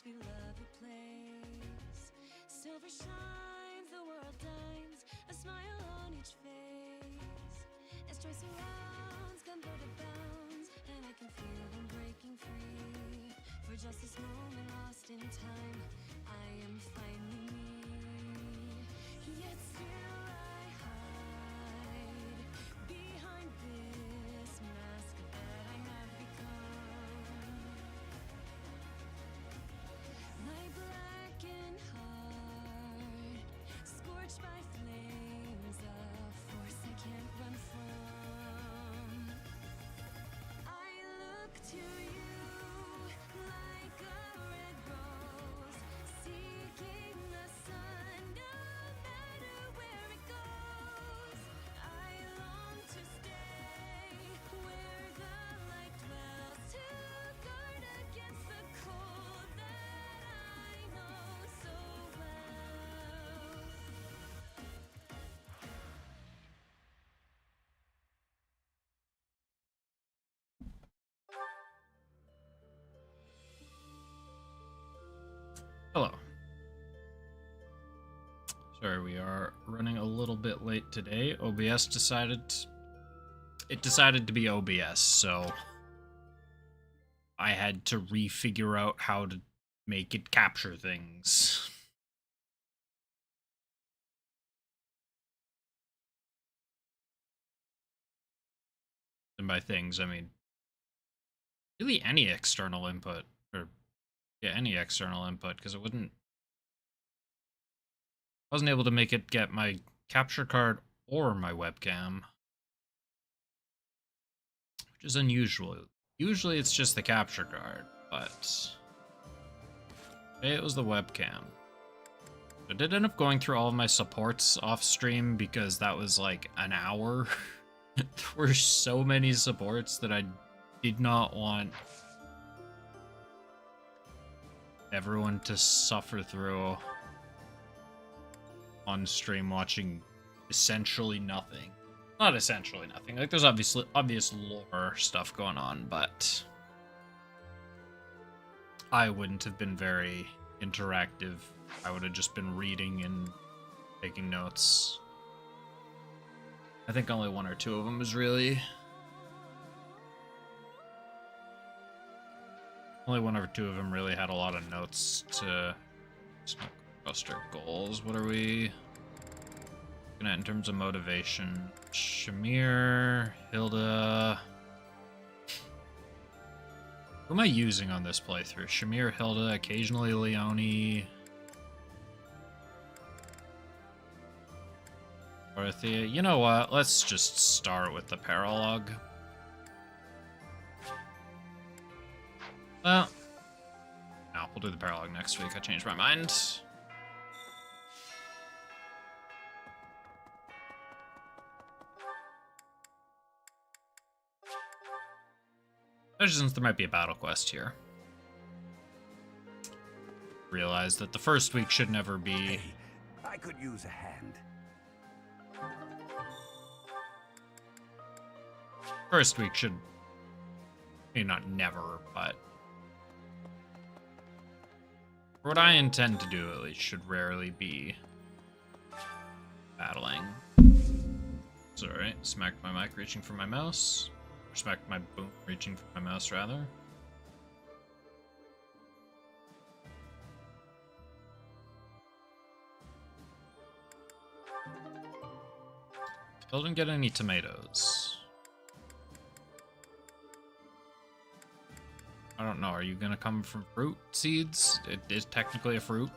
Beloved place, silver shines, the world dines, a smile on each face. As joy surrounds, come go to bounds, and I can feel them breaking free. For just this moment lost in time, I am finally me. Yet still I hide behind this mask that I have become. My blackened heart, scorched by flames, a force I can't run from. I look to you like a red rose, seeking the sun no matter where it goes. I long to stay where the light dwells, to guard against the cold that I know so well. Hello. Sorry, we are running a little bit late today. OBS decided to be OBS, so I had to refigure out how to make it capture things. And by things, I mean really any external input, or yeah, any external input, because I wasn't able to make it get my capture card or my webcam, which is unusual. Usually it's just the capture card, but today it was the webcam. I did end up going through all of my supports off stream because that was like an hour. There were so many supports that I did not want everyone to suffer through on stream watching essentially nothing. Not essentially nothing. Like, there's obvious lore stuff going on, but I wouldn't have been very interactive. I would have just been reading and taking notes. I think only one or two of them was really... Only one or two of them really had a lot of notes to smoke buster goals. What are we looking at in terms of motivation? Shamir, Hilda. Who am I using on this playthrough? Shamir, Hilda, occasionally Leone. Dorothea. You know what? Let's just start with the paralogue. Well, no, we'll do the paralogue next week. I changed my mind. Especially since there might be a battle quest here. Realize that the first week should never be... Hey, I could use a hand. First week should... Maybe not never, but... For what I intend to do, at least, should rarely be... battling. Sorry, smacked my mic reaching for my mouse. Or smacked my boom reaching for my mouse, rather. Still didn't get any tomatoes. I don't know, are you gonna come from fruit seeds? It is technically a fruit.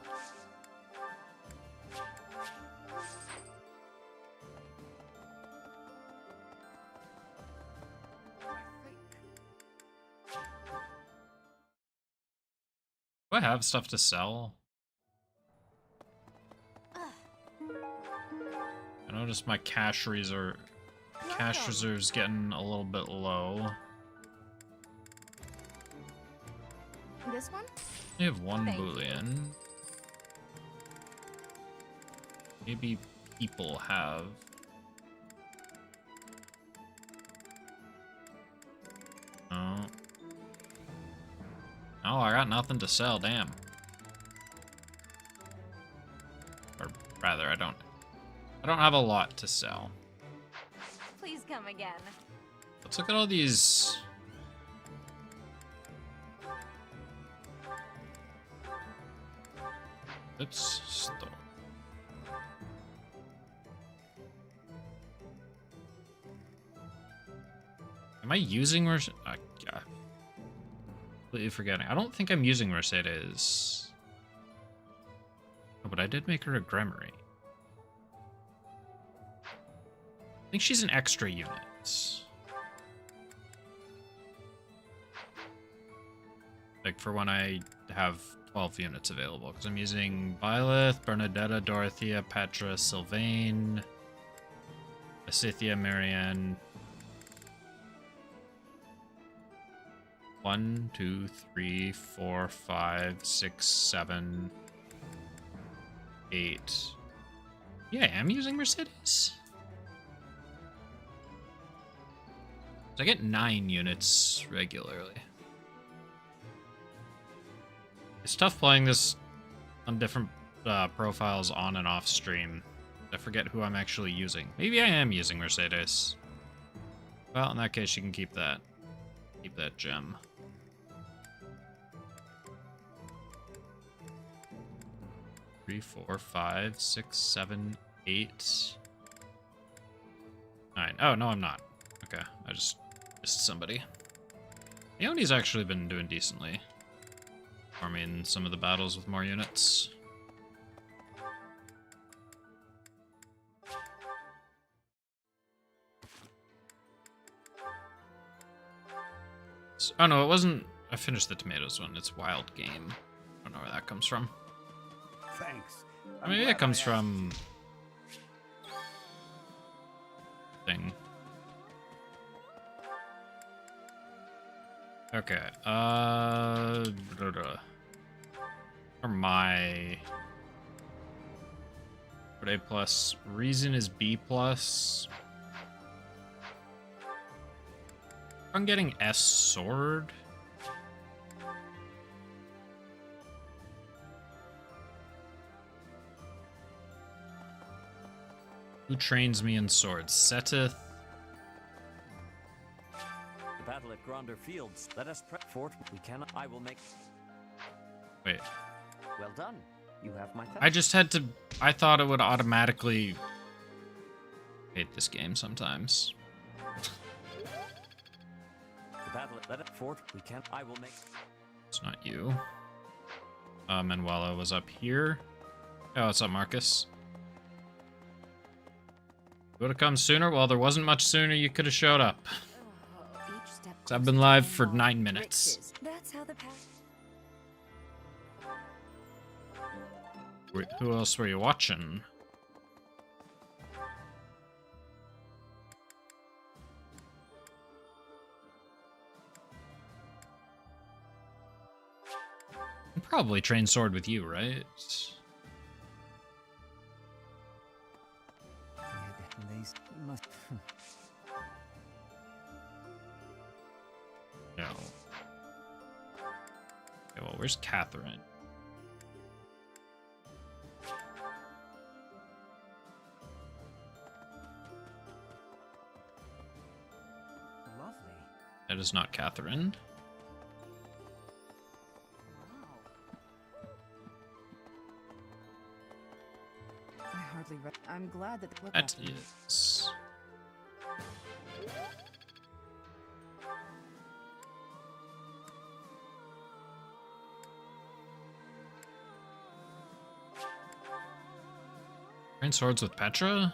Do I have stuff to sell? I noticed my cash reserve's getting a little bit low. This one? I have one Thank you. Boolean. Maybe people have. Oh. Oh, I got nothing to sell, damn. Or rather, I don't have a lot to sell. Please come again. Let's look at all these. Oops, store. Am I using completely forgetting. I don't think I'm using Mercedes. Oh, but I did make her a Gremory. I think she's an extra unit. Like for when I have 12 units available, because I'm using Byleth, Bernadetta, Dorothea, Petra, Sylvain, Asithia, Marianne. 1, 2, 3, 4, 5, 6, 7, 8. Yeah, I am using Mercedes. So I get 9 units regularly. It's tough playing this on different profiles on and off stream. I forget who I'm actually using. Maybe I am using Mercedes. Well, in that case, you can keep that. Keep that gem. 3, 4, 5, 6, 7, 8, 9. Oh, no, I'm not. Okay, I just missed somebody. Leonie's actually been doing decently for me in some of the battles with more units. Oh no, it wasn't. I finished the tomatoes one. It's wild game. I don't know where that comes from. Thanks. Maybe it comes from thing. Okay. For my A plus, reason is B plus. I'm getting S sword. Who trains me in swords? Seteth. The battle at Gronder Fields. Let us prep fort. We cannot. I will make. Wait. Well done. You have my. I just had to. I thought it would automatically. I hate this game sometimes. The battle at let it fort. We can. I will make. It's not you. Manuela was up here. Oh, what's up, Marcus? Would have come sooner? Well, there wasn't much sooner. You could have showed up. So I've been live for 9 minutes. That's how the past. Who else were you watching? I'd probably train sword with you, right? No. Okay, well, where's Catherine? Lovely. That is not Catherine. I hardly read. I'm glad that. Look That at me. is. Train swords with Petra?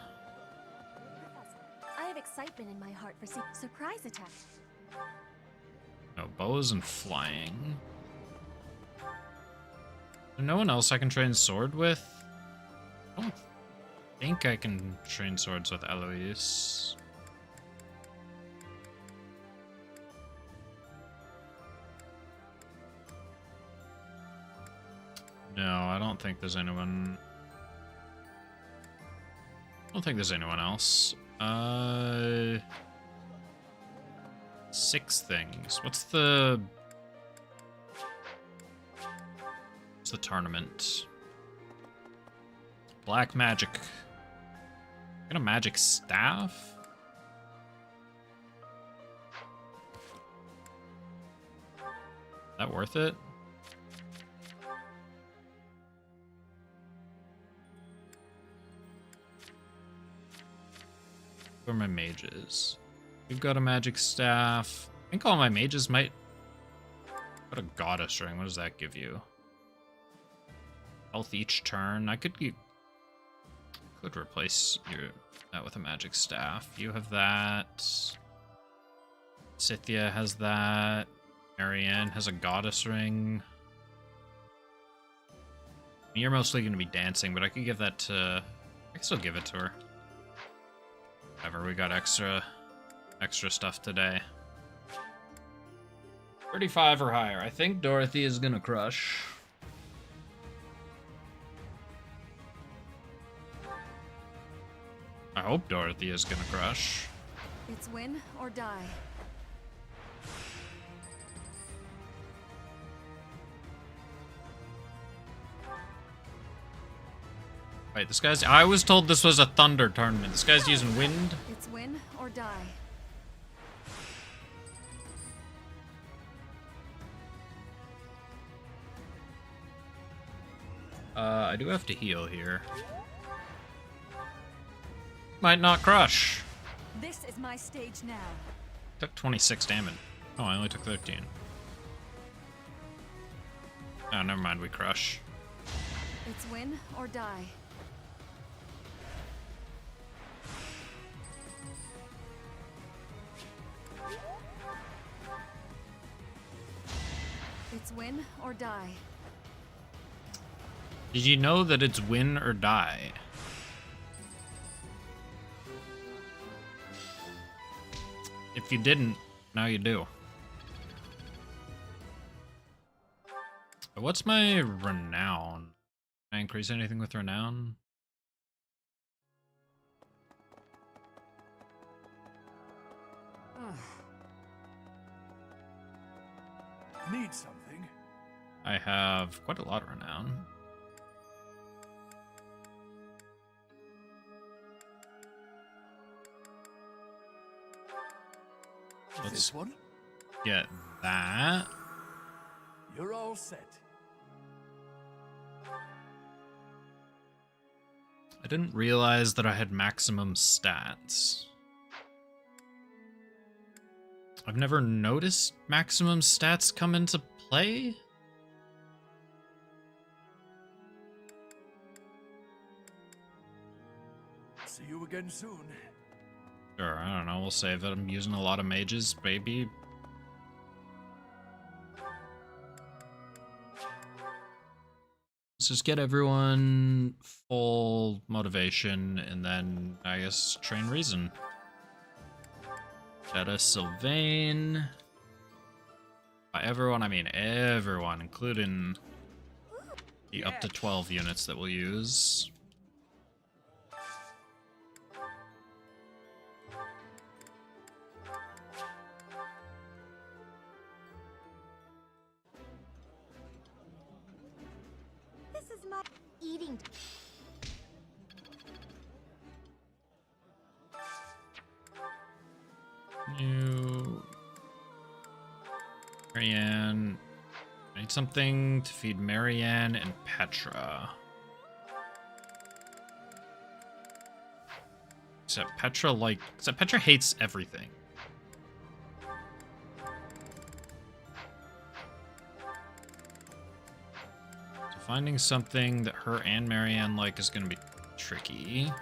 I have excitement in my heart for surprise attack. No, bows and flying. There's no one else I can train sword with? I don't think I can train swords with Eloise. No, I don't think there's anyone. I don't think there's anyone else. 6 things. What's the tournament? Black magic. Got a magic staff? That worth it? Where are my mages? We've got a magic staff. I think all my mages might... Got a goddess ring. What does that give you? Health each turn. I could replace that with a magic staff. You have that. Scythia has that. Marianne has a goddess ring. You're mostly going to be dancing, but I could give that to... I can still give it to her. Whatever, we got extra stuff today. 35 or higher. I think Dorothy is gonna crush. I hope Dorothy is gonna crush. It's win or die. Wait, this guy's... I was told this was a thunder tournament. This guy's using wind? It's win or die. I do have to heal here. Might not crush. This is my stage now. Took 26 damage. Oh, I only took 13. Oh, never mind, we crush. It's win or die. It's win or die. Did you know that it's win or die? If you didn't, now you do. What's my renown? Can I increase anything with renown? Need something? I have quite a lot of renown. Let's This one? get that. You're all set. I didn't realize that I had maximum stats. I've never noticed maximum stats come into play. See you again soon. Sure, I don't know, we'll save it. I'm using a lot of mages, baby. Let's just get everyone full motivation, and then, I guess, train reason. Jetta Sylvain. By everyone, I mean everyone, including the up to 12 units that we'll use. This is my eating. You... Marianne. I need something to feed Marianne and Petra. Except Petra hates everything. So finding something that her and Marianne like is gonna be tricky.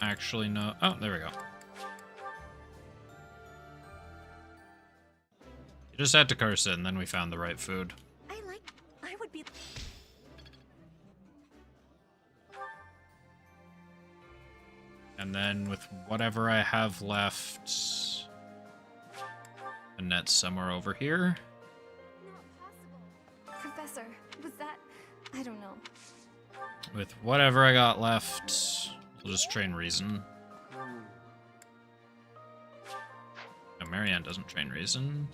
Actually, no. Oh, there we go. You just had to curse it, and then we found the right food. I would be. And then with whatever I have left, Annette's somewhere over here. Not possible. Professor, was that? I don't know. With whatever I got left, we'll just train Reason. No, Marianne doesn't train Reason.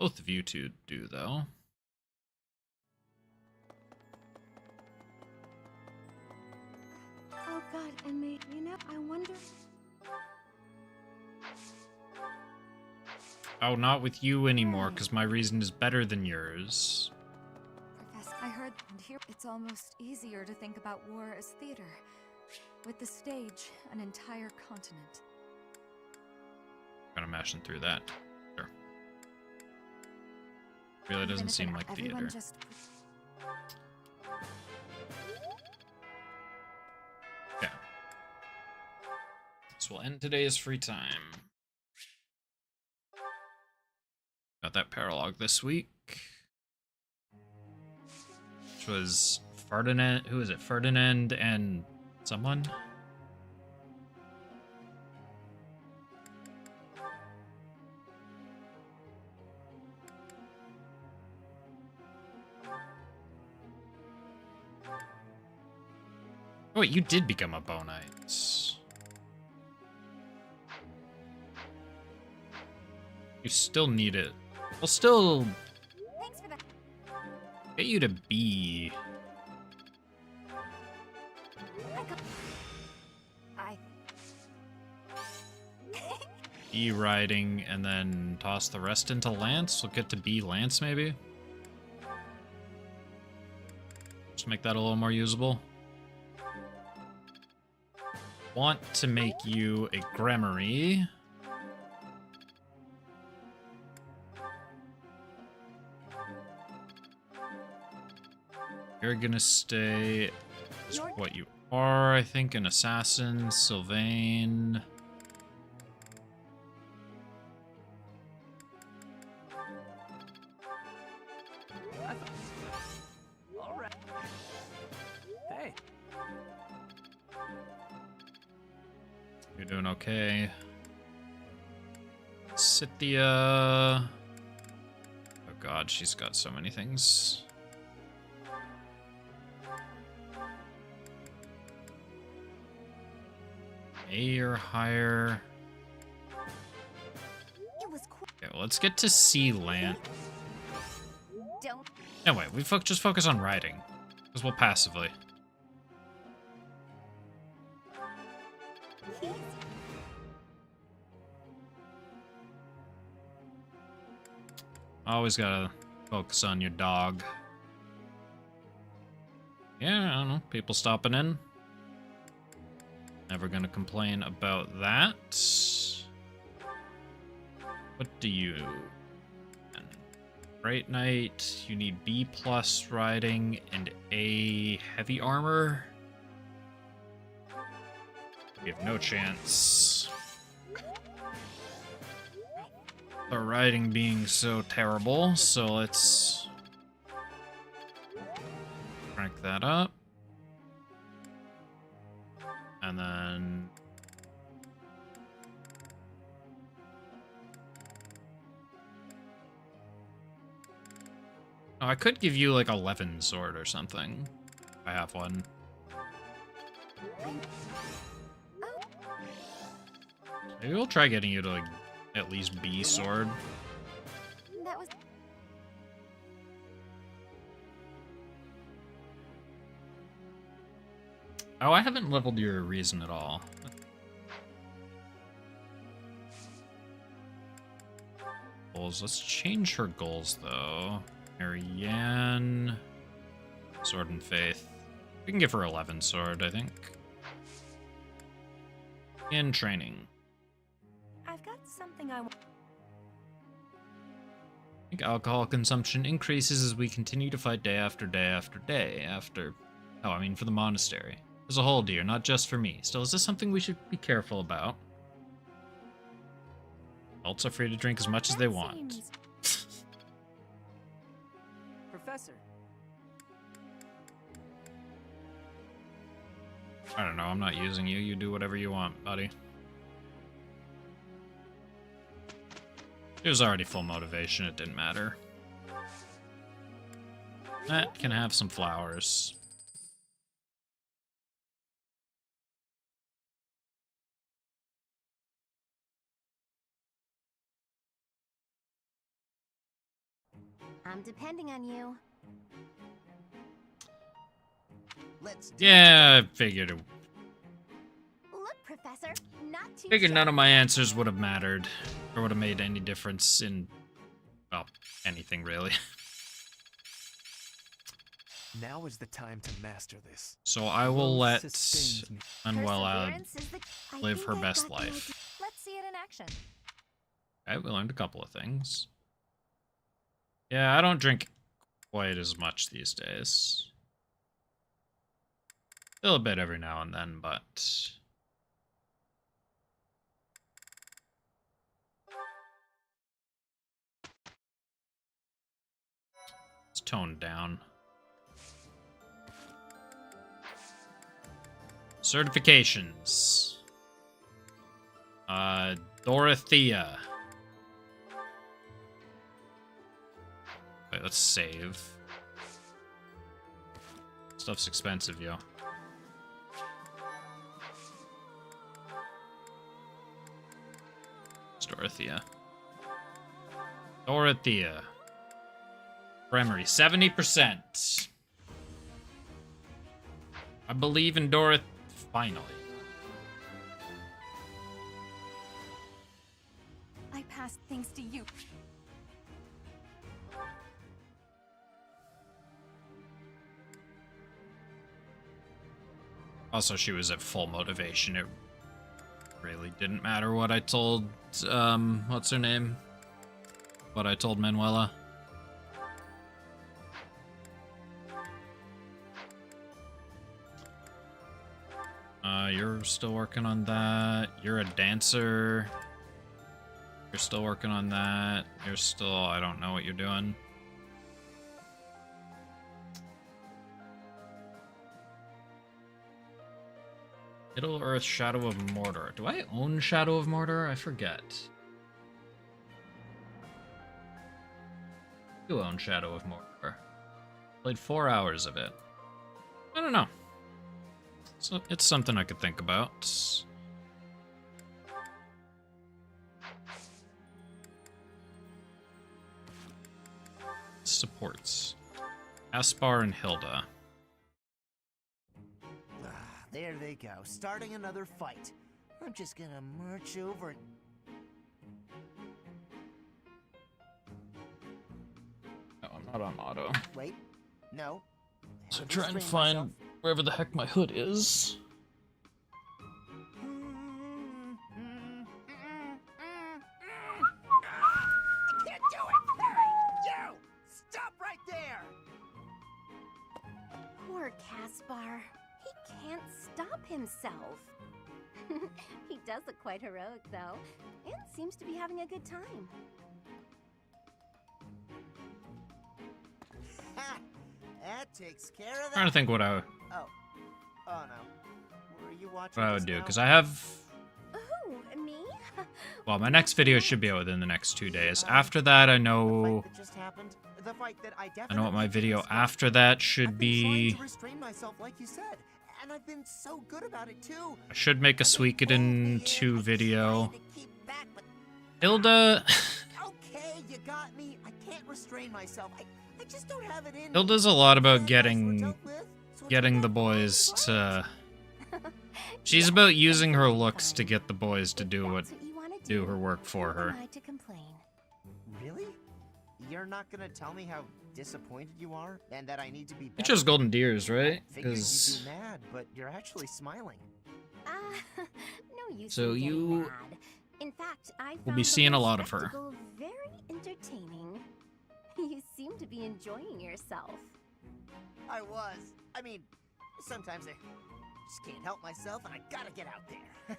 Both of you two do, though. Oh God, and me, you know, I wonder. Oh, not with you anymore, because my Reason is better than yours. Professor, I heard and here it's almost easier to think about war as theater. With the stage, an entire continent. Kind of mashing through that. Sure. Really Even doesn't if seem it- like everyone theater. just Okay. So we'll end today's free time. Got that paralogue this week. Which was Ferdinand. Who is it? Ferdinand and someone? Oh, wait, you did become a Bow Knight. You still need it. We'll still Thanks for that. get you to be. I E riding and then toss the rest into Lance. We'll get to be Lance maybe. Just make that a little more usable. Want to make you a Gramarye. You're gonna stay as what you are, I think, an assassin, Sylvain. All right. Hey. You're doing okay. Cynthia. Oh god, she's got so many things. A or higher. it was cool. Okay, well, let's get to C Lance. Don't. No, wait, we just focus on riding. Because we'll passively. Always gotta focus on your dog. Yeah, I don't know. People stopping in. Never gonna complain about that. What do you... Great Knight, you need B+ riding and A heavy armor. We have no chance. The riding being so terrible, so let's crank that up. And then oh, I could give you like 11 sword or something. If I have one. Maybe we'll try getting you to like at least B sword. That was. Oh, I haven't leveled your reason at all. Goals. Let's change her goals though. Marianne. Sword and Faith. We can give her 11 sword, I think. In training. I've got something I want. I think alcohol consumption increases as we continue to fight day after day after day after... Oh, I mean for the monastery. As a whole, dear, not just for me. Still, is this something we should be careful about? Adults are free to drink as much as they want. Seems- Professor. I don't know, I'm not using you. You do whatever you want, buddy. It was already full motivation, it didn't matter. That can have some flowers. I'm depending on you. Let's do Yeah, I figured it. Look, Professor, not too Figured none of shabby. my answers would have mattered, or would have made any difference in, well, anything really. Now is the time to master this. So I will let Sustains me. Manuela Perseverance is the... I live think her I best got the life. idea. Let's see it in action. Okay, we learned a couple of things. Yeah, I don't drink quite as much these days. Still a bit every now and then, but it's toned down. Certifications. Dorothea. Wait, let's save. Stuff's expensive, yo. It's Dorothea. Dorothea. Memory, 70%. I believe in Dorothea. Finally. I passed thanks to you. Also, she was at full motivation. It really didn't matter what I told, what's her name? What I told Manuela. You're still working on that. You're a dancer. You're still working on that. You're still, I don't know what you're doing. Middle Earth Shadow of Mordor. Do I own Shadow of Mordor? I forget. I do own Shadow of Mordor. Played 4 hours of it. I don't know. So it's something I could think about. Supports. Aspar and Hilda. There they go, starting another fight. I'm just gonna march over and... No, I'm not on auto. Wait, no. So Haven't try and restrained find myself. wherever the heck my hood is. I can't do it! Hey, you! Stop right there! Poor Caspar. He can't stop himself. He does look quite heroic, though, and seems to be having a good time. Ha! That takes care of that. Trying to think what I Oh. Oh no. Were you watching would just do, now? because I have. Who, me? Well, my next video should be out within the next 2 days. After that, I The know. fight that just happened, the fight that I I know what my definitely video didn't after that should I've been trying be. to restrain myself, like you said, and I've been so good about it too. I should make a Suikoden 2 video. Trying to keep back, but Hilda. okay, you got me. I can't restrain myself. I just don't have it in me. Hilda's a lot about Bad guys were getting dealt with, so it's getting not the my boys fault. to. She's about using her looks to get the boys to do what you wanna do her work for who am her. I to complain? Really? You're not gonna tell me how disappointed you are, and that I need to be You better? chose Golden Deers, right? I figured you'd Because be mad, but you're actually smiling. No use So in getting you mad. In fact, I will found be the seeing a whole lot of her. spectacle very entertaining. You seem to be enjoying yourself. I was. I mean, sometimes I just can't help myself, and I gotta get out there.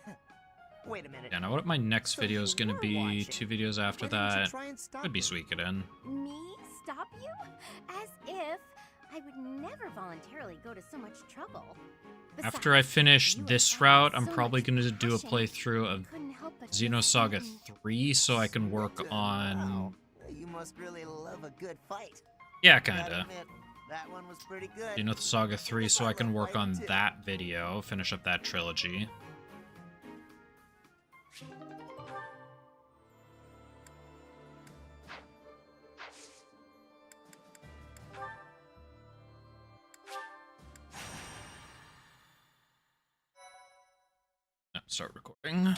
Wait a minute. yeah, now what my next So video is you gonna were be? watching. 2 videos after Why didn't you that try and stop could be me? Suikoden. Me? Stop you? As if I would never voluntarily go to so much trouble. After I Besides, finish you this have route, I'm so probably much gonna do a passion, playthrough I of couldn't help but Xenosaga 3 so I can work on... Wow. You must really love a good fight. Yeah, Gotta kinda. admit, that one was pretty good. Xenosaga 3 so I can work on that video, finish up that trilogy. Start recording.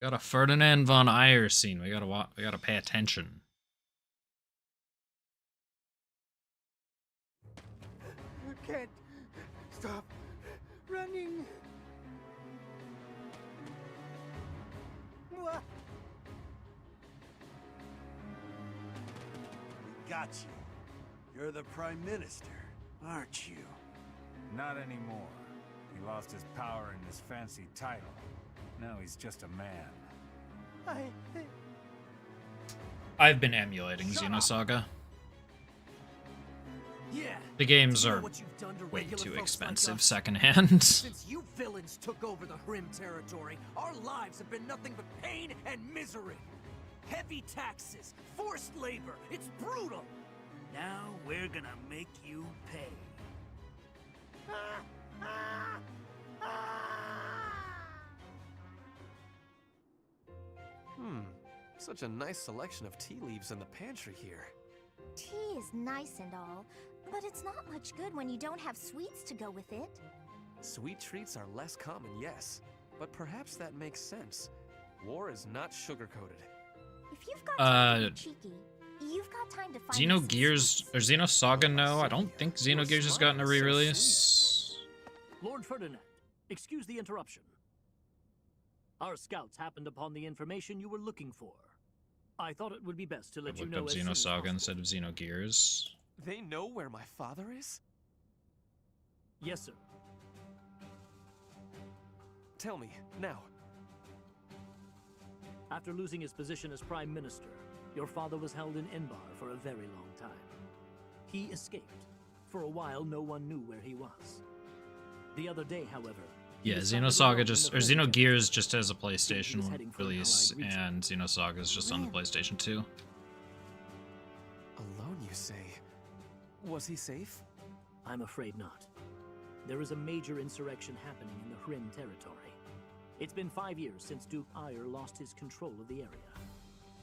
Got a Ferdinand von Ayer scene. We gotta pay attention. I can't stop running. What? We got you. You're the Prime Minister, aren't you? Not anymore. He lost his power and his fancy title. Now he's just a man. I've been emulating Xenosaga. Yeah. The games Do you know are what you've done to way regular too folks expensive like us? secondhand. Since you villains took over the Hrim territory, our lives have been nothing but pain and misery. Heavy taxes, forced labor, it's brutal. Now we're gonna make you pay. Such a nice selection of tea leaves in the pantry here. Tea is nice and all, but it's not much good when you don't have sweets to go with it. Sweet treats are less common, yes. But perhaps that makes sense. War is not sugar-coated. If you've got time to be cheeky, you've got time to find Xenogears or Xenosaga? No, I don't think Xenogears has gotten a re-release. Lord Ferdinand, excuse the interruption. Our scouts happened upon the information you were looking for. I thought it would be best to let you Looked know up as soon as Xenosaga possible. instead of Xenogears. They know where my father is? Yes, sir. Tell me, now. After losing his position as Prime Minister, your father was held in Enbar for a very long time. He escaped. For a while, no one knew where he was. The other day, however... Yeah, Xenosaga just, or Xenogears just has a PlayStation release, and Xenosaga is just on the PlayStation 2. Alone, you say? Was he safe? I'm afraid not. There is a major insurrection happening in the Hrim territory. It's been 5 years since Duke Ayer lost his control of the area.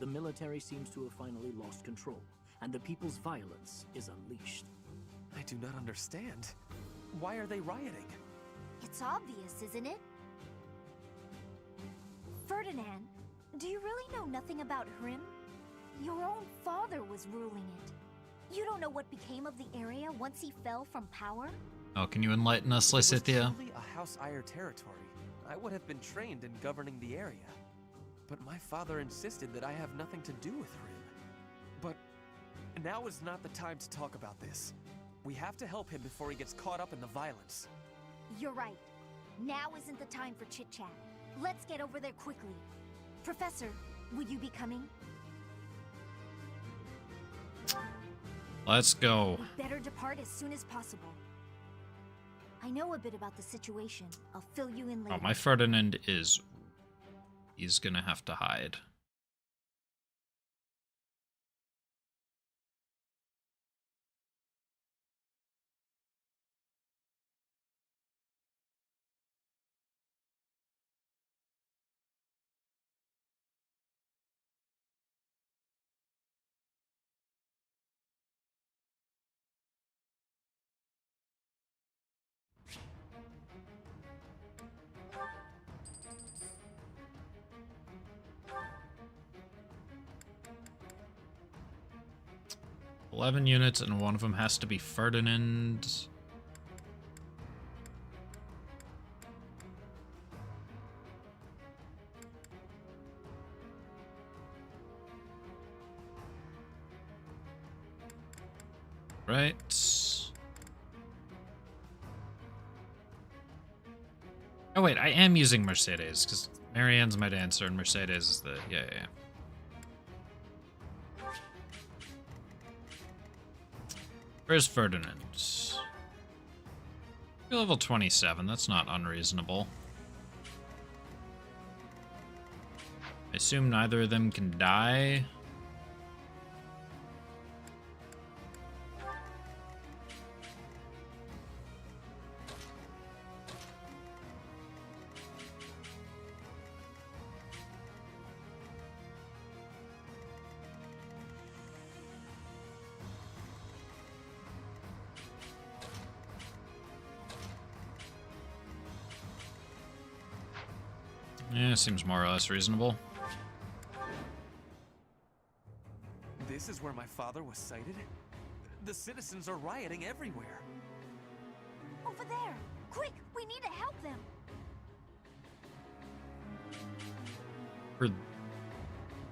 The military seems to have finally lost control, and the people's violence is unleashed. I do not understand. Why are they rioting? It's obvious, isn't it? Ferdinand, do you really know nothing about Hrim? Your own father was ruling it. You don't know what became of the area once he fell from power? Oh, can you enlighten us, If it was Lysithia? truly a House Ayer territory, I would have been trained in governing the area. But my father insisted that I have nothing to do with Hrim. But now is not the time to talk about this. We have to help him before he gets caught up in the violence. You're right. Now isn't the time for chit-chat. Let's get over there quickly. Professor, will you be coming? Let's go. We better depart as soon as possible. I know a bit about the situation. I'll fill you in later. Oh, my Ferdinand is... He's gonna have to hide. $11 units, and one of them has to be Ferdinand. Right. Oh wait, I am using Mercedes, because Marianne's my dancer, and Mercedes is the... Yeah. Where's Ferdinand? You're level 27, that's not unreasonable. I assume neither of them can die. Yeah, seems more or less reasonable. This is where my father was sighted? The citizens are rioting everywhere. Over there! Quick! We need to help them!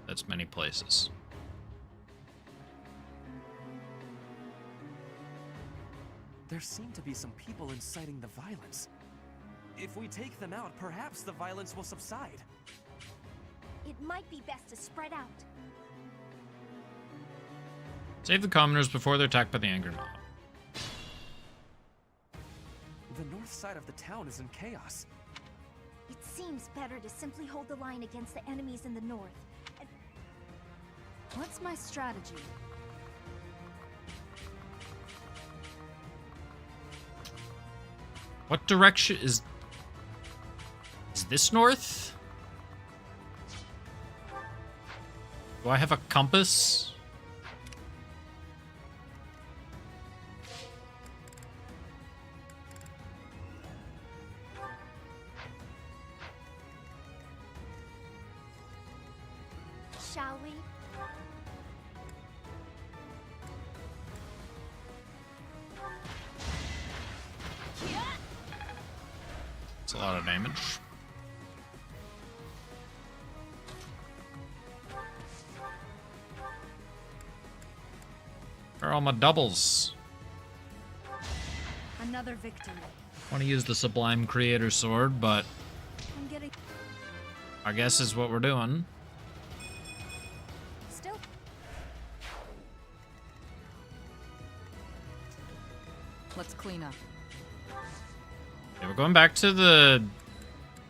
That's many places. There seem to be some people inciting the violence. If we take them out, perhaps the violence will subside. It might be best to spread out. Save the commoners before they're attacked by the angry mob. The north side of the town is in chaos. It seems better to simply hold the line against the enemies in the north. What's my strategy? What direction is this north? Do I have a compass? Shall we? It's a lot of damage. Where are all my doubles? Another victory. I want to use the Sublime Creator Sword, but I'm getting I guess is what we're doing. still. Let's clean up. Okay, we're going back to the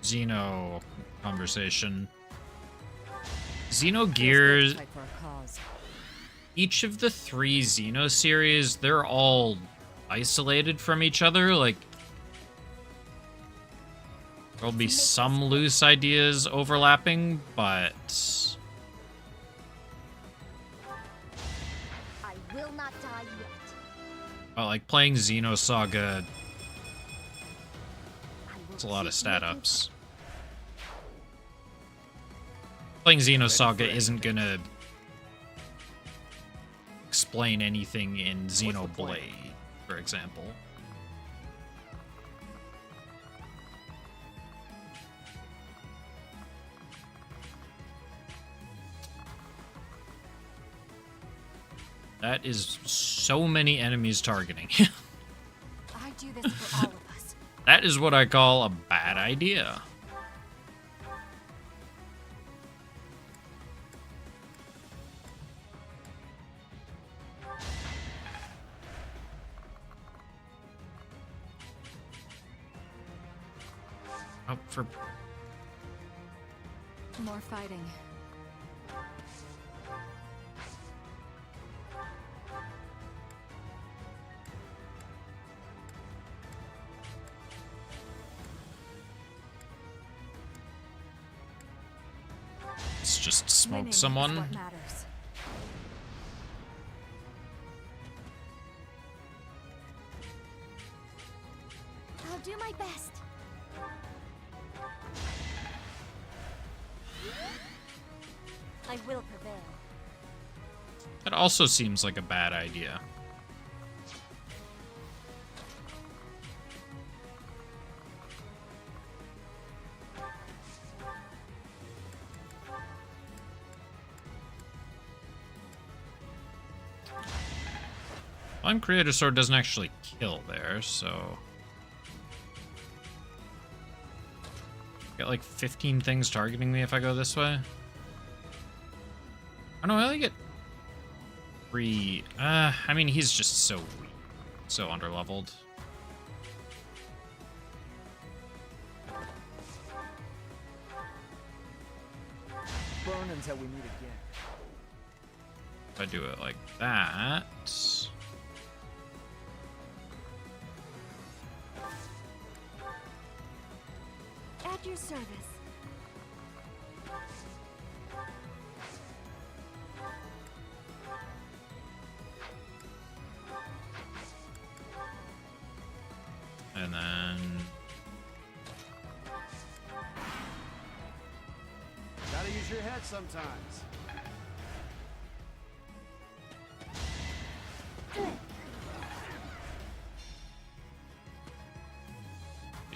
Xeno conversation. Xeno gears. Fight for a cause. Each of the 3 Xeno series, they're all isolated from each other. Like, there'll be some loose ideas overlapping, but I will not die yet. like playing Xenosaga, I will it's a lot of keep stat making- ups. Playing Xenosaga isn't gonna explain anything in the plan? Xenoblade, for example. That is so many enemies targeting. I do this for all of us. That is what I call a bad idea. Oh, for More fighting. let's just smoke Winning is someone. what matters. I'll do my best. I will prevail. That also seems like a bad idea. One Creator Sword doesn't actually kill there, so... Get like 15 things targeting me if I go this way. I don't know, I only get 3... I mean, he's just so weak. So underleveled. burn until we meet again. If I do it like that. At your service. And then Gotta use your head sometimes.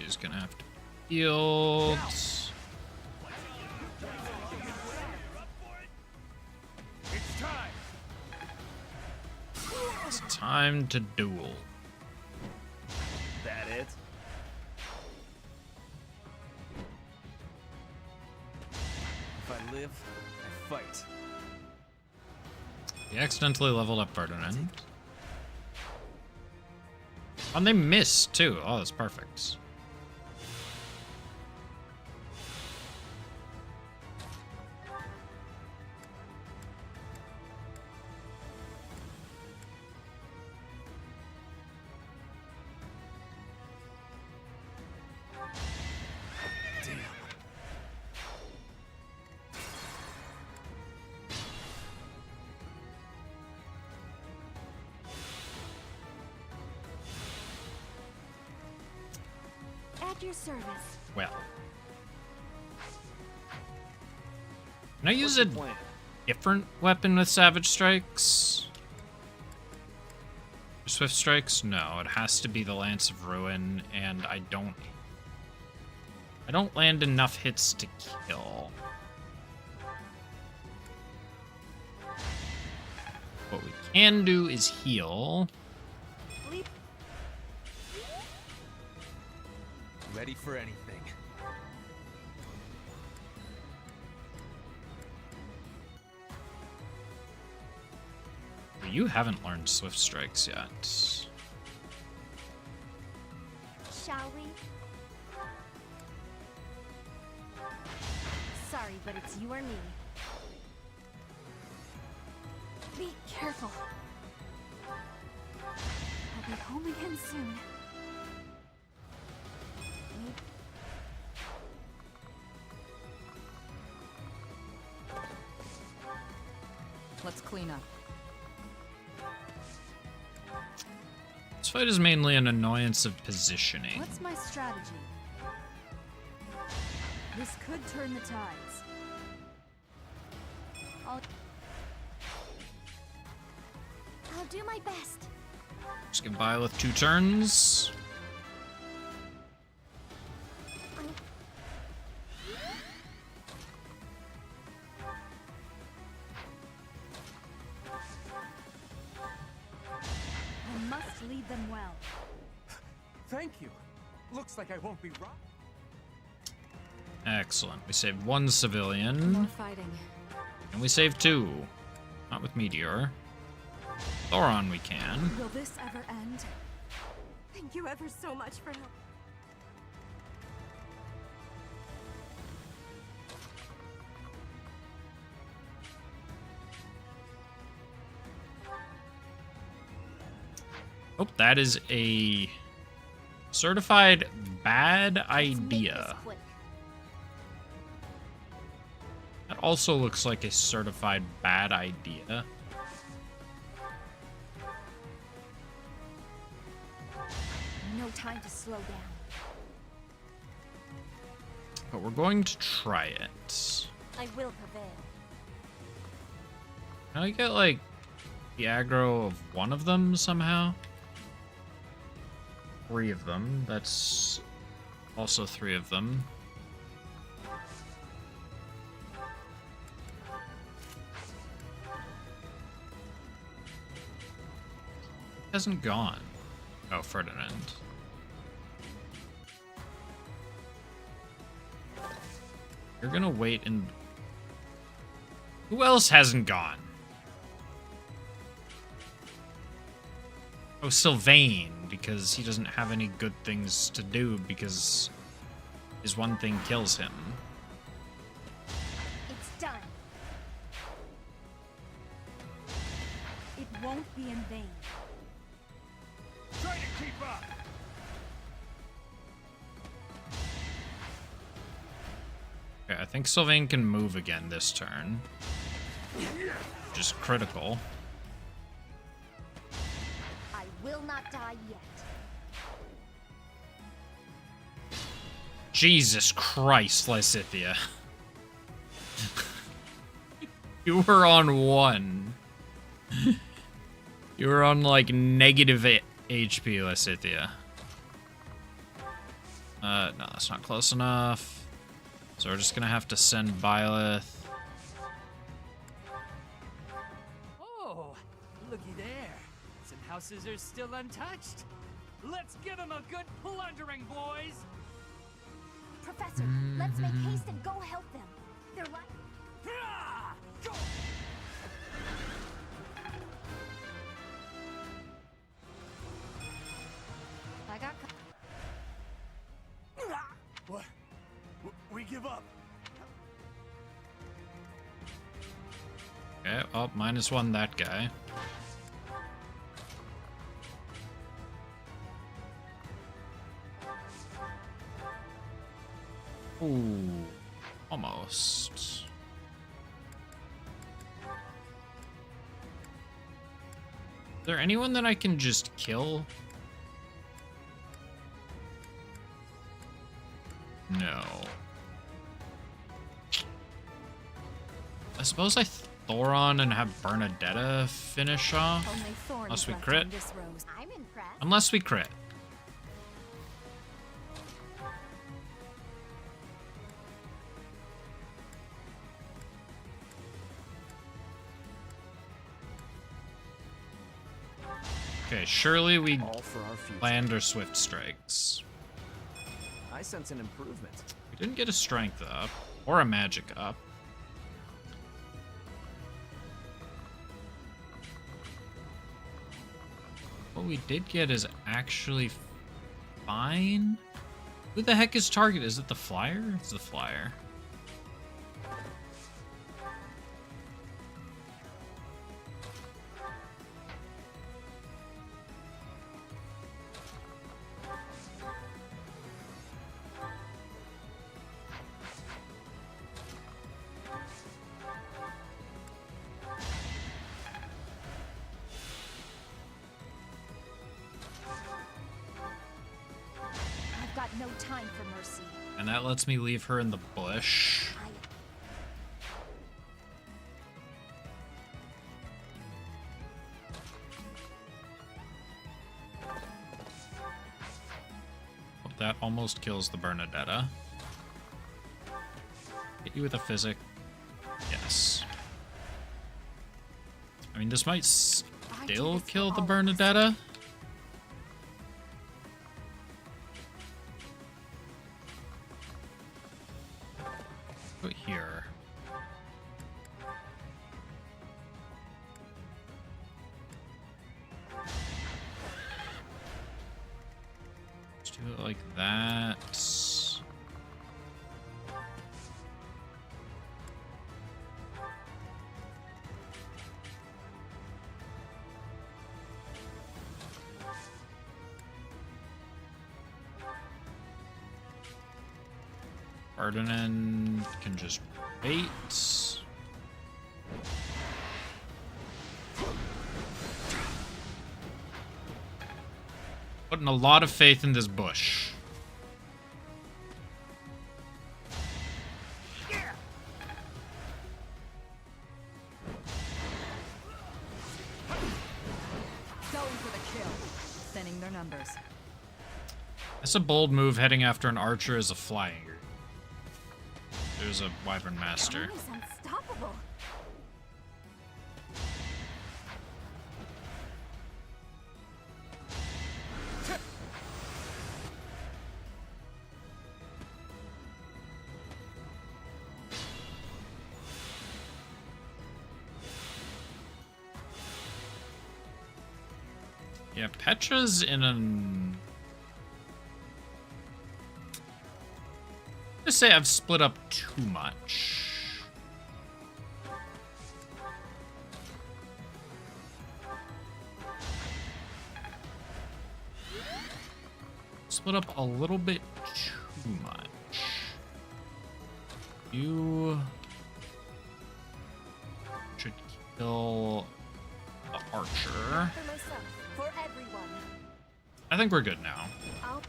he's gonna have to field. It's time. It's time to duel. That it? If I live, I fight. He accidentally leveled up Ferdinand. And they missed too. Oh, that's perfect. At your service. Well. Can I use a different weapon with Savage Strikes? Swift Strikes? No, it has to be the Lance of Ruin, and I don't land enough hits to kill. What we can do is heal. Ready for anything. You haven't learned Swift Strikes yet. Shall we? Sorry, but it's you or me. Be careful. I'll be home again soon. Let's clean up. This fight is mainly an annoyance of positioning. What's my strategy? This could turn the tides. I'll do my best. Just get by with 2 turns. I must lead them well. Thank you. Looks like I won't be wrong. Excellent. We saved 1 civilian. More fighting. And we saved 2. Not with Meteor. Thoron we can. Will this ever end? Thank you ever so much for help. Oh, that is a certified bad idea. That also looks like a certified bad idea. No time to slow down. But we're going to try it. I will prevail. Can I get, like, the aggro of one of them somehow? 3 of them. That's also 3 of them. Hasn't gone. Oh, Ferdinand. You're gonna wait and... Who else hasn't gone? Oh, Sylvain, because he doesn't have any good things to do because his one thing kills him. It's done. won't be in vain. Try to keep up! Okay, I think Sylvain can move again this turn. Just critical. I will not die yet. Jesus Christ, Lysithia. You were on 1. You were on like negative HP, Lysithia. No, that's not close enough. So we're just gonna have to send Byleth. Oh, looky there. Some houses are still untouched. Let's give them a good plundering, boys. Professor, let's make haste and go help them. They're like... Go! I got... What? We give up. Okay, oh, -1 that guy. Ooh, almost. Is there anyone that I can just kill? No. I suppose I Thoron and have Bernadetta finish off. Unless we crit. I'm impressed. Unless we crit. Okay, surely we land our swift strikes. I sense an improvement. We didn't get a strength up or a magic up. What we did get is actually fine. Who the heck is target? Is it the flyer? It's the flyer. I've got no time for mercy. And that lets me leave her in the bush. Oh, that almost kills the Bernadetta. Hit you with a physic. Yes. I mean, this might still kill the Bernadetta. Put here. Let's do it like that. Ferdinand can just wait. Putting a lot of faith in this bush. Going for the kill. Thinning their numbers. That's a bold move, heading after an archer as a flying. There's a Wyvern Master. He's unstoppable. Yeah, Petra's in an... Just say I've split up too much. split up a little bit too much. You should kill the archer. For myself, for everyone. I think we're good now. I'll...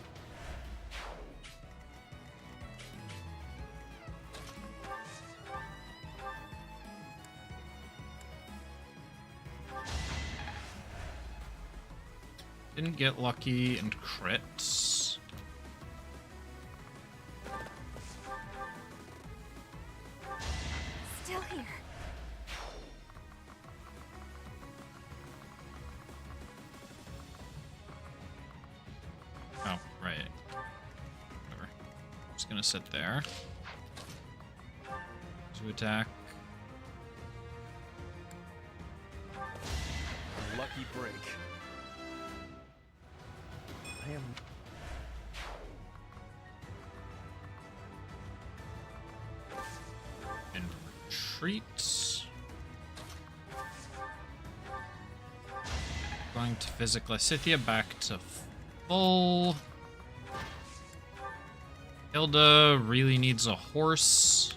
Didn't get lucky and crits. Still here. Oh, right. Whatever. Just gonna sit there. To attack. A lucky break. I am... And retreat. Going to Physic Lysithea back to full. Hilda really needs a horse.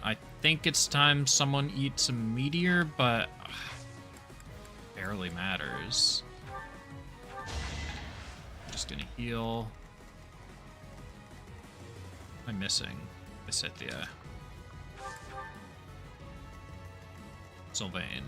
I think it's time someone eats a meteor, but barely matters. Just gonna heal. What am I missing? Lysithea. Sylvain.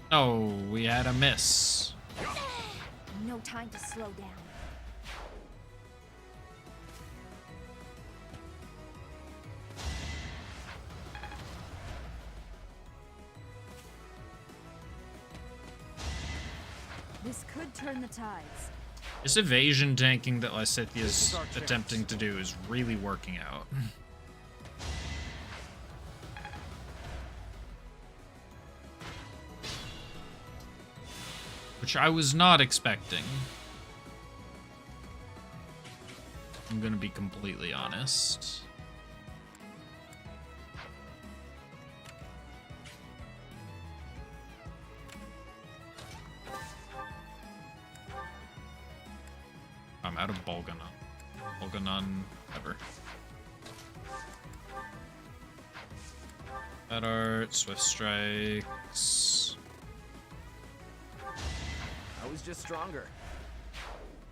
Oh, we had a miss. No time to slow down. This could turn the tides. This evasion tanking that Lysithea is attempting to do is really working out. Which I was not expecting. I'm gonna be completely honest. I'm out of Bolganon. Bolganon, ever. Bad art, Swift Strikes. I was just stronger.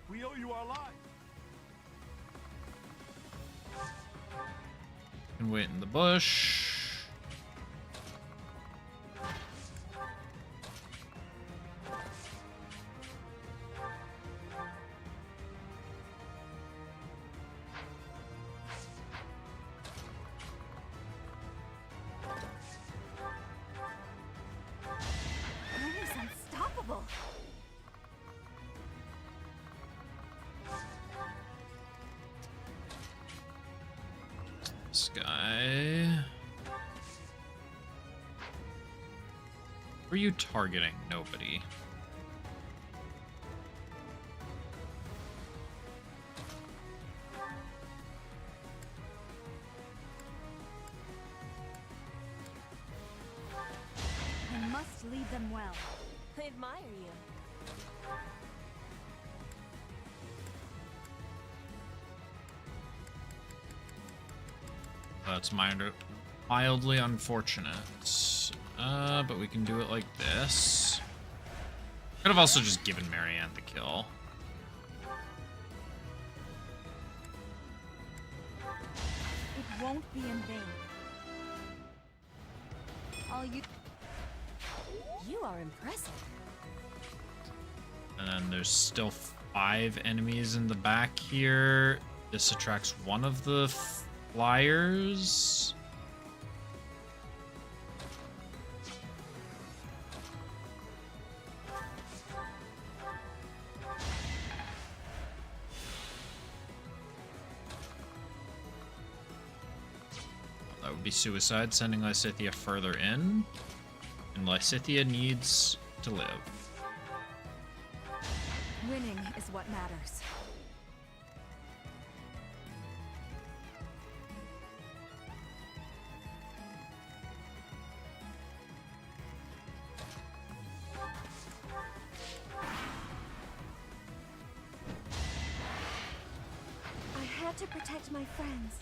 We owe you our lives. Can wait in the bush. He's unstoppable. This guy. Were you targeting? Nobody. I must lead them well. I admire you. That's mildly unfortunate. But we can do it like this. Could have also just given Marianne the kill. It won't be in vain. All you... You are impressive. And then there's still 5 enemies in the back here. This attracts one of the flyers. That would be suicide, sending Lysithea further in. And Lysithea needs to live. Winning is what matters. I had to protect my friends.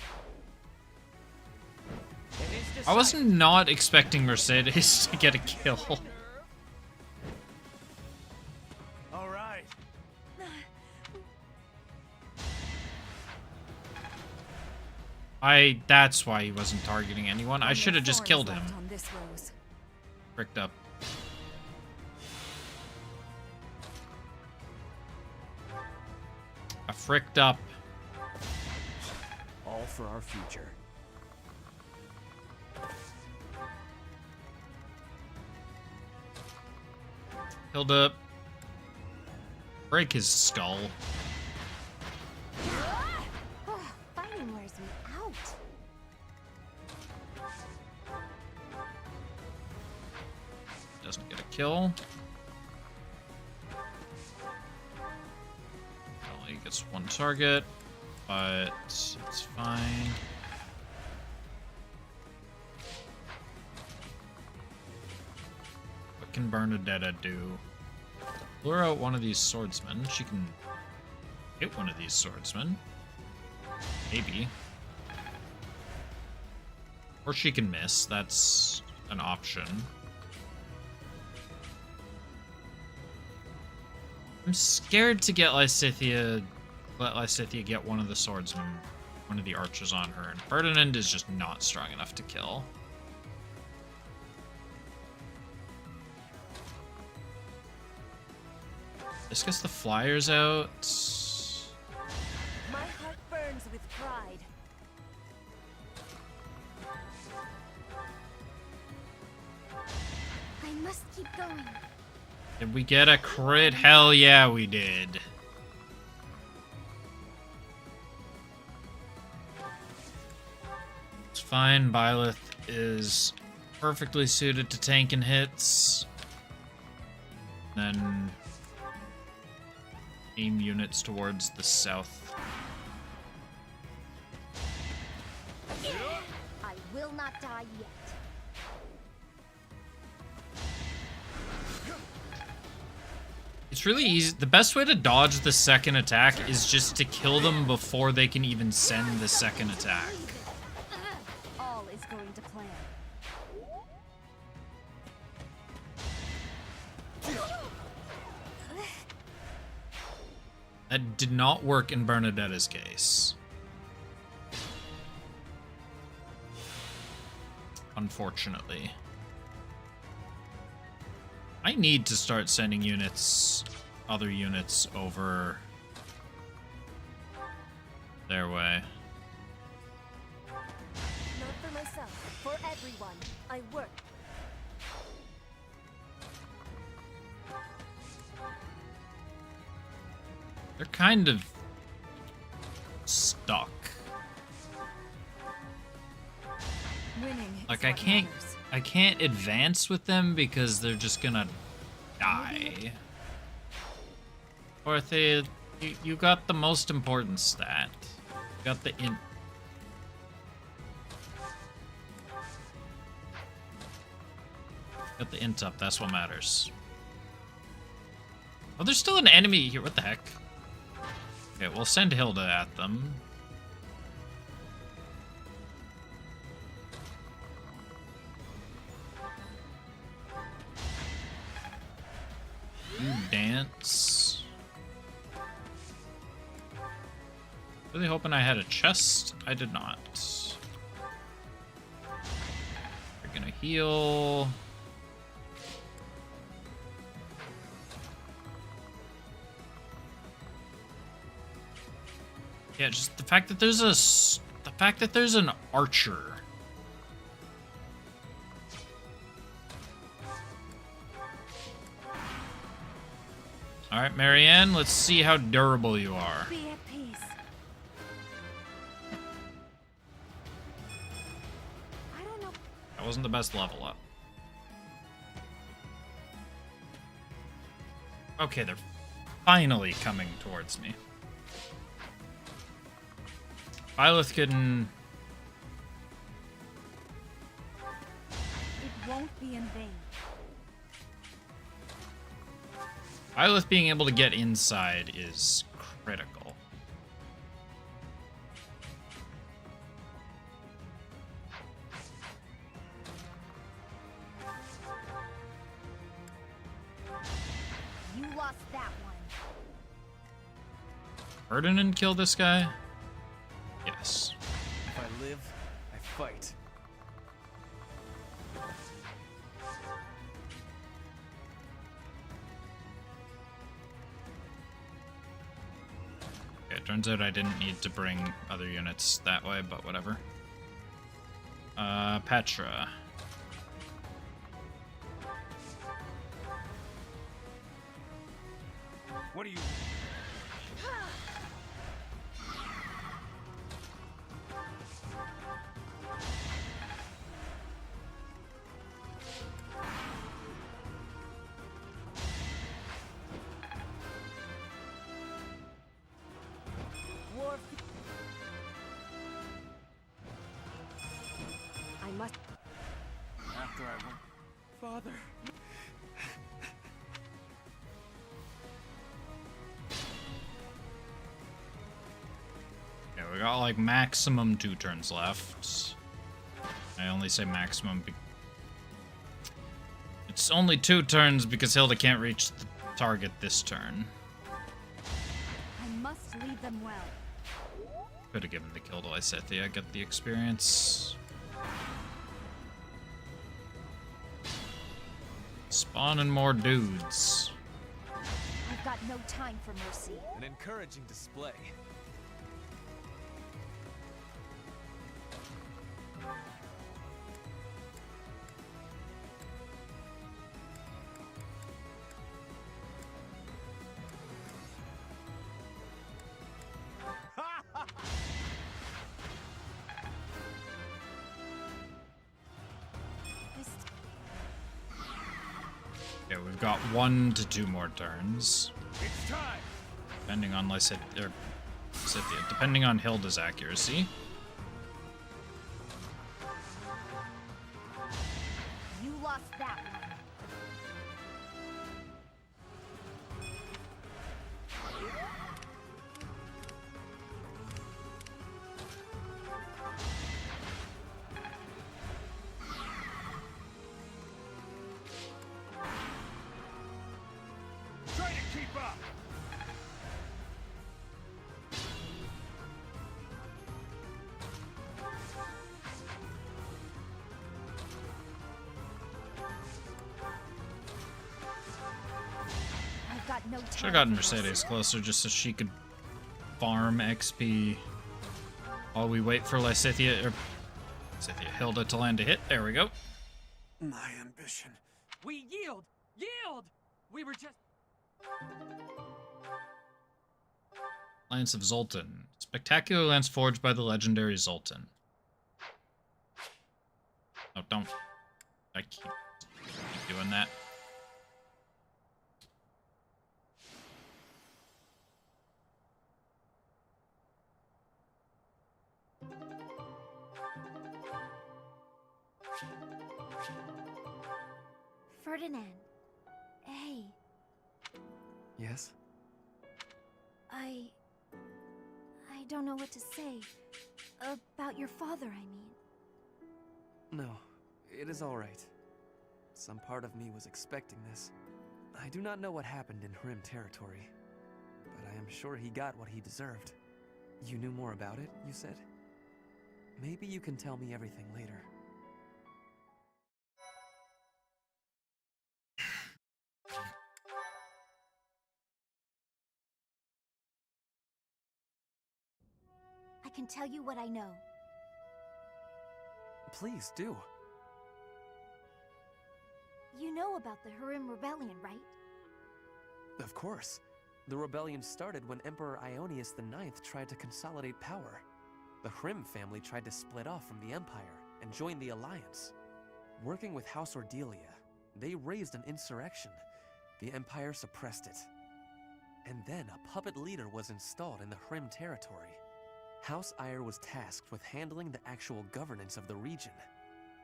I was not expecting Mercedes to get a kill. All right. That's why he wasn't targeting anyone. I should have just killed him. On this rose. Fricked up. I fricked up. All for our future. Hilda. Break his skull. Fighting wears me out. Doesn't get a kill. Only gets one target, but it's fine. What can Bernadetta do? Lure out one of these swordsmen. She can hit one of these swordsmen. Maybe. Or she can miss. That's an option. I'm scared to get Lysithea. Let Lysithea get one of the swordsmen, one of the archers on her. And Ferdinand is just not strong enough to kill. This gets the flyers out. My heart burns with pride. I must keep going. Did we get a crit? Hell yeah, we did. It's fine. Byleth is perfectly suited to tanking hits. Then aim units towards the south. I will not die yet. It's really easy. The best way to dodge the second attack is just to kill them before they can even send the second attack. All is going to plan. That did not work in Bernadetta's case. Unfortunately. I need to start sending units, other units over their way. Not for myself, for everyone. I work. They're kind of stuck. Winning. Like I can't advance with them because they're just gonna die. Orthe, you got the most important stat. You got the int. Got the int up, that's what matters. Oh, there's still an enemy here. What the heck? Okay, we'll send Hilda at them. You dance. Really hoping I had a chest. I did not. We're gonna heal. Yeah, just the fact that there's an archer. All right, Marianne, let's see how durable you are. Be at peace. I don't know. That wasn't the best level up. Okay, they're finally coming towards me. Byleth can... It won't be in vain. Byleth being able to get inside is critical. You lost that one. Ferdinand kill this guy? Yes. If I live, I fight. Okay, it turns out I didn't need to bring other units that way, but whatever. Petra. What do you... War. I must. After I went... Father. Yeah, we got like maximum 2 turns left. I only say maximum it's only 2 turns because Hilda can't reach the target this turn. I must lead them well. Could have given the kill to Lysithea, get the experience. Spawning more dudes. I've got no time for mercy. An encouraging display. Okay, we've got 1 to 2 more turns. It's time! Depending on Lysithea, depending on Hilda's accuracy. You lost that one. Try to keep up! I've got no time. Should have gotten for mercy. Mercedes closer just so she could farm XP while we wait for Hilda to land a hit. There we go. My ambition. We yield! Yield! We were just... Lance of Zoltan. Spectacular lance forged by the legendary Zoltan. Oh, don't. I keep doing that. Ferdinand. Hey, Yes? I don't know what to say. About your father, I mean. No, it is all right. Some part of me was expecting this. I do not know what happened in Hrim territory, but I am sure he got what he deserved. You knew more about it, you said? Maybe you can tell me everything later. I can tell you what I know. Please do. You know about the Hrim Rebellion, right? Of course. The rebellion started when Emperor Ionius IX tried to consolidate power. The Hrim family tried to split off from the Empire and join the Alliance. Working with House Ordelia, they raised an insurrection. The Empire suppressed it. And then a puppet leader was installed in the Hrim territory. House Ayer was tasked with handling the actual governance of the region.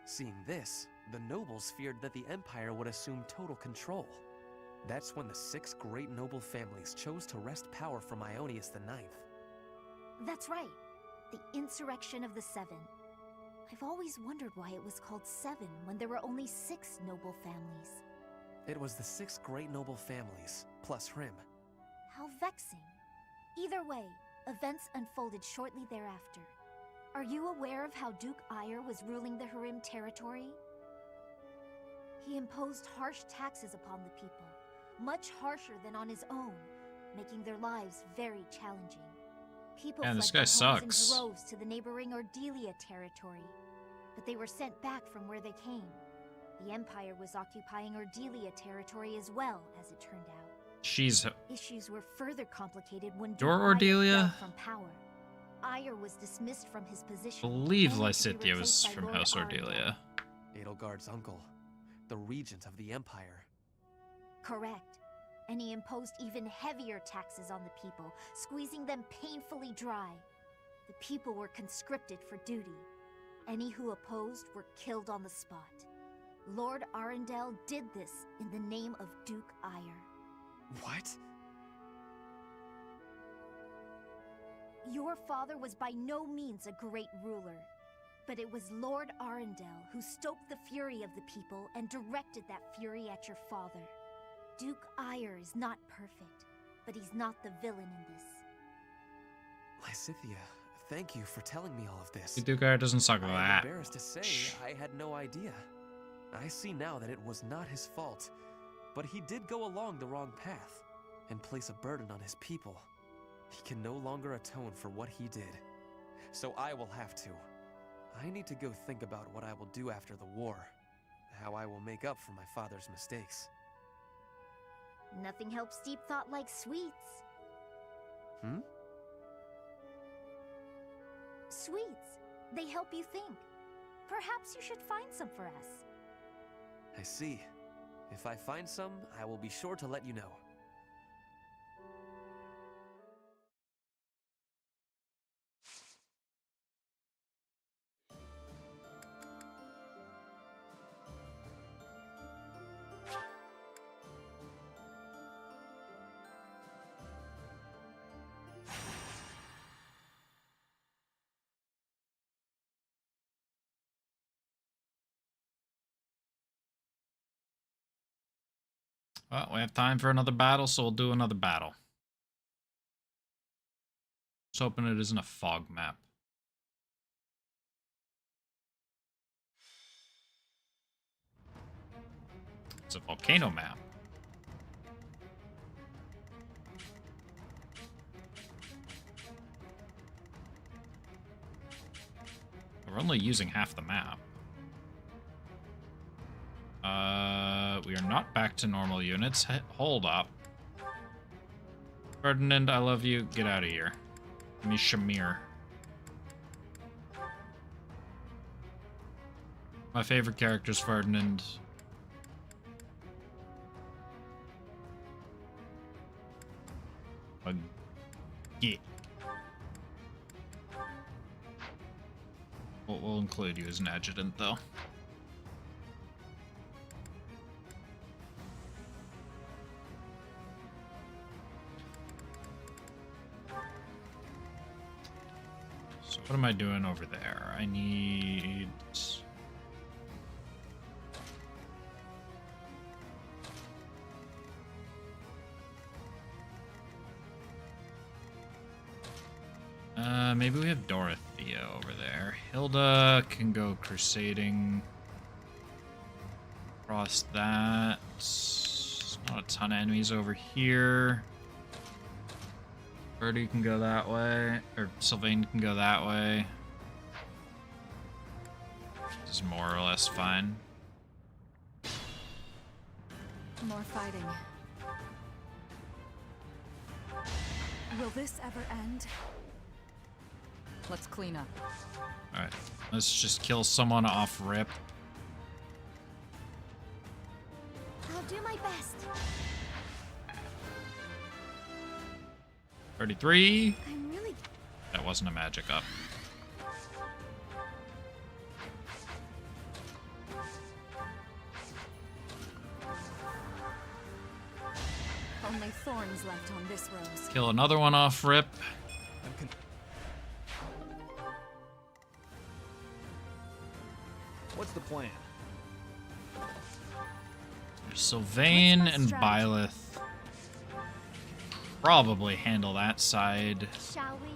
Seeing this, the nobles feared that the Empire would assume total control. That's when the 6 great noble families chose to wrest power from Ionius IX. That's right. The Insurrection of the Seven. I've always wondered why it was called Seven when there were only 6 noble families. It was the 6 great noble families, plus Hrim. How vexing. Either way, events unfolded shortly thereafter. Are you aware of how Duke Ayer was ruling the Hrim territory? He imposed harsh taxes upon the people, much harsher than on his own, making their lives very challenging. People Man, this fled guy their homes sucks. in droves to the neighboring Ordelia territory, but they were sent back from where they came. The Empire was occupying Ordelia territory as well, as it turned out. She's... Issues were further complicated when Duke Your Ayer Ordelia? fell from power. Ayer was dismissed from his I position. believe only to be Lysithea was replaced by from Lord House Arundel. Ordelia. Edelgard's uncle, the regent of the Empire. Correct. And he imposed even heavier taxes on the people, squeezing them painfully dry. The people were conscripted for duty. Any who opposed were killed on the spot. Lord Arundel did this in the name of Duke Ayer. What? Your father was by no means a great ruler, but it was Lord Arundel who stoked the fury of the people and directed that fury at your father. Duke Ayer is not perfect, but he's not the villain in this. Lysithea, thank you for telling me all of this. Duke Ayer doesn't suck I'm that. embarrassed to say I had no idea. I see now that it was not his fault, but he did go along the wrong path and place a burden on his people. He can no longer atone for what he did, so I will have to. I need to go think about what I will do after the war, how I will make up for my father's mistakes. Nothing helps deep thought like sweets. Hmm? Sweets. They help you think. Perhaps you should find some for us. I see. If I find some, I will be sure to let you know. Well, we have time for another battle, so we'll do another battle. Just hoping it isn't a fog map. It's a volcano map. We're only using half the map. We are not back to normal units. Hold up. Ferdinand, I love you. Get out of here. Give me Shamir. My favorite character is Ferdinand. Get. We'll include you as an adjutant, though. So what am I doing over there? I need... maybe we have Dorothea over there. Hilda can go crusading across that. Not a ton of enemies over here. Birdie can go that way, or Sylvain can go that way. This is more or less fine. More fighting. Will this ever end? Let's clean up. Alright, let's just kill someone off rip. I'll do my best. 33. I'm really... That wasn't a magic up. Only thorns left on this rose. Kill another one off rip. What's the plan? There's Sylvain and Byleth. Probably handle that side. Shall we?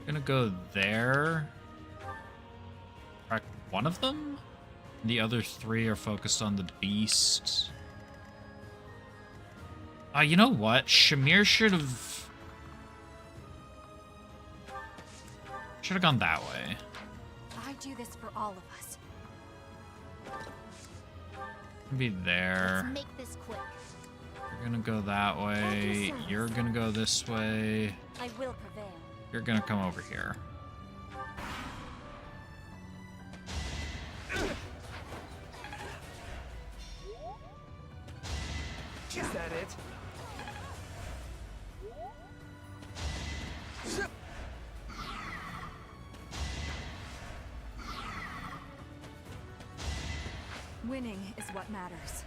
Gonna go there. Crack one of them? The other three are focused on the beast. You know what? Shamir should have gone that way. I do this for all of us. Be there. Let's make this quick. You're gonna go that way. You're gonna go this way. I will prevail. You're gonna come over here. Is that it? Winning is what matters.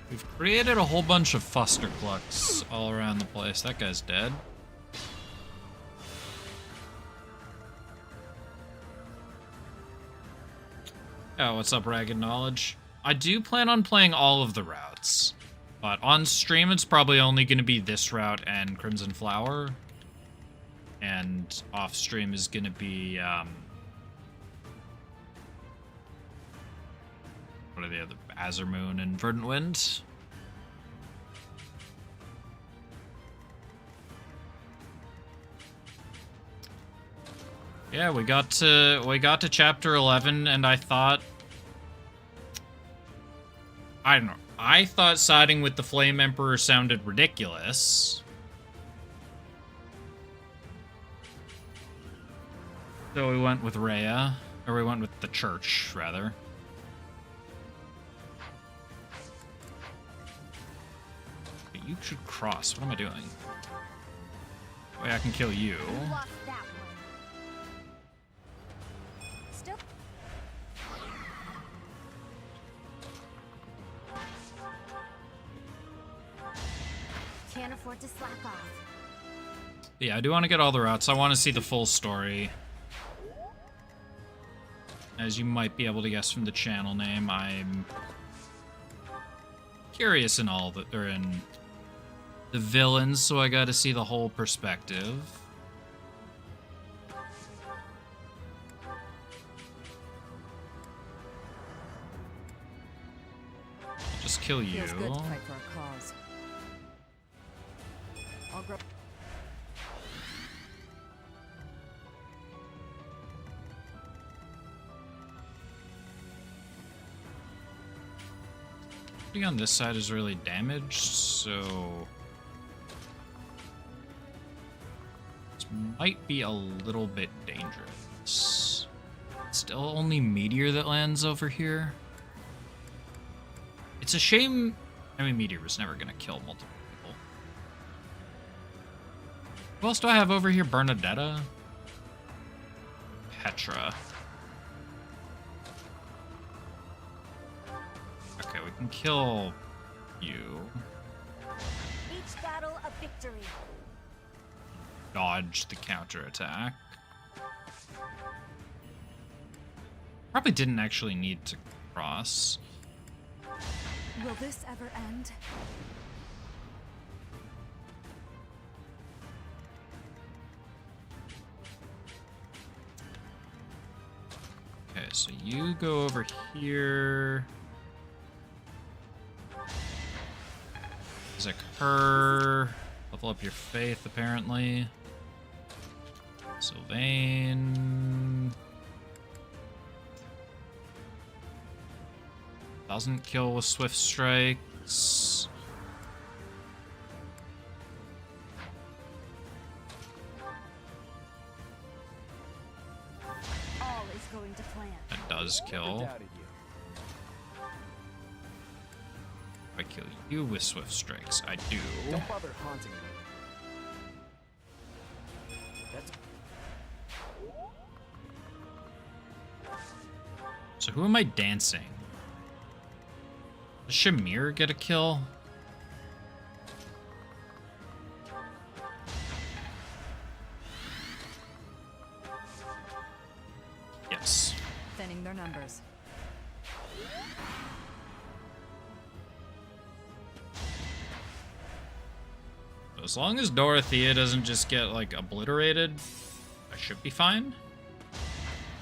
We've created a whole bunch of Fusterclucks all around the place. That guy's dead. Oh, what's up, Ragged Knowledge? I do plan on playing all of the routes, but on stream it's probably only going to be this route and Crimson Flower, and off stream is going to be what are the other? Azurmoon and Verdant Wind. Yeah, we got to chapter 11, and I thought, I don't know. I thought siding with the Flame Emperor sounded ridiculous. So we went with Rhea, or we went with the church, rather. You should cross. What am I doing? Wait, I can kill you. Lost that one. Still. Can't afford to slack off. Yeah, I do want to get all the routes. I want to see the full story. As you might be able to guess from the channel name, I'm curious in all that they're in the villains, so I got to see the whole perspective. I'll just kill you. Feels good to fight for a cause. I'll grow. Everything on this side is really damaged, so this might be a little bit dangerous. Still only Meteor that lands over here. It's a shame. I mean, Meteor was never gonna kill multiple people. Who else do I have over here? Bernadetta? Petra. Okay, we can kill you. Each battle a victory. Dodge the counterattack. Probably didn't actually need to cross. Will this ever end? Okay, so you go over here. Isaac her. Level up your faith, apparently. Sylvain. Doesn't kill with Swift Strikes. going to plan. That does kill. I kill you with swift strikes. I do. Don't bother haunting me. That's... So who am I dancing? Does Shamir get a kill? Yes. Thinning their numbers. As long as Dorothea doesn't just get, like, obliterated, I should be fine.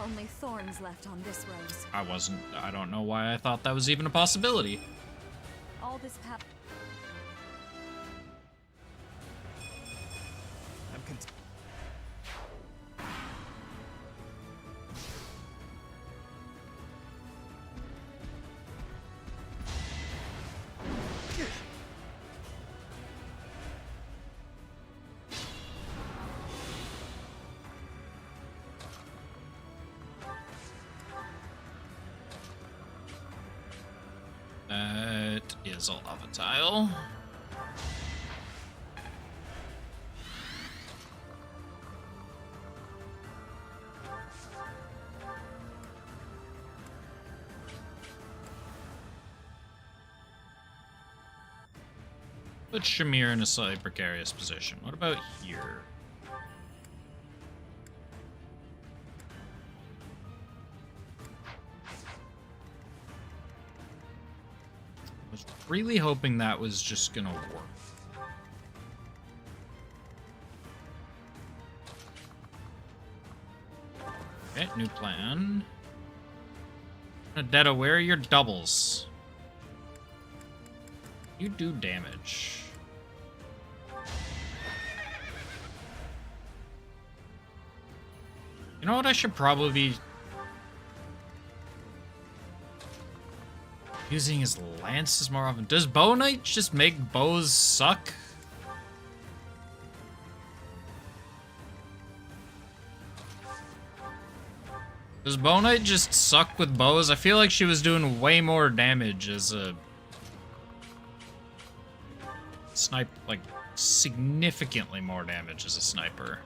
Only thorns left on this rose. I don't know why I thought that was even a possibility. All this path. I'm content. That is a lava tile. Put Shamir in a slightly precarious position. What about here? I was really hoping that was just gonna work. Okay, new plan. Nadetta, where are your doubles? You do damage. You know what I should probably be using his lances more often. Does Bow Knight just make bows suck? Does Bow Knight just suck with bows? I feel like she was doing way more damage as a snipe, like significantly more damage as a sniper.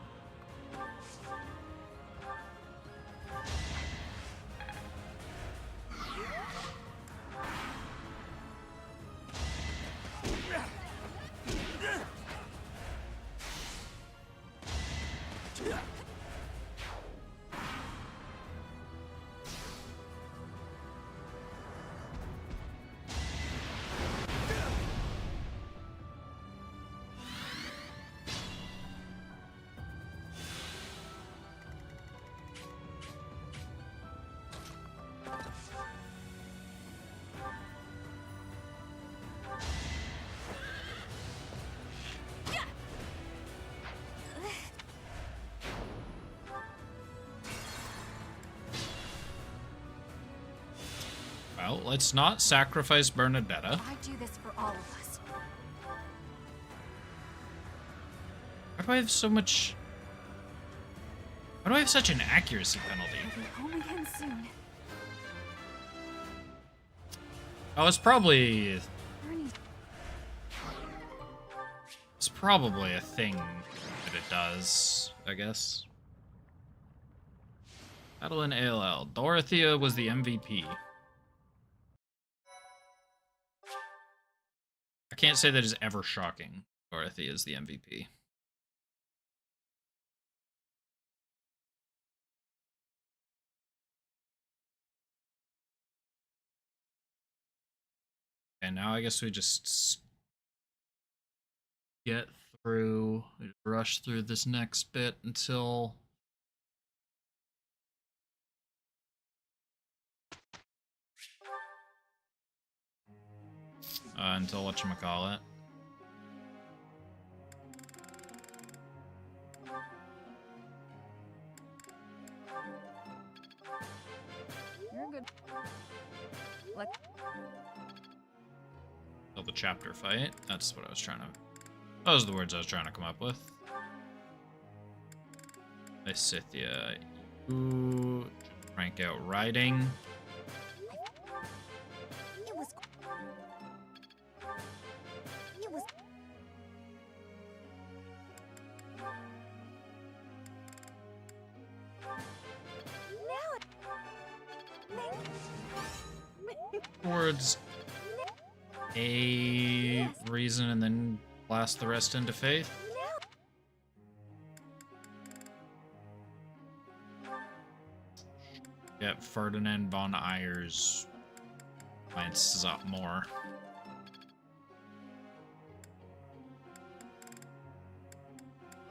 Well, let's not sacrifice Bernadetta. Why do this for all of us? Why do I have so much... Why do I have such an accuracy penalty? I'll be home again soon. Oh, it's probably... Bernie. It's probably a thing that it does, I guess. Battle in ALL. Dorothea was the MVP. I can't say that is ever shocking. Dorothea is the MVP. And now I guess we just get through, rush through this next bit until whatchamacallit. You're good. What? Till the chapter fight. That's what I was trying to... Those are the words I was trying to come up with. Lysithia. You Crank out riding. It was. It was. Towards a reason and then blast the rest into faith. Get Ferdinand von Eyer's lances up more.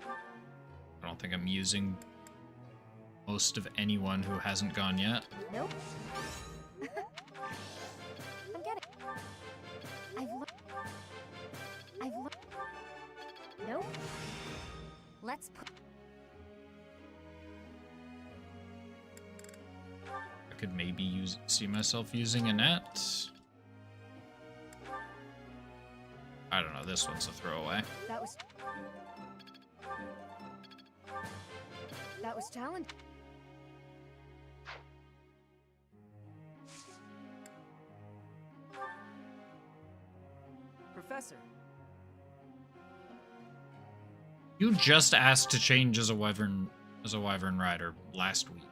I don't think I'm using most of anyone who hasn't gone yet. Nope. I'm getting. I've learned. Nope. Let's put. I could maybe see myself using a net. I don't know, this one's a throwaway. That was challenging. Professor. You just asked to change as a wyvern rider last week.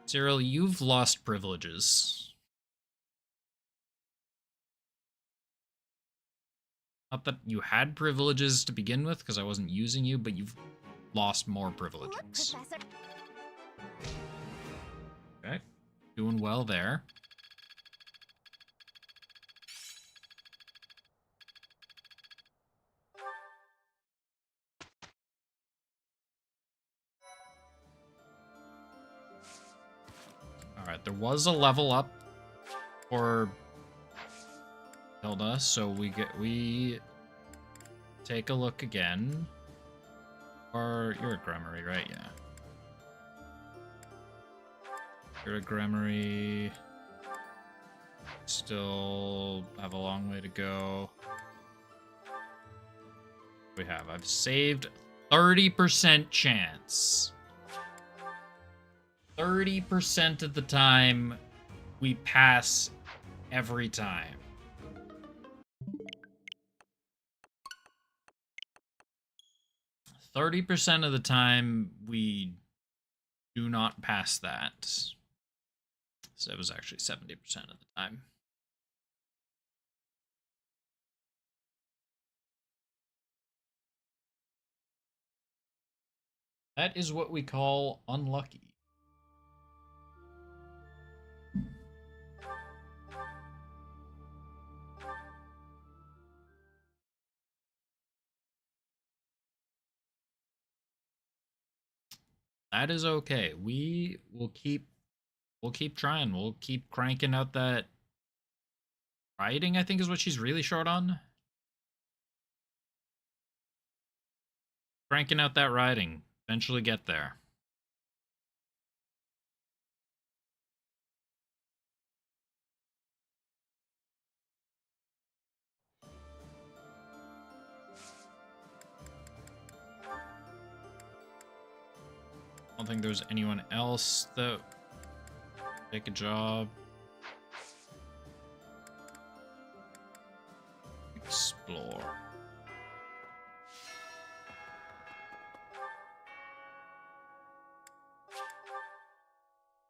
Cyril, you've lost privileges. Not that you had privileges to begin with, because I wasn't using you, but you've lost more privileges. Okay. Doing well there. Alright, there was a level up for Hilda, so we take a look again. Or you're at Gremory, right? Yeah. You're at Gremory. Still have a long way to go. I've saved 30% chance. 30% of the time, we pass every time. %30 of the time, we do not pass that. So it was actually 70% of the time. That is what we call unlucky. That is okay. We'll keep trying. We'll keep cranking out that riding, I think is what she's really short on. Cranking out that riding. Eventually get there. I don't think there's anyone else that take a job. Explore.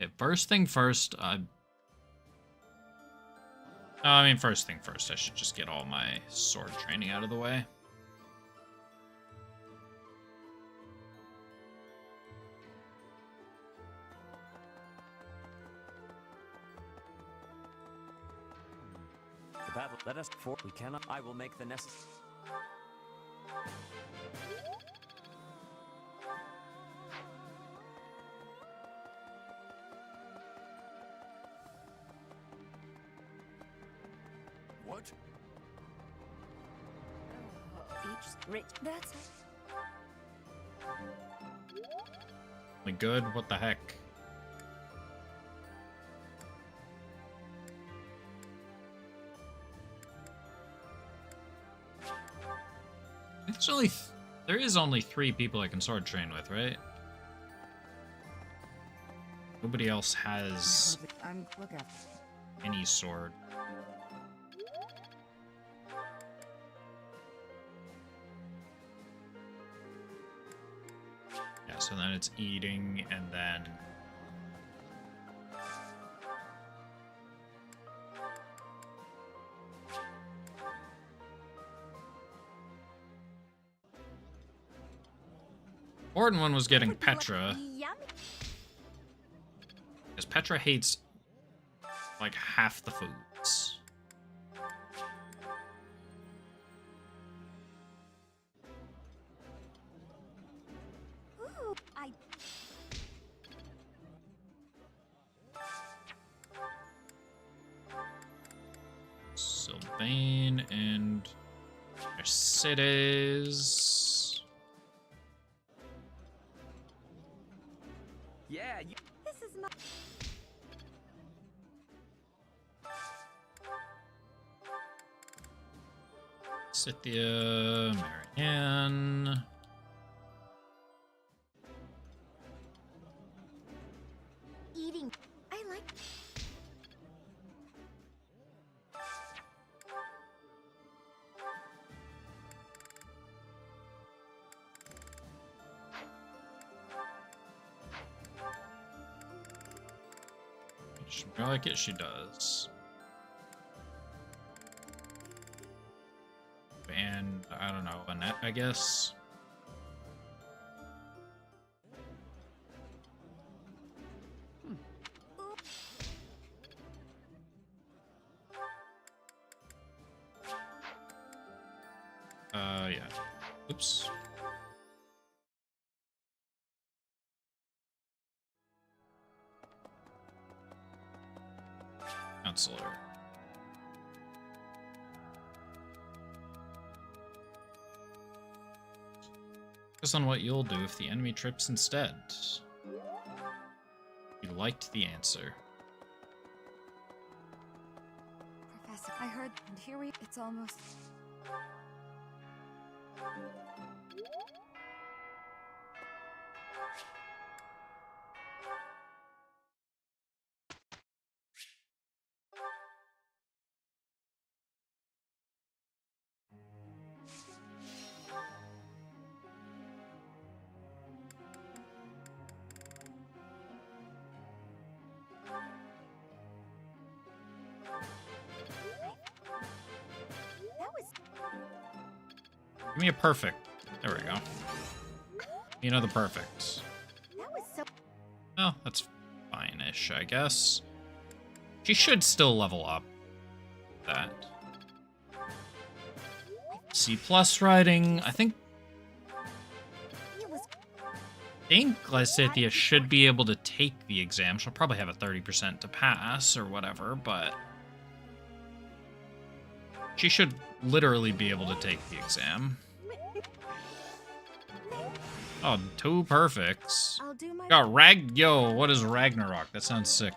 Okay, first thing first, first thing first, I should just get all my sword training out of the way. The battle, let us for we cannot. I will make the necessary. What? That's Like good? What the heck? There is only 3 people I can sword train with, right? Nobody else has Look at. any sword. Yeah, so then it's eating, and then... Important one was getting Petra. Because Petra hates, like, half the foods. Ooh, Sylvain and Mercedes. Yeah, you... This is my... Scythia, Marianne. Eating. I like... I like it, she does. And, I don't know, Annette, I guess? Yeah. Oops. Counselor. Focus on what you'll do if the enemy trips instead. You liked the answer. Professor, I heard, and here we... It's almost... Give me a perfect. There we go. Give me another perfect. That was so... Oh, that's fine-ish, I guess. She should still level up that. C+ writing, I think Lysithea should be able to take the exam. She'll probably have a 30% to pass or whatever, but she should literally be able to take the exam. Oh, 2 perfects. I'll do my... Got Yo, what is Ragnarok? That sounds sick.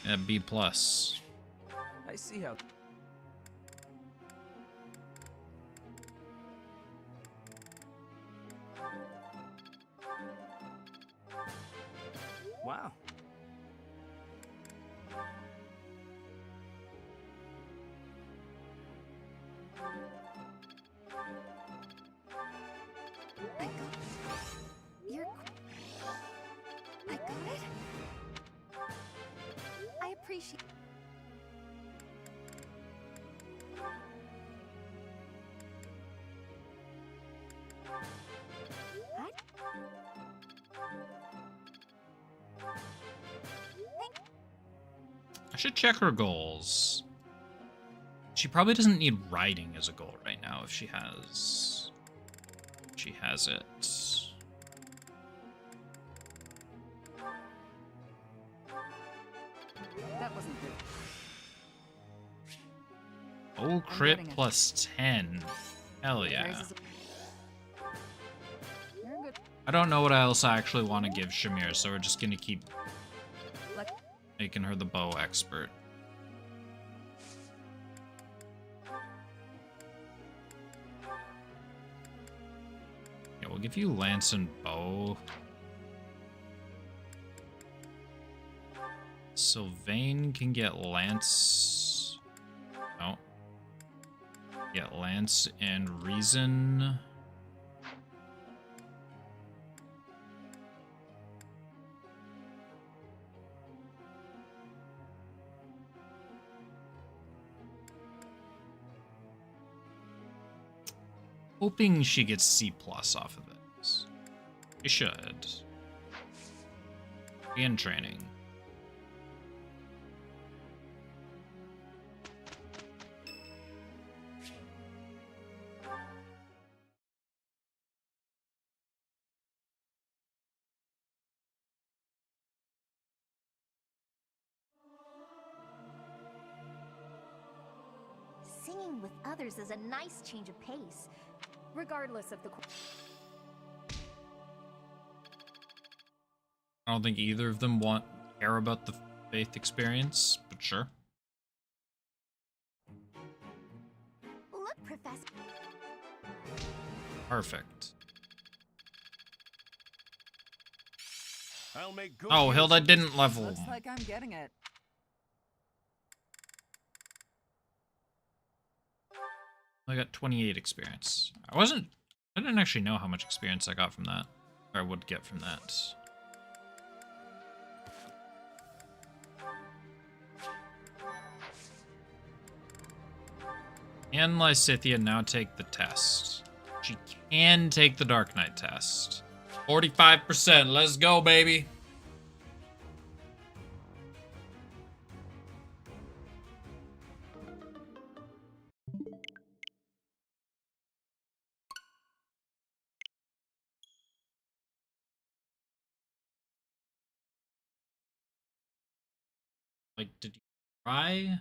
Yeah, B+. I see how... Wow. I got it. I got it. I appreciate... I should check her goals. She probably doesn't need writing as a goal right now if she has... She has it. That wasn't good. Oh, crit plus 10. Hell yeah. You're good. I don't know what else I actually want to give Shamir, so we're just gonna keep making her the bow expert. give you lance and bow. Sylvain can get lance. No. Get lance and reason. Hoping she gets C+ off of this. She should. Be in training. Singing with others is a nice change of pace, regardless of the... I don't think either of them care about the faith experience, but sure. Look, Professor... Perfect. I'll make good Oh, use Hilda of this. didn't level. Looks like I'm getting it. I got 28 experience. I didn't actually know how much experience I got from that. Or I would get from that. Can Lysithea now take the test? She can take the Dark Knight test. 45%, let's go, baby. Like, did you try?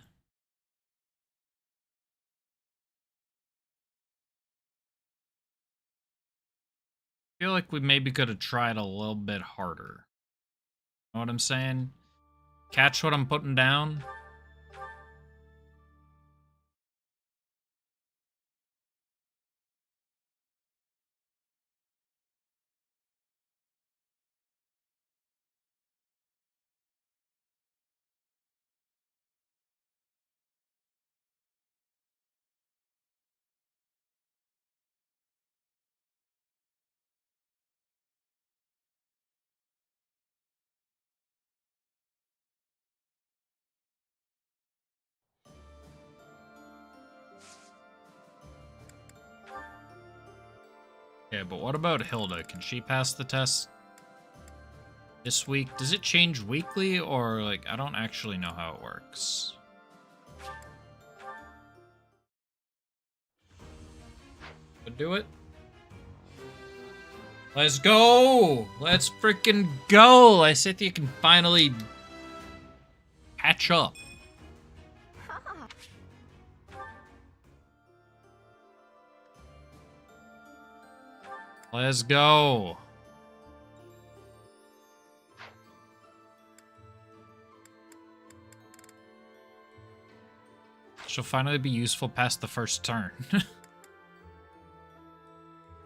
I feel like we maybe could have tried a little bit harder. Know what I'm saying? Catch what I'm putting down? Okay, but what about Hilda? Can she pass the test this week? Does it change weekly, or, like, I don't actually know how it works. Do it. Let's go! Let's freaking go! Lysithea can finally catch up. Let's go. She'll finally be useful past the first turn.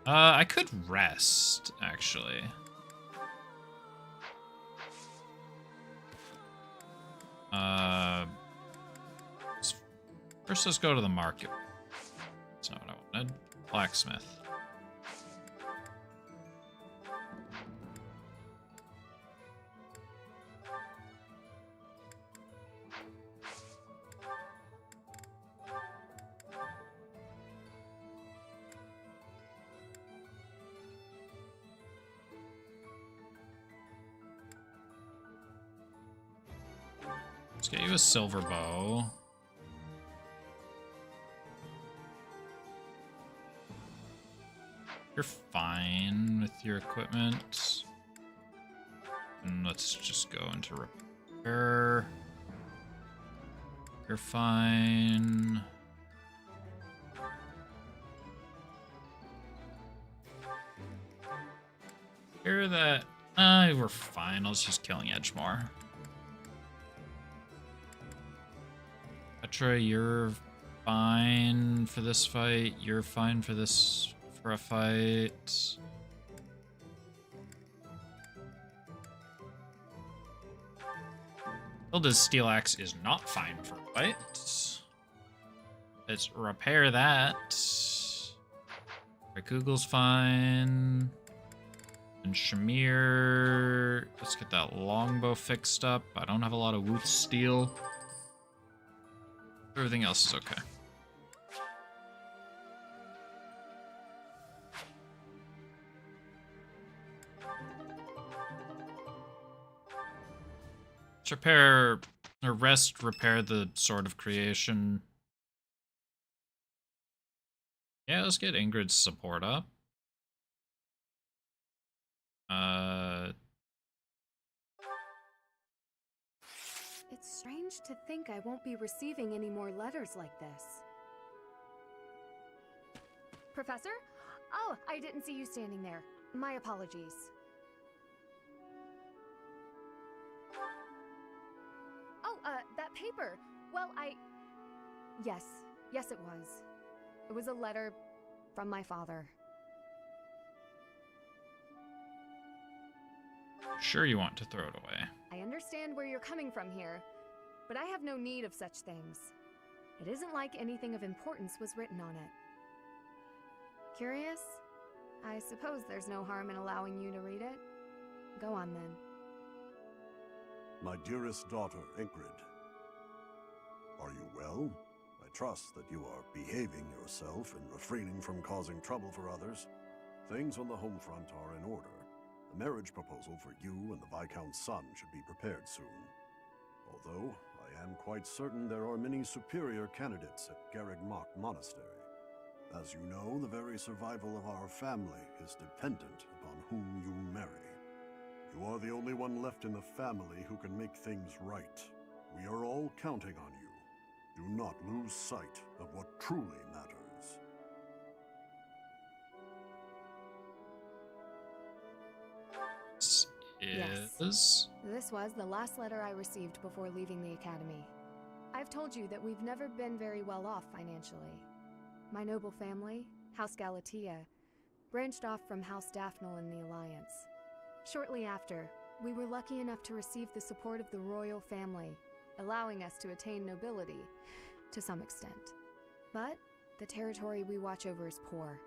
I could rest, actually. First, let's go to the market. That's not what I wanted. Blacksmith. Let's get you a silver bow. You're fine with your equipment. And let's just go into repair. You're fine. Hear that? We're fine. Let's just killing Edgemore. Petra, you're fine for this fight. You're fine for a fight. Hilda's steel axe is not fine for fight. Let's repair that. Kugel's fine. And Shamir. Let's get that longbow fixed up. I don't have a lot of Woot steel. Everything else is okay. Let's repair, or repair the Sword of Creation. Yeah, let's get Ingrid's support up. It's strange to think I won't be receiving any more letters like this. Professor? Oh, I didn't see you standing there. My apologies. Oh, that paper. Well, Yes, it was. It was a letter from my father. Sure you want to throw it away. I understand where you're coming from here, but I have no need of such things. It isn't like anything of importance was written on it. Curious? I suppose there's no harm in allowing you to read it. Go on then. My dearest daughter, Ingrid. Are you well? I trust that you are behaving yourself and refraining from causing trouble for others. Things on the home front are in order. A marriage proposal for you and the Viscount's son should be prepared soon. Although, I am quite certain there are many superior candidates at Garreg-Mach Monastery. As you know, the very survival of our family is dependent upon whom you marry. You are the only one left in the family who can make things right. We are all counting on you. Do not lose sight of what truly matters. Yes. This was the last letter I received before leaving the academy. I've told you that we've never been very well off financially. My noble family, House Galatea, branched off from House Daphne in the Alliance. Shortly after, we were lucky enough to receive the support of the royal family, allowing us to attain nobility, to some extent. But the territory we watch over is poor.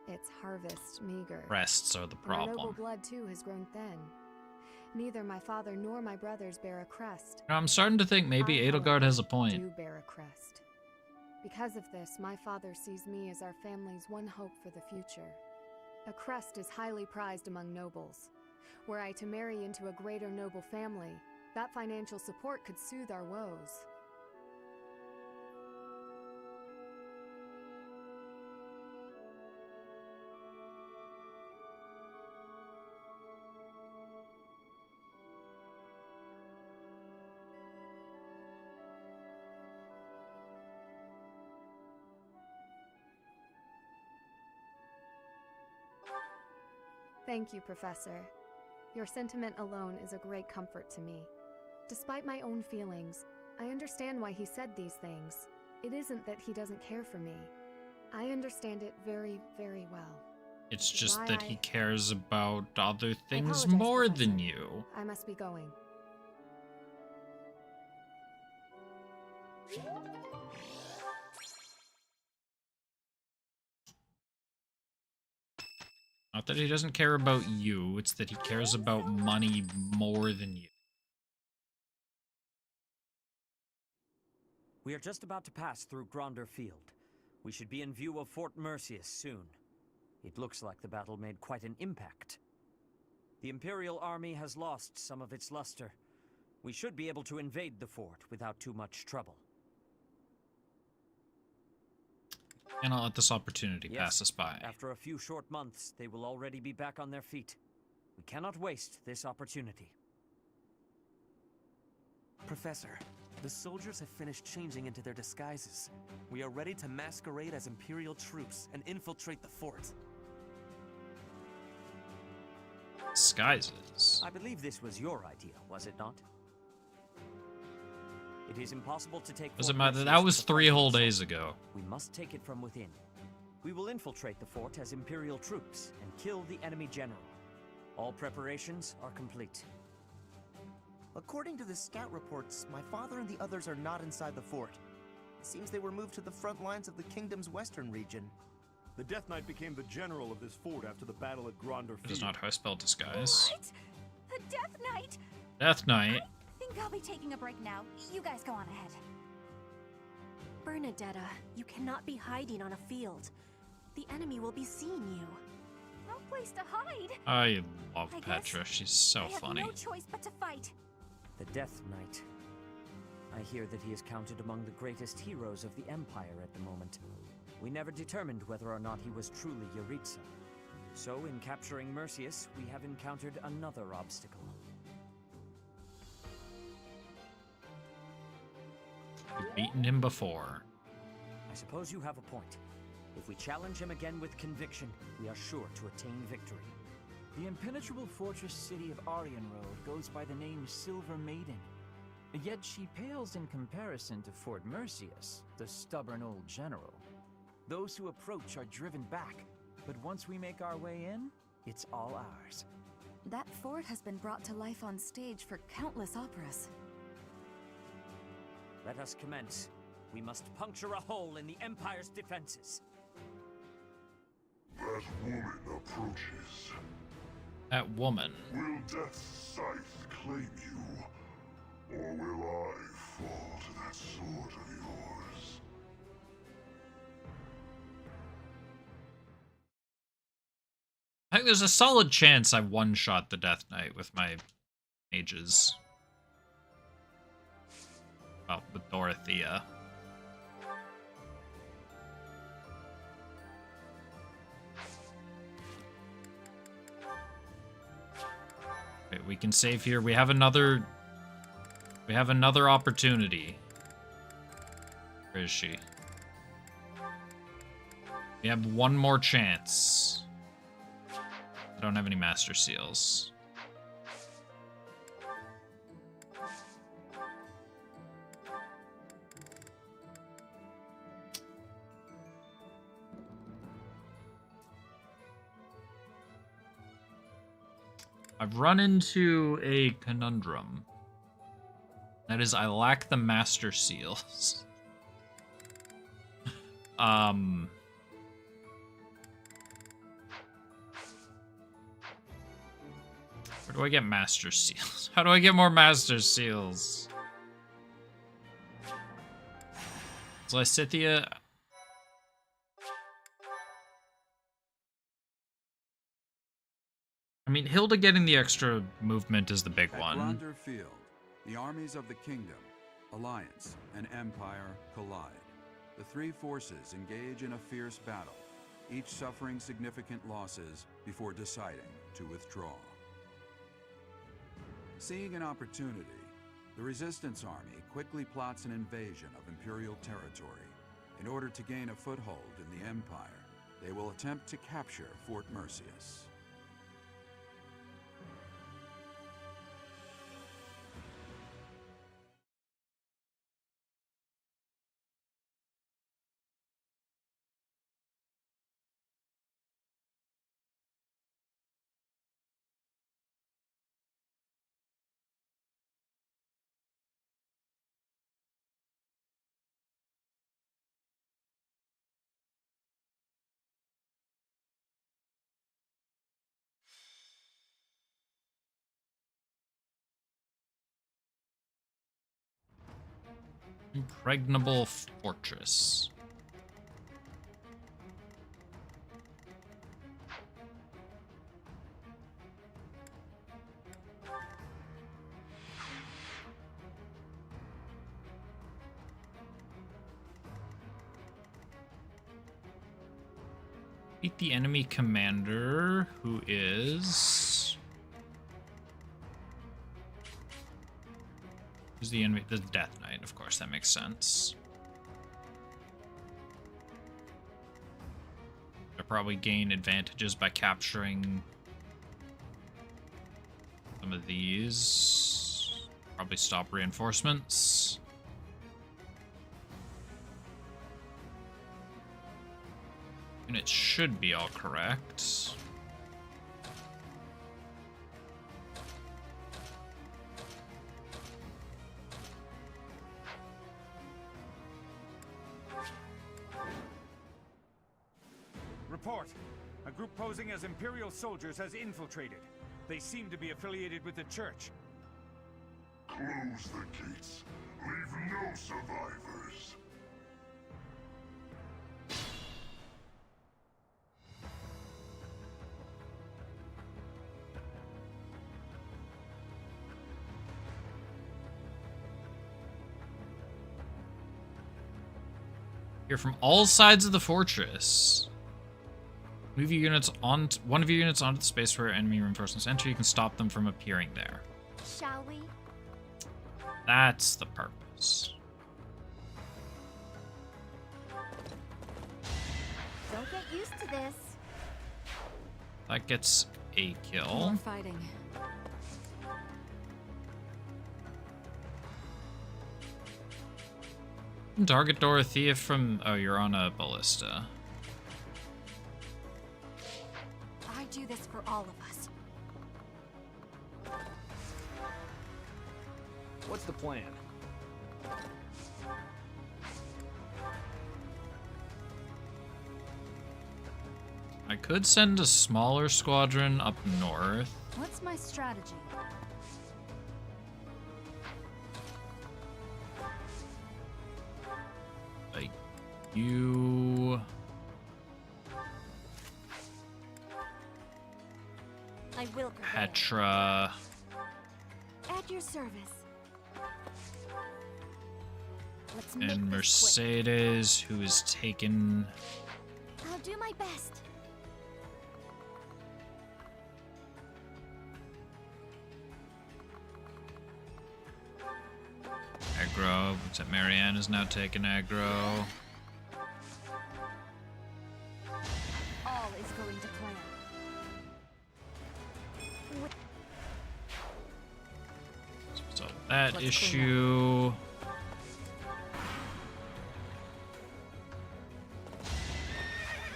Its harvest meager. Rests are the problem. Our noble blood, too, has grown thin. Neither my father nor my brothers bear a crest. I'm starting to think maybe Edelgard has a point. Do bear a crest. Because of this, my father sees me as our family's one hope for the future. A crest is highly prized among nobles. Were I to marry into a greater noble family, that financial support could soothe our woes. Thank you, Professor. Your sentiment alone is a great comfort to me. Despite my own feelings, I understand why he said these things. It isn't that he doesn't care for me. I understand it very, very well. It's just that he cares about other things apologize, more Professor. than you. I must be going. Not that he doesn't care about you, it's that he cares about money more than you. We are just about to pass through Gronder Field. We should be in view of Fort Mercius soon. It looks like the battle made quite an impact. The Imperial army has lost some of its luster. We should be able to invade the fort without too much trouble. And I'll let this opportunity pass us by. After a few short months, they will already be back on their feet. We cannot waste this opportunity. Professor, the soldiers have finished changing into their disguises. We are ready to masquerade as Imperial troops and infiltrate the fort. Disguises? I believe this was your idea, was it not? It is impossible to take. Doesn't matter. That was 3 whole days ago. We must take it from within. We will infiltrate the fort as Imperial troops and kill the enemy general. All preparations are complete. According to the scout reports, my father and the others are not inside the fort. It seems they were moved to the front lines of the kingdom's western region. The Death Knight became the general of this fort after the battle at Gronder Field. It is not how I spell disguise. What? The Death Knight? Death Knight. I think I'll be taking a break now. You guys go on ahead. Bernadetta, you cannot be hiding on a field. The enemy will be seeing you. No place to hide. I love I Petra. guess She's so I have funny. no choice but to fight. The Death Knight. I hear that he is counted among the greatest heroes of the Empire at the moment. We never determined whether or not he was truly Yaritza. So, in capturing Mercius, we have encountered another obstacle. We've beaten him before. I suppose you have a point. If we challenge him again with conviction, we are sure to attain victory. The impenetrable fortress city of Arianrode goes by the name Silver Maiden. Yet she pales in comparison to Fort Mercius, the stubborn old general. Those who approach are driven back, but once we make our way in, it's all ours. That fort has been brought to life on stage for countless operas. Let us commence. We must puncture a hole in the Empire's defenses. That woman approaches. That woman. Will Death's scythe claim you? Or will I fall to that sword of yours? I think there's a solid chance I one-shot the Death Knight with my mages. Well, with Dorothea. Okay, we can save here. We have another opportunity. Where is she? We have one more chance. I don't have any master seals. I've run into a conundrum. That is, I lack the master seals. Where do I get master seals? How do I get more master seals? Is Lysithea... I mean, Hilda getting the extra movement is the big one. At Gronder Field, the armies of the Kingdom, Alliance, and Empire collide. The three forces engage in a fierce battle, each suffering significant losses before deciding to withdraw. Seeing an opportunity, the Resistance Army quickly plots an invasion of Imperial territory. In order to gain a foothold in the Empire, they will attempt to capture Fort Mercius. Impregnable fortress. Beat the enemy commander, who is... Who's the enemy? The Death Knight, of course, that makes sense. They'll probably gain advantages by capturing some of these. Probably stop reinforcements. And it should be all correct. Report. A group posing as Imperial soldiers has infiltrated. They seem to be affiliated with the Church. Close the gates. Leave no survivors. You're from all sides of the fortress. One of your units onto the space where enemy reinforcements enter. You can stop them from appearing there. Shall we? That's the purpose. Don't get used to this. That gets a kill. More fighting. Target Dorothea from... Oh, you're on a ballista. I do this for all of us. What's the plan? I could send a smaller squadron up north. What's my strategy? Like, you... I will prevail. Petra... At your service. Let's make and this Mercedes, who is taken... quick. I'll do my best. aggro. Looks like Marianne is now taking aggro. All is going to plan. So that Let's issue...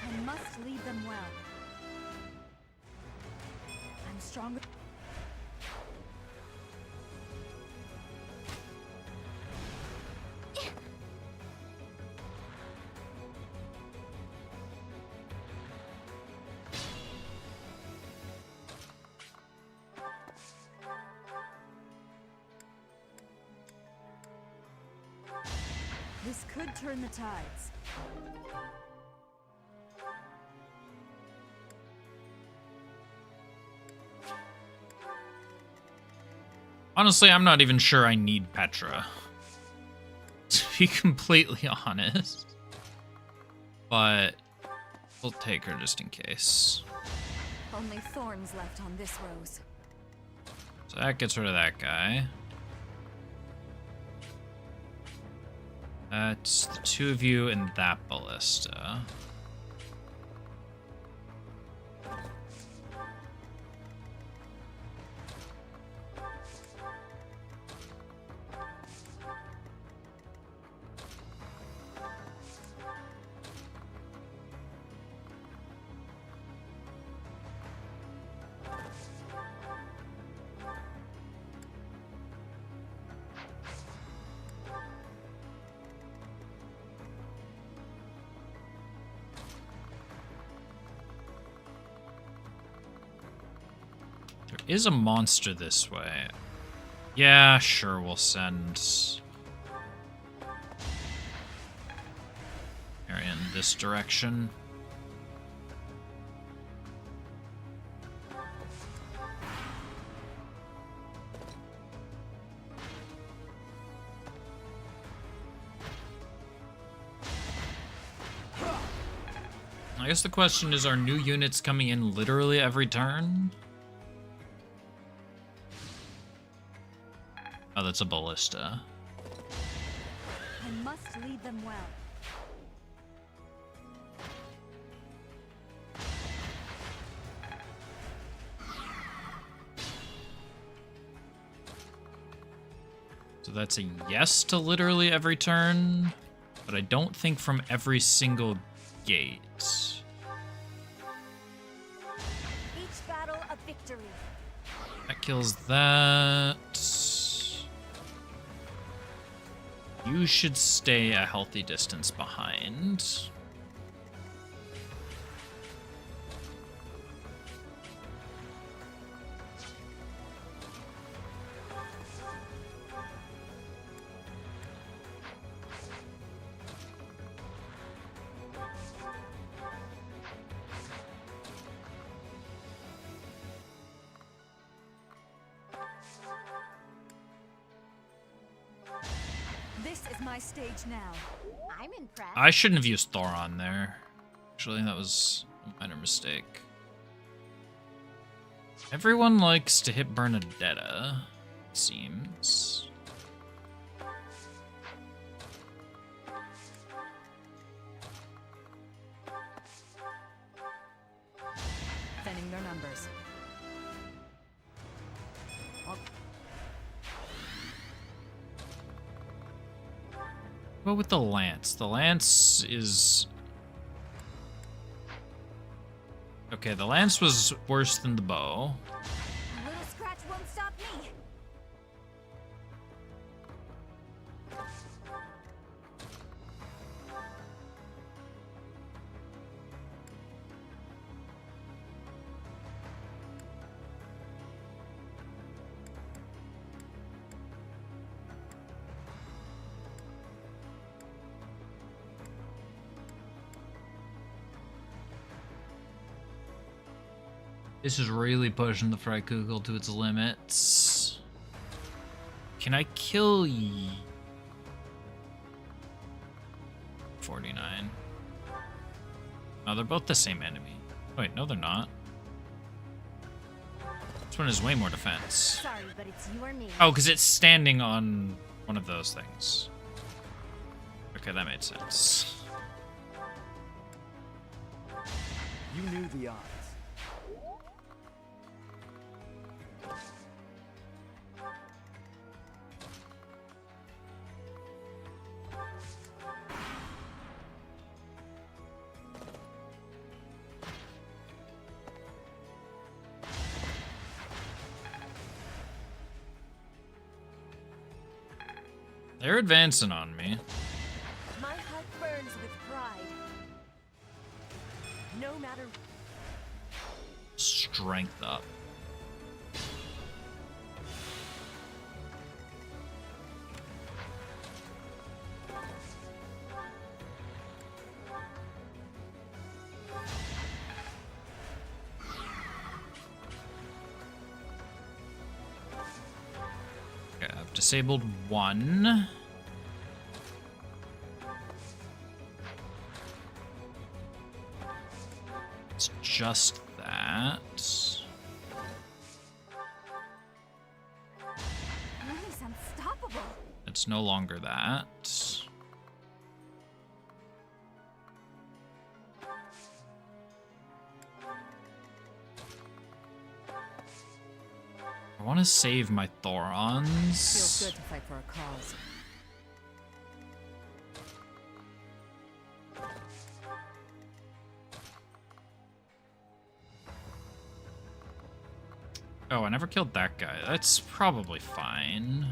I must lead them well. I'm stronger. This could turn the tides. Honestly, I'm not even sure I need Petra. To be completely honest. But we'll take her just in case. Only thorns left on this rose. So that gets rid of that guy. That's the two of you and that ballista. There is a monster this way. Yeah, sure, we'll send Marianne this direction. I guess the question is, are new units coming in literally every turn? Oh, that's a ballista. I must lead them well. So that's a yes to literally every turn, but I don't think from every single gate. Each battle a victory. That kills that. You should stay a healthy distance behind. is my stage now. I'm impressed. I shouldn't have used Thoron there. Actually, that was a minor mistake. Everyone likes to hit Bernadetta, it seems. Thinning their numbers. What with the lance? The lance is... Okay, the lance was worse than the bow. A little scratch won't stop me. This is really pushing the Freikugel to its limits. Can I kill ye? 49. No, they're both the same enemy. Wait, no they're not. This one has way more defense. Sorry, but it's you or me. Oh, because it's standing on one of those things. Okay, that made sense. You knew the odds. They're advancing on me. My heart burns with pride. No matter. Strength up. Okay, I've disabled one. It's just that. Ruby's unstoppable. It's no longer that. I want to save my Thorons. Feels good to fight for a cause. Oh, I never killed that guy. That's probably fine.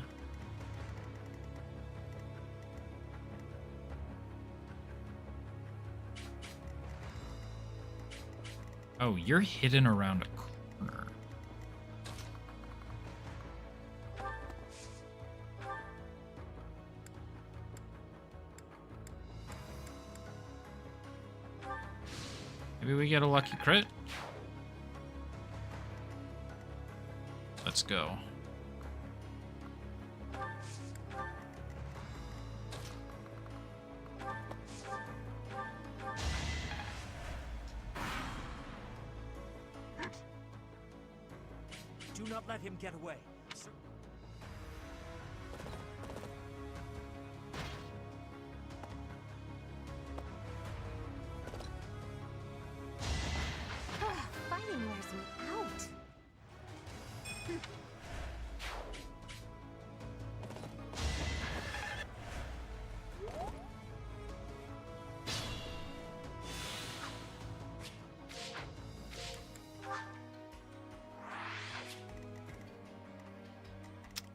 Oh, you're hidden around a corner. Maybe we get a lucky crit? Let's go. Do not let him get away. Fighting wears me out.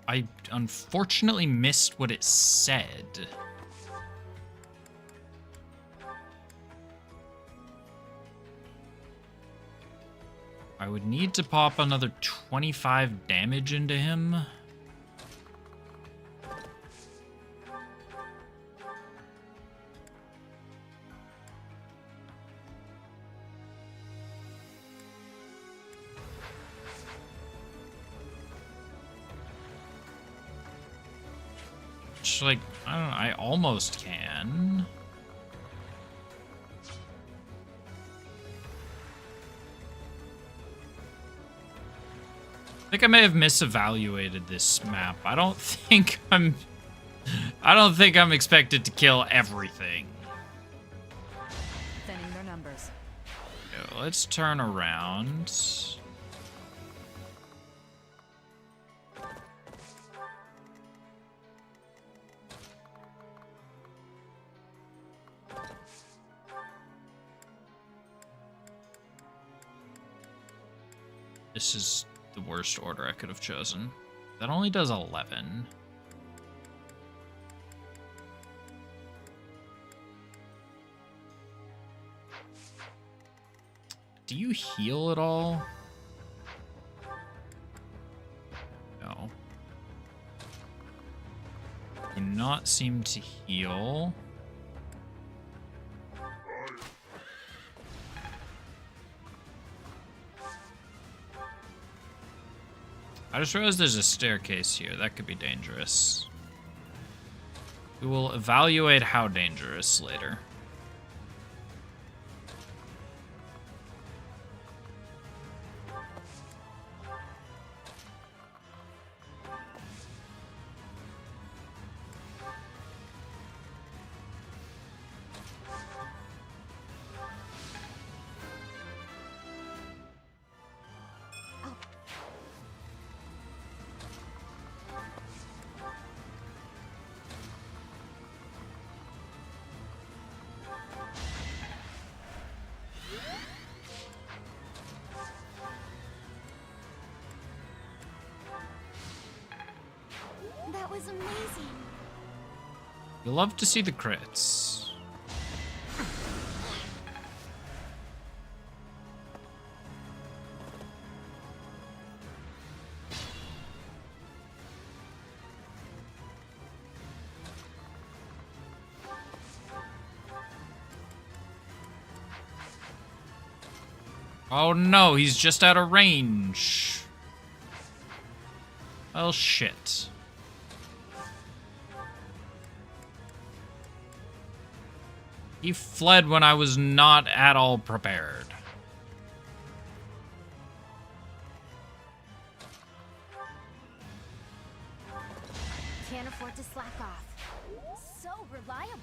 I unfortunately missed what it said. I would need to pop another 25 damage into him. Which, like, I don't know, I almost can. I think I may have misevaluated this map. I don't think I'm expected to kill everything. Thinning their numbers. Okay, let's turn around. This is the worst order I could have chosen. That only does 11. Do you heal at all? No. Do not seem to heal. I just realized there's a staircase here. That could be dangerous. We will evaluate how dangerous later. That was amazing. You love to see the crits. Oh no, he's just out of range. Well, shit. He fled when I was not at all prepared. Can't afford to slack off. So reliable.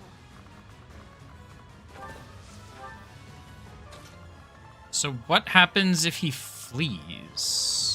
So what happens if he flees?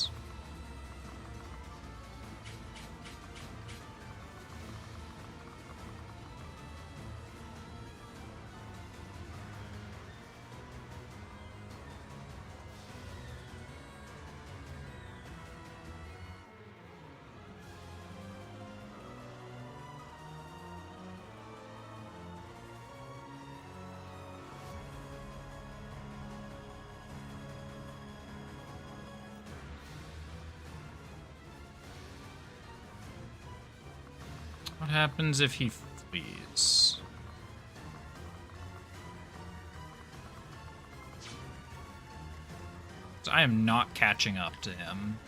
What happens if he flees? I am not catching up to him.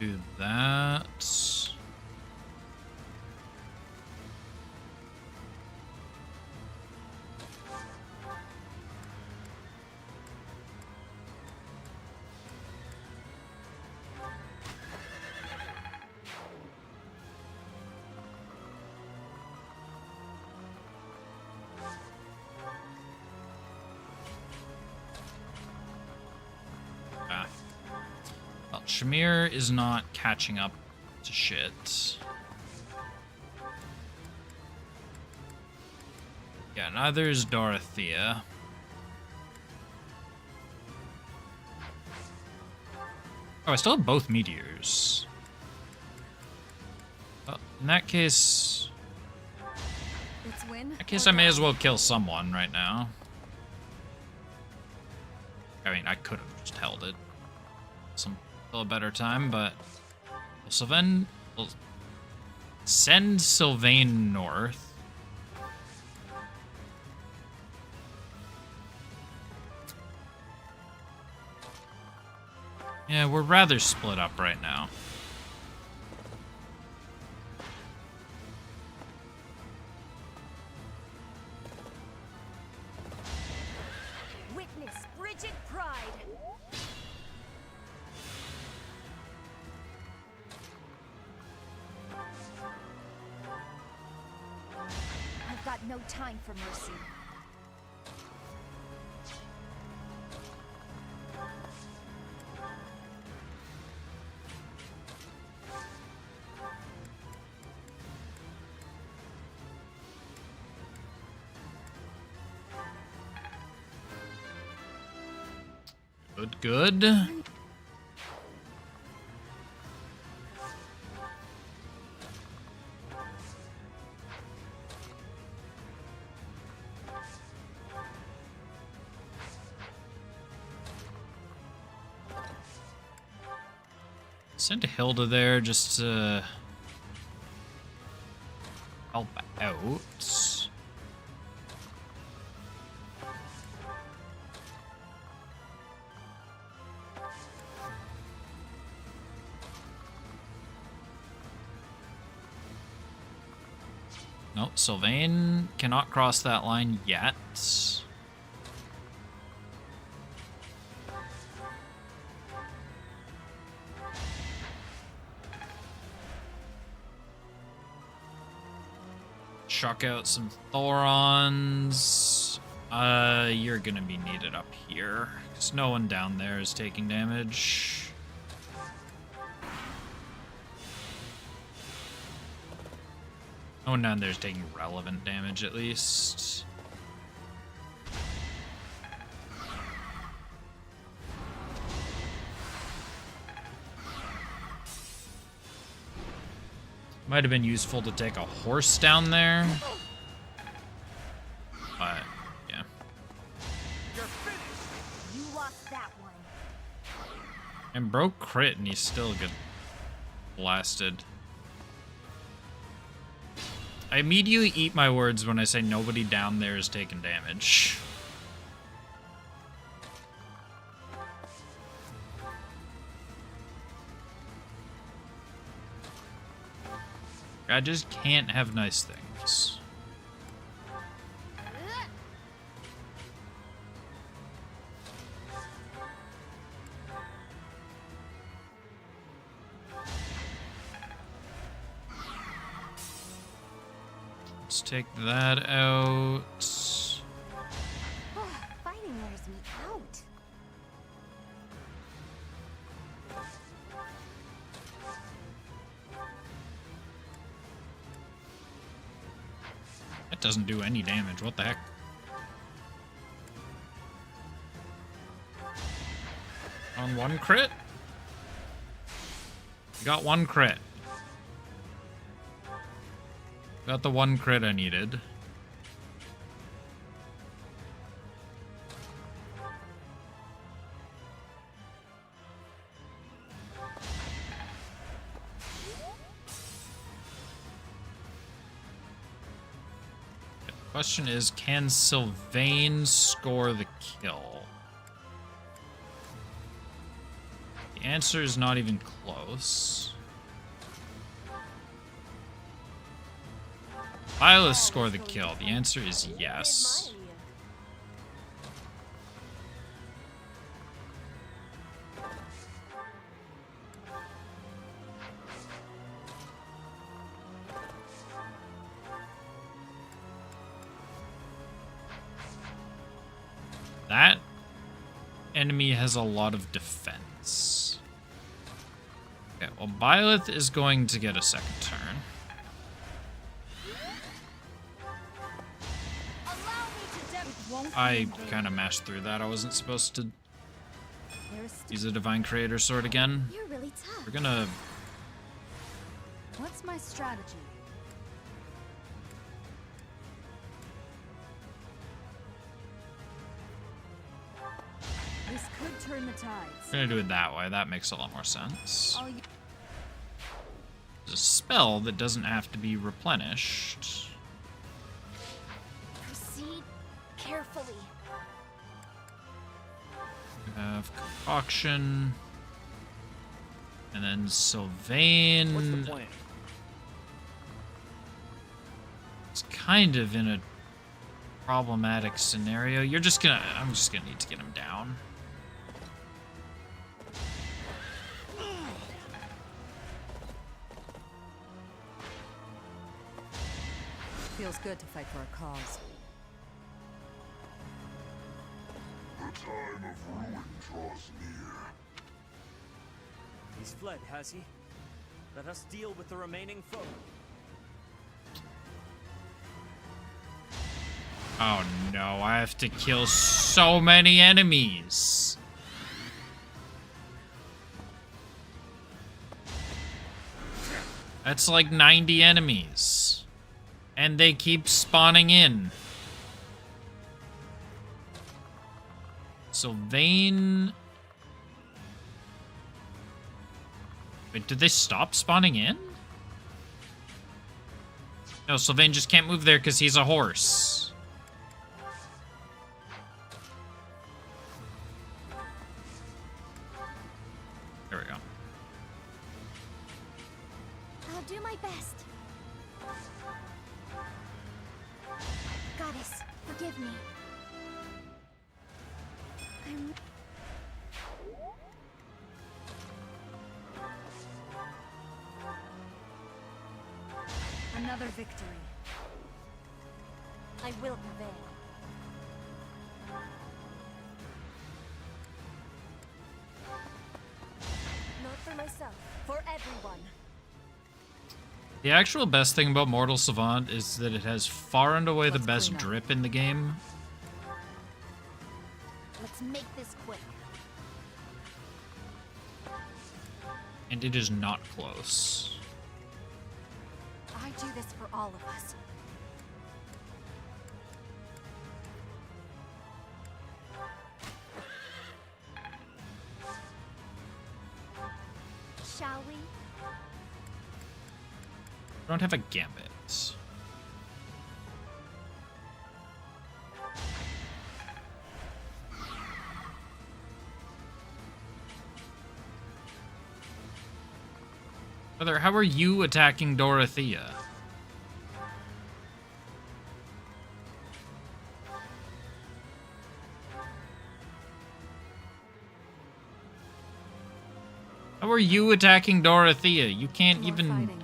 Do that. Well, Shamir is not catching up to shit. Yeah, neither is Dorothea. Oh, I still have both meteors. Well, in that case... It's win. In that case, I may as well kill someone right now. I mean, I could have just held it till a better time, but Sylvain will send Sylvain north. Yeah, we're rather split up right now. Witness frigid pride. I've got no time for mercy. Good. Send Hilda there just to help out. No, Sylvain cannot cross that line yet. Chuck out some Thorons. You're gonna be needed up here, because no one down there is taking damage. No one down there is taking relevant damage, at least. Might have been useful to take a horse down there. But, yeah. You lost that one. And broke crit, and he's still good. Blasted. I immediately eat my words when I say nobody down there is taking damage. I just can't have nice things. Let's take that out. Fighting wears me out. That doesn't do any damage. What the heck? On one crit? Got one crit. Got the one crit I needed. The question is, can Sylvain score the kill? The answer is not even close. Byleth score the kill. The answer is yes. That enemy has a lot of defense. Okay, well, Byleth is going to get a second turn. I kind of mashed through that. I wasn't supposed to use the Divine Creator Sword again. You're really tough. We're gonna... What's my strategy? This could turn the tides. I'm gonna do it that way. That makes a lot more sense. All you It's a spell that doesn't have to be replenished. Proceed carefully. We have Concoction. And then Sylvain. What's the plan? It's kind of in a problematic scenario. I'm just gonna need to get him down. Feels good to fight for a cause. The time of ruin draws near. He's fled, has he? Let us deal with the remaining foe. Oh no, I have to kill so many enemies. That's like 90 enemies. And they keep spawning in. Sylvain. Wait, did they stop spawning in? No, Sylvain just can't move there because he's a horse. There we go. I'll do my best. Goddess, forgive me. Another victory. I will prevail. Not for myself, for everyone. The actual best thing about Mortal Savant is that it has far and away the best drip in the game. Let's make this quick. And it is not close. I do this for all of us. Shall we? I don't have a gambit. Brother, how are you attacking Dorothea? How are you attacking Dorothea? You can't even... Fighting.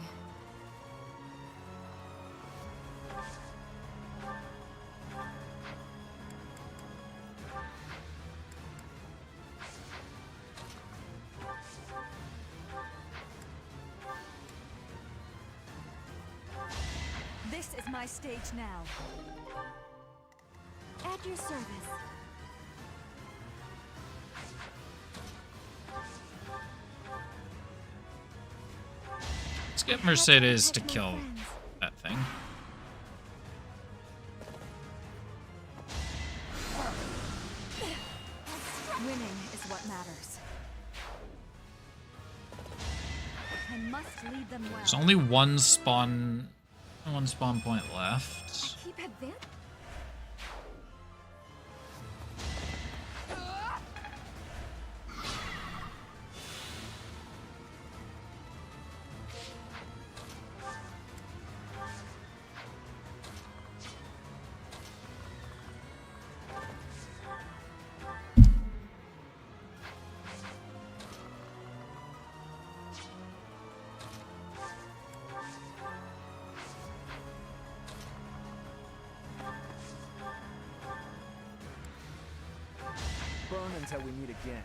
This is my stage now. At your service. Let's get Mercedes to kill that thing. Winning is what matters. I must lead them well. There's only one spawn point left. Keep advancing. Burn until we meet again.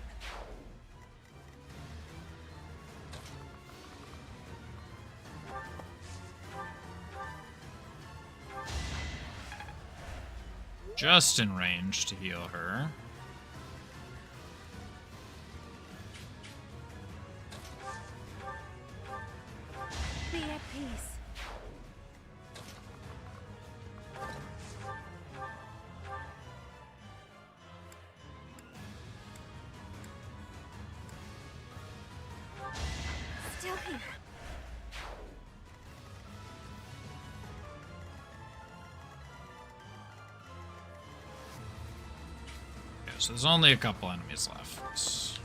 Just in range to heal her. Be at peace. still here. Okay, so there's only a couple enemies left.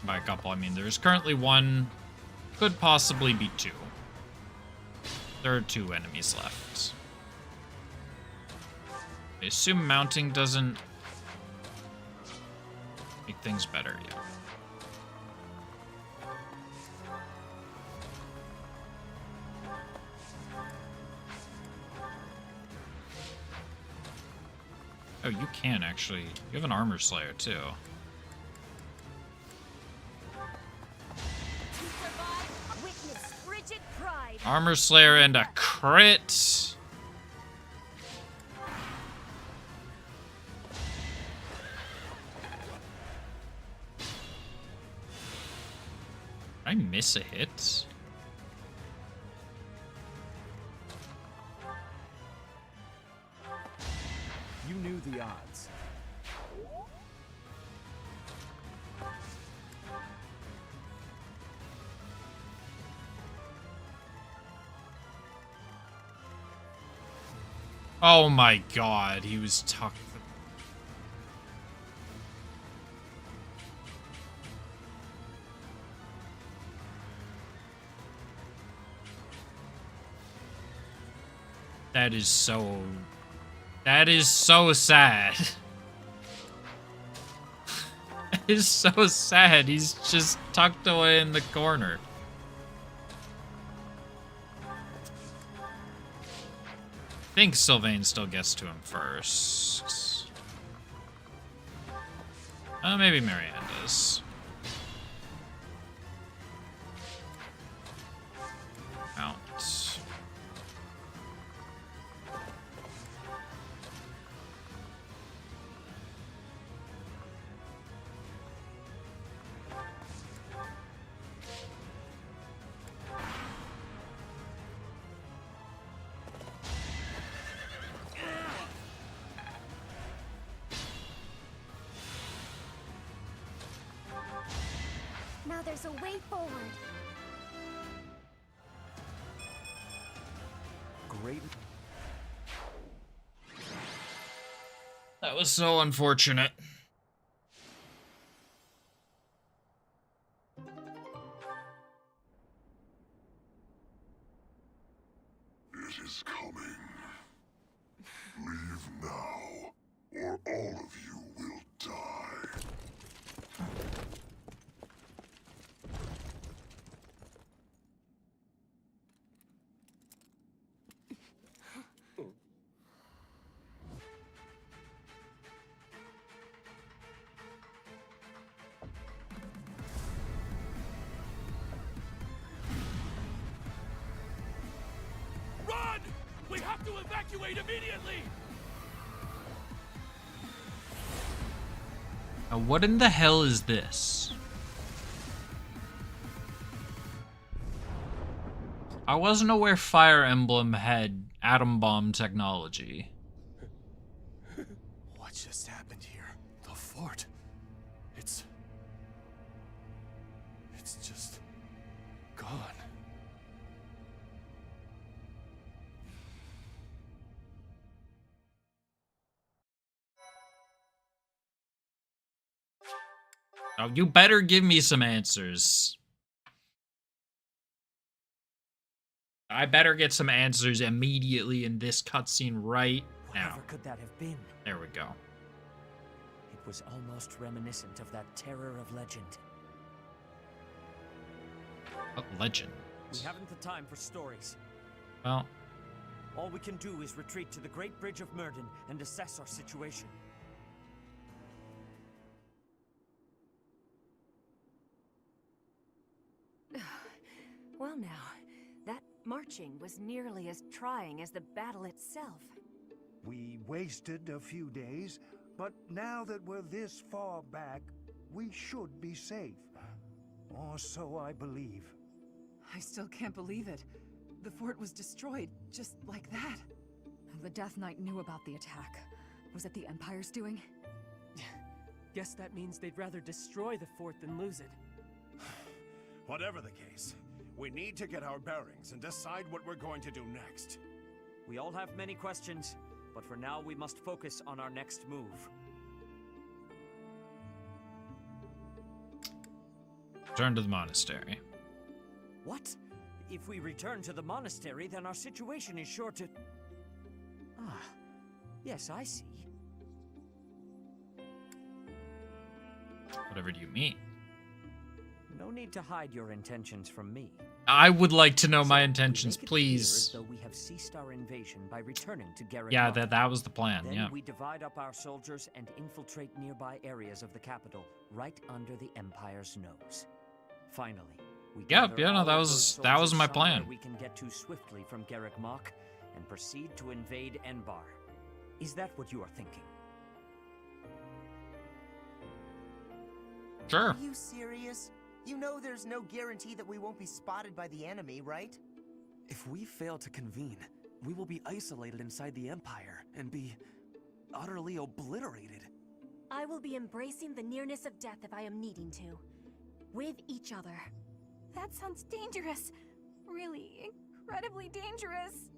By a couple, I mean there's currently one, could possibly be two. There are 2 enemies left. I assume mounting doesn't make things better yet. Oh, you can actually. You have an armor slayer too. Armor slayer and a crit. Did I miss a hit? You knew the odds. Oh my god, he was talking. That is so sad. That is so sad. He's just tucked away in the corner. I think Sylvain still gets to him first. Maybe Marianne does. Mount. Now there's a way forward. Great. That was so unfortunate. It is coming. Leave now, or all of you will die. Run! We have to evacuate immediately! Now, what in the hell is this? I wasn't aware Fire Emblem had atom bomb technology. What just happened here? The fort. It's just gone. Oh, you better give me some answers. I better get some answers immediately in this cutscene right now. Whatever could that have been? There we go. It was almost reminiscent of that terror of legend. What legend? We haven't the time for stories. Well, all we can do is retreat to the Great Bridge of Myrden and assess our situation. Well now, that marching was nearly as trying as the battle itself. We wasted a few days, but now that we're this far back, we should be safe. Or so I believe. I still can't believe it. The fort was destroyed, just like that. The Death Knight knew about the attack. Was it the Empire's doing? Guess that means they'd rather destroy the fort than lose it. Whatever the case, we need to get our bearings and decide what we're going to do next. We all have many questions, but for now we must focus on our next move. Return to the monastery. What? If we return to the monastery, then our situation is sure to... Ah, yes, I see. Whatever do you mean? No need to hide your intentions from me. I would like to know my So, intentions, we make it please. clear as though we have ceased our invasion by returning to Garrett. Yeah, that was the plan, Then yeah. we divide up our soldiers and infiltrate nearby areas of the capital, right under the Empire's nose. Finally, we Yep, gather yeah, no, all that of was- those that was soldiers my somewhere plan. we can get to swiftly from Garrett Mach and proceed to invade Enbar. Is that what you are thinking? Sure. Are you serious? You know there's no guarantee that we won't be spotted by the enemy, right? If we fail to convene, we will be isolated inside the Empire and be utterly obliterated. I will be embracing the nearness of death if I am needing to. With each other. That sounds dangerous. Really, incredibly dangerous.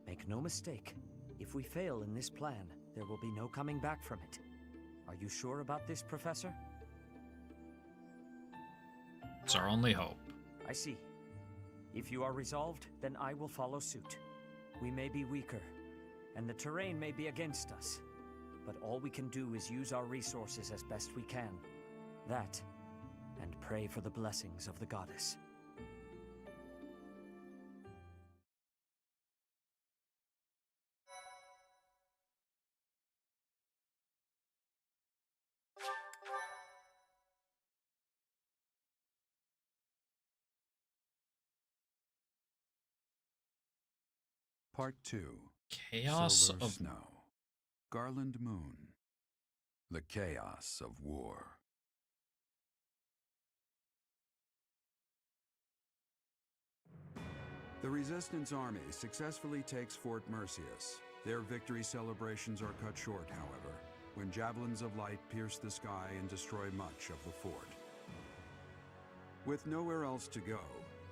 Make no mistake, if we fail in this plan, there will be no coming back from it. Are you sure about this, Professor? It's our only hope. I see. If you are resolved, then I will follow suit. We may be weaker, and the terrain may be against us, but all we can do is use our resources as best we can. That, and pray for the blessings of the goddess. Part 2. Chaos Silver of Snow. Garland Moon. The Chaos of War. The Resistance Army successfully takes Fort Mercius. Their victory celebrations are cut short, however, when javelins of light pierce the sky and destroy much of the fort. With nowhere else to go,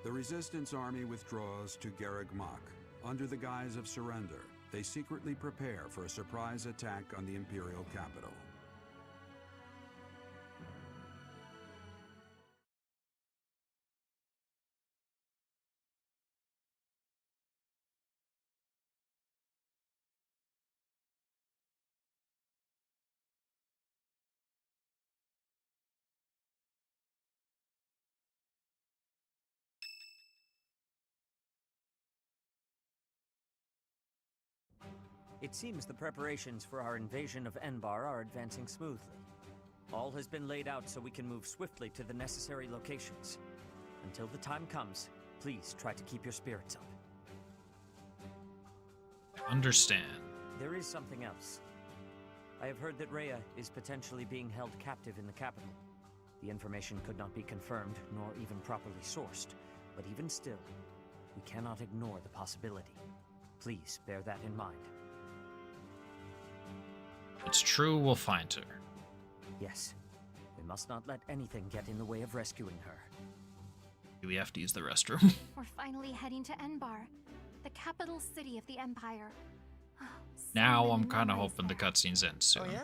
the Resistance Army withdraws to Garreg Mach. Under the guise of surrender, they secretly prepare for a surprise attack on the Imperial capital. It seems the preparations for our invasion of Enbar are advancing smoothly. All has been laid out so we can move swiftly to the necessary locations. Until the time comes, please try to keep your spirits up. Understand. There is something else. I have heard that Rhea is potentially being held captive in the capital. The information could not be confirmed, nor even properly sourced, but even still, we cannot ignore the possibility. Please bear that in mind. It's true, we'll find her. Yes. We must not let anything get in the way of rescuing her. Do we have to use the restroom? We're finally heading to Enbar, the capital city of the Empire. Now I'm kind of hoping the cutscenes end soon. Oh yeah?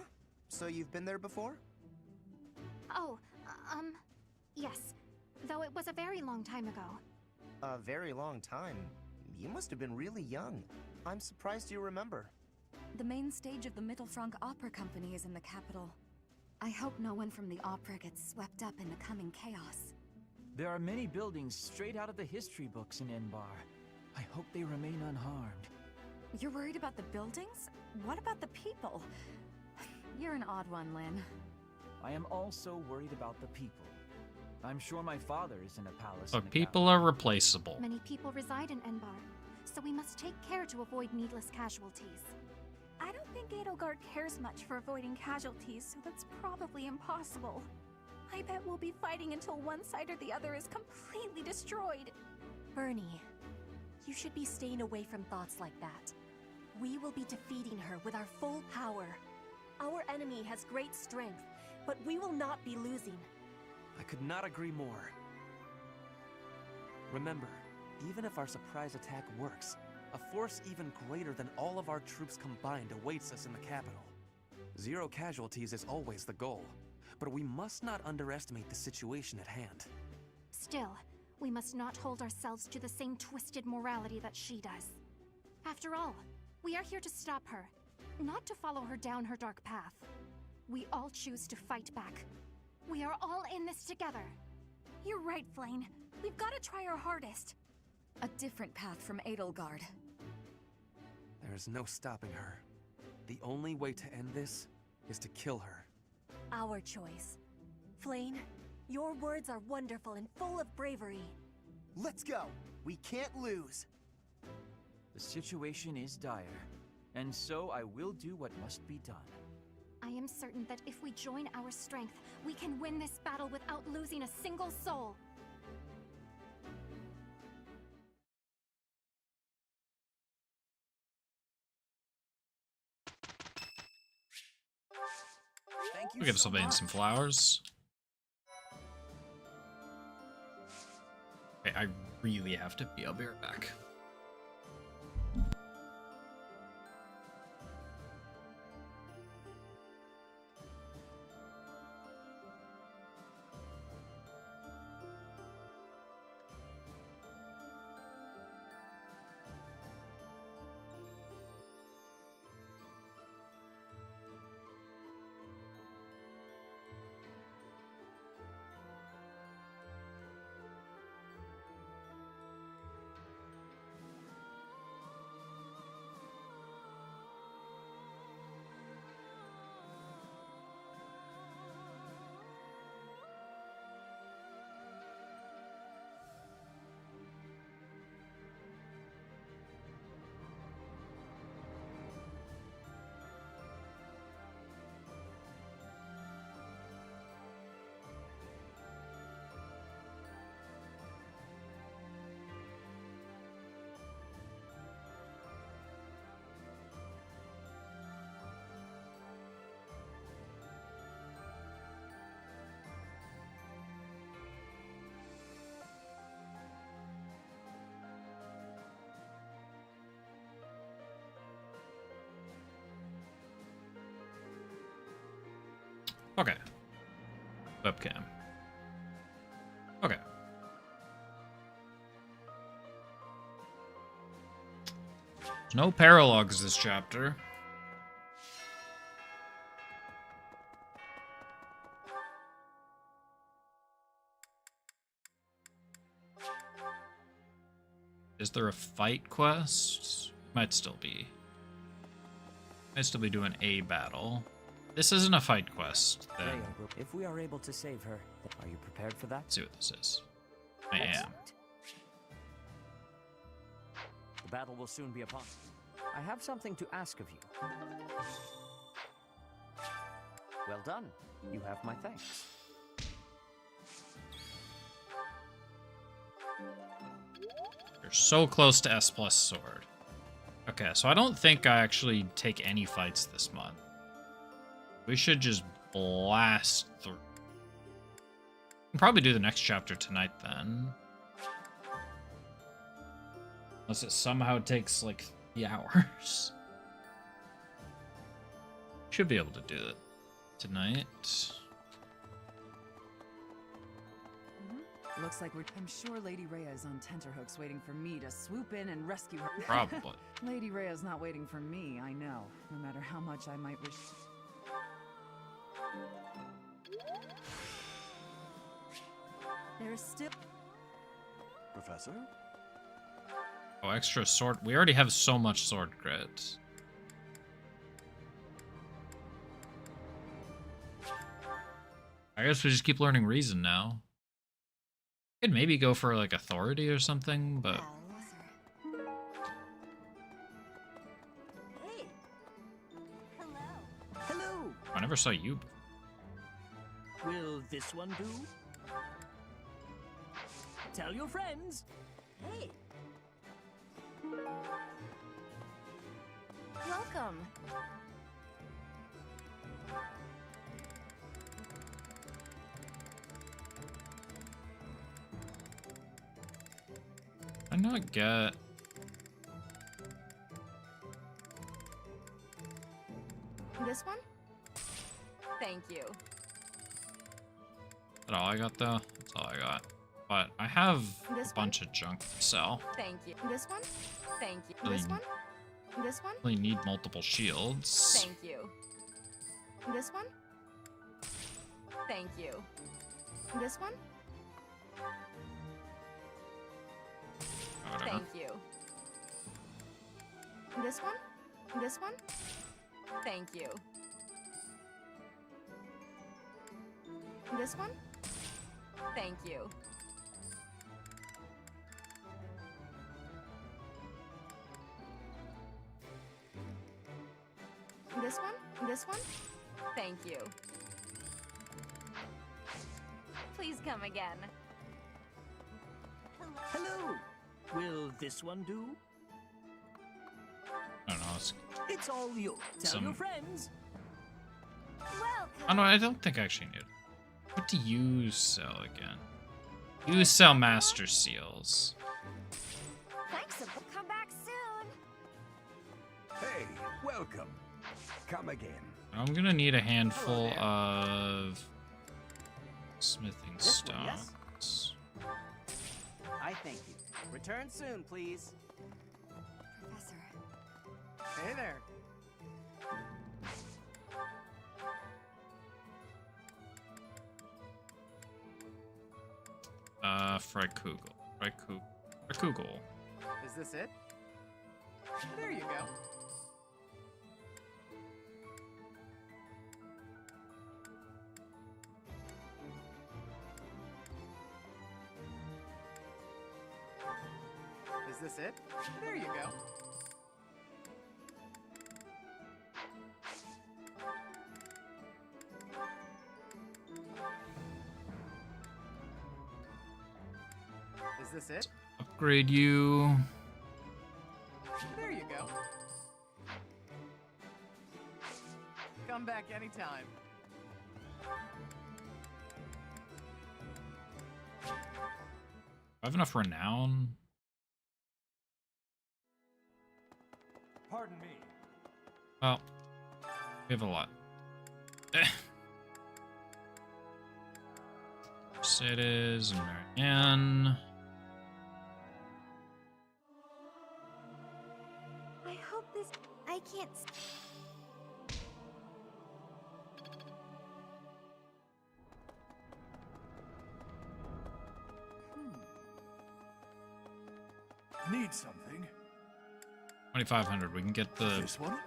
So you've been there before? Oh, yes. Though it was a very long time ago. A very long time. You must have been really young. I'm surprised you remember. The main stage of the Mittelfrank Opera Company is in the capital. I hope no one from the opera gets swept up in the coming chaos. There are many buildings straight out of the history books in Enbar. I hope they remain unharmed. You're worried about the buildings? What about the people? You're an odd one, Lynn. I am also worried about the people. I'm sure my father is in a palace. But people are replaceable. Many people reside in Enbar, so we must take care to avoid needless casualties. I don't think Edelgard cares much for avoiding casualties, so that's probably impossible. I bet we'll be fighting until one side or the other is completely destroyed. Bernie, you should be staying away from thoughts like that. We will be defeating her with our full power. Our enemy has great strength, but we will not be losing. I could not agree more. Remember, even if our surprise attack works, a force even greater than all of our troops combined awaits us in the capital. 0 casualties is always the goal, but we must not underestimate the situation at hand. Still, we must not hold ourselves to the same twisted morality that she does. After all, we are here to stop her, not to follow her down her dark path. We all choose to fight back. We are all in this together. You're right, Flane. We've got to try our hardest. A different path from Edelgard. There is no stopping her. The only way to end this is to kill her. Our choice. Flane, your words are wonderful and full of bravery. Let's go! We can't lose! The situation is dire, and so I will do what must be done. I am certain that if we join our strength, we can win this battle without losing a single soul. We'll give Sylvain some flowers. Okay, I really have to be. I'll be right back. Okay. Webcam. Okay. There's no paralogs this chapter. Is there a fight quest? Might still be. Might still be doing a battle. This isn't a fight quest, then. If we are able to save her, are you prepared for that? Let's see what this is. I am. The battle will soon be upon us. I have something to ask of you. Well done. You have my thanks. You're so close to S+ sword. Okay, so I don't think I actually take any fights this month. We should just blast through. We can probably do the next chapter tonight then. Unless it somehow takes like 3 hours. Should be able to do it tonight. Looks like I'm sure Lady Rhea is on tenterhooks waiting for me to swoop in and rescue her. Probably. Lady Rhea's not waiting for me, I know. No matter how much I might wish. There's still... Professor? Oh, extra sword. We already have so much sword grit. I guess we just keep learning reason now. Could maybe go for like authority or something, but Hey. Hello. I never saw you. Will this one do? Tell your friends. Hey. Welcome. not get... This one? Thank you. Is that all I got, though? That's all I got. But I have This a bunch of junk to sell. Thank you. This one? Thank you. Really, This one? This one? really need multiple shields. Thank you. This one? Thank you. This one? Whatever. Thank you. This one? This one? Thank you. This one? Thank you. This one? This one? Thank you. Please come again. Hello. Will this one do? I don't know. It's all you. Tell Some- your friends. Oh no, I don't think I actually need it. What do you sell again? You sell master seals. Thanks, come back soon. Hey, welcome. Come again. I'm gonna need a handful of smithing This one, yes? stones. I thank you. Return soon, please. Professor. Hey there. Freikugel. Is this it? There you go. Is this it? There you go. Is this it? Upgrade you. There you go. Come back anytime. Do I have enough renown? Pardon me. Well, we have a lot. Mercedes and Marianne. I hope this. I can't. Need something? 2,500. We can get the This one?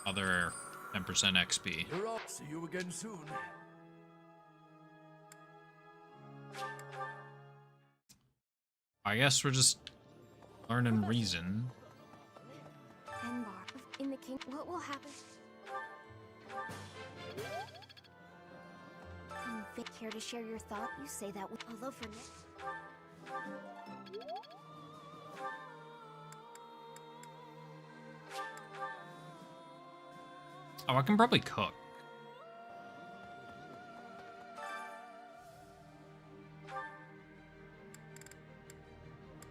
other 10% XP. You're up. See you again soon. I guess we're just learning reason. Enbar in the king. What will happen? Vic, care to share your thought? You say that. Although for now. Oh, I can probably cook.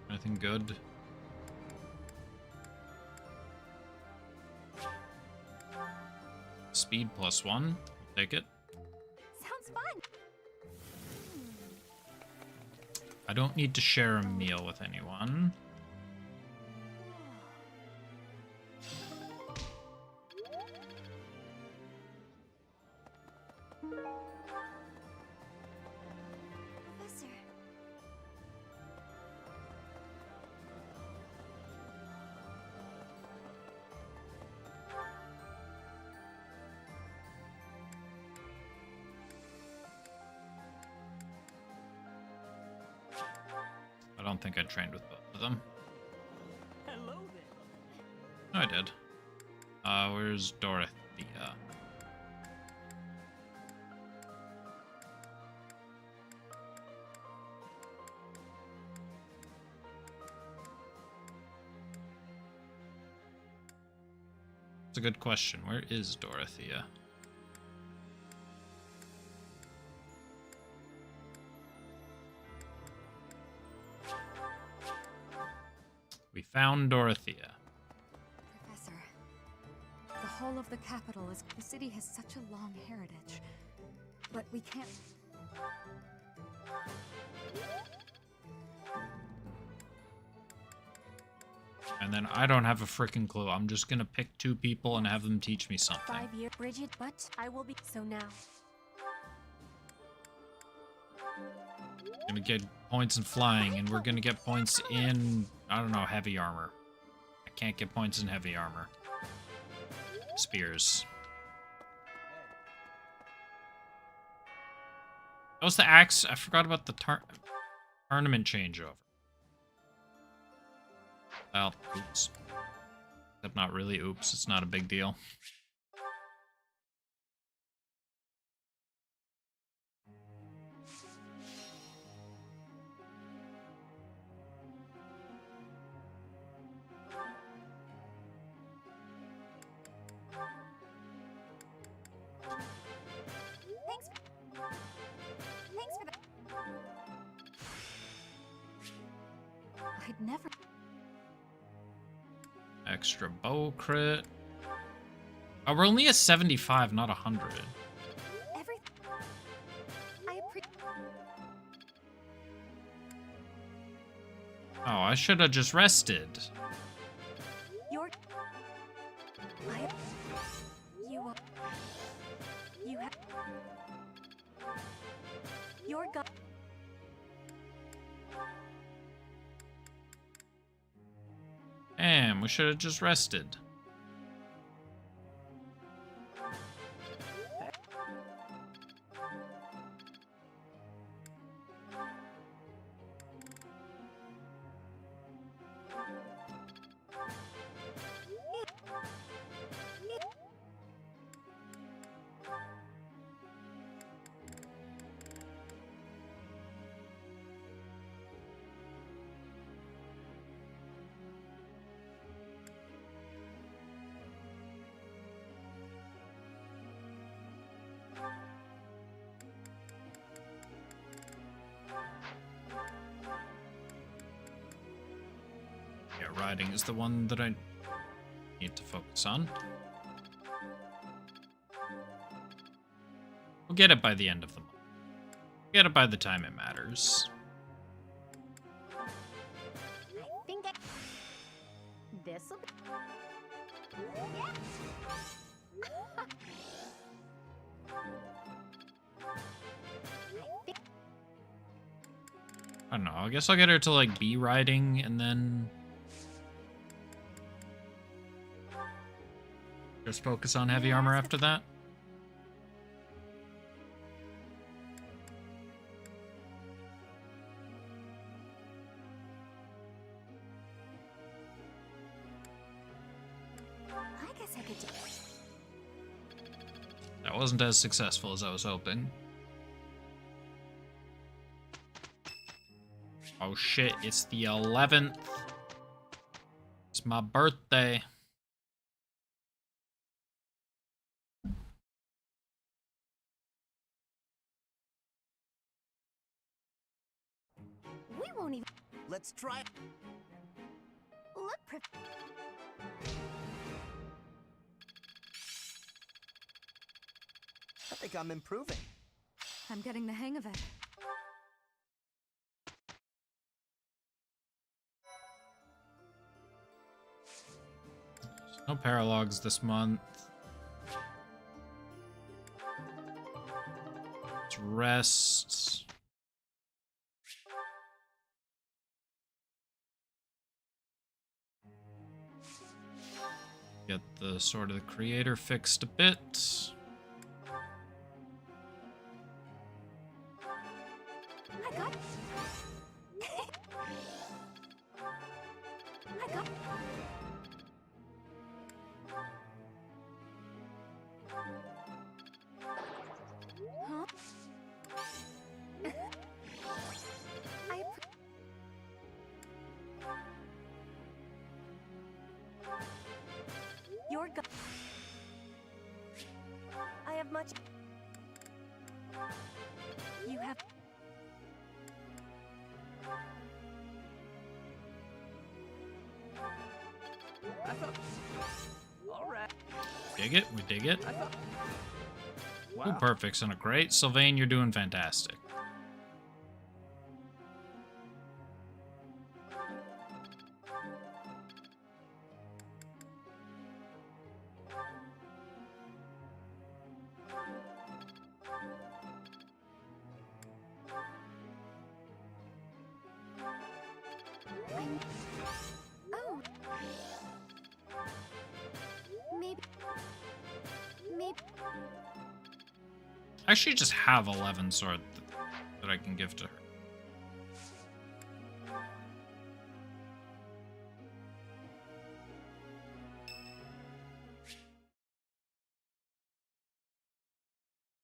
Anything good? Speed +1. I'll take it. Sounds fun. I don't need to share a meal with anyone. Professor. I don't think I trained with both of them. Hello there. No, I did. Where's Dorothea? That's a good question. Where is Dorothea? found Dorothea. Professor, the whole of the capital is... The city has such a long heritage, but we can't... And then I don't have a freaking clue. I'm just gonna pick 2 people and have them teach me something. 5 years, Bridget, but I will be... So now... Gonna get points in flying, and we're gonna get points in, I don't know, heavy armor. I can't get points in heavy armor. Spears. That was the axe. I forgot about the tournament changeover. Well, oops. Except not really oops. It's not a big deal. Thanks for that. I'd never... Extra bow crit. Oh, we're only at 75, not 100. Oh, I should have just rested. You have... Your God... Damn, we should have just rested. Yeah, riding is the one that I need to focus on. We'll get it by the end of the month. We'll get it by the time it matters. I think this'll be... I don't know, I guess I'll get her to like be riding and then just focus on heavy armor after that. I guess I could do... That wasn't as successful as I was hoping. Oh shit, it's the 11th. It's my birthday. We won't even... Let's try... Look, I think I'm improving. I'm getting the hang of it. No paralogs this month. Let's rest. Get the Sword of the Creator fixed a bit. I got... I got... Huh? Your God... I have much... You have... Alright. Dig it, we dig it. Wow. Ooh, perfect, son of great. Sylvain, you're doing fantastic. Oh. Maybe. I actually just have 11 sword that I can give to her.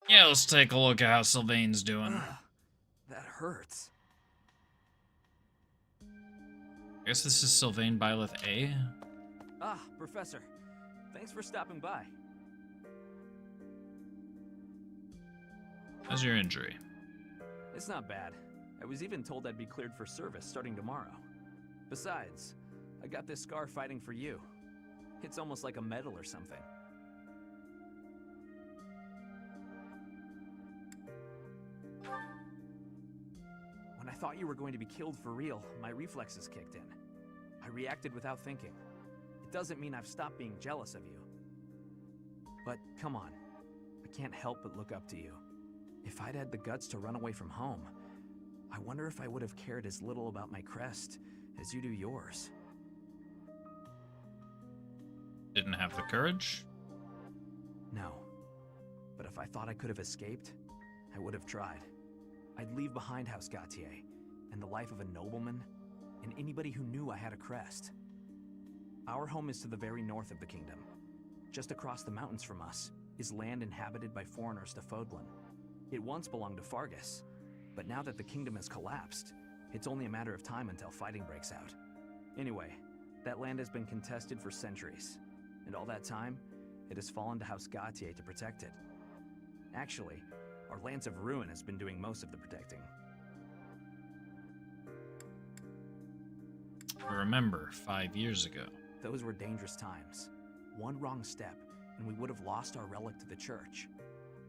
Yeah, let's take a look at how Sylvain's doing. That hurts. I guess this is Sylvain Byleth A. Ah, Professor. Thanks for stopping by. How's your injury? It's not bad. I was even told I'd be cleared for service starting tomorrow. Besides, I got this scar fighting for you. It's almost like a medal or something. When I thought you were going to be killed for real, my reflexes kicked in. I reacted without thinking. It doesn't mean I've stopped being jealous of you. But come on, I can't help but look up to you. If I'd had the guts to run away from home, I wonder if I would have cared as little about my crest as you do yours. Didn't have the courage? No. But if I thought I could have escaped, I would have tried. I'd leave behind House Gautier, and the life of a nobleman, and anybody who knew I had a crest. Our home is to the very north of the kingdom. Just across the mountains from us is land inhabited by foreigners to Fodlan. It once belonged to Fargus, but now that the kingdom has collapsed, it's only a matter of time until fighting breaks out. Anyway, that land has been contested for centuries, and all that time, it has fallen to House Gautier to protect it. Actually, our Lance of Ruin has been doing most of the protecting. Remember, 5 years ago. Those were dangerous times. One wrong step, and we would have lost our relic to the church.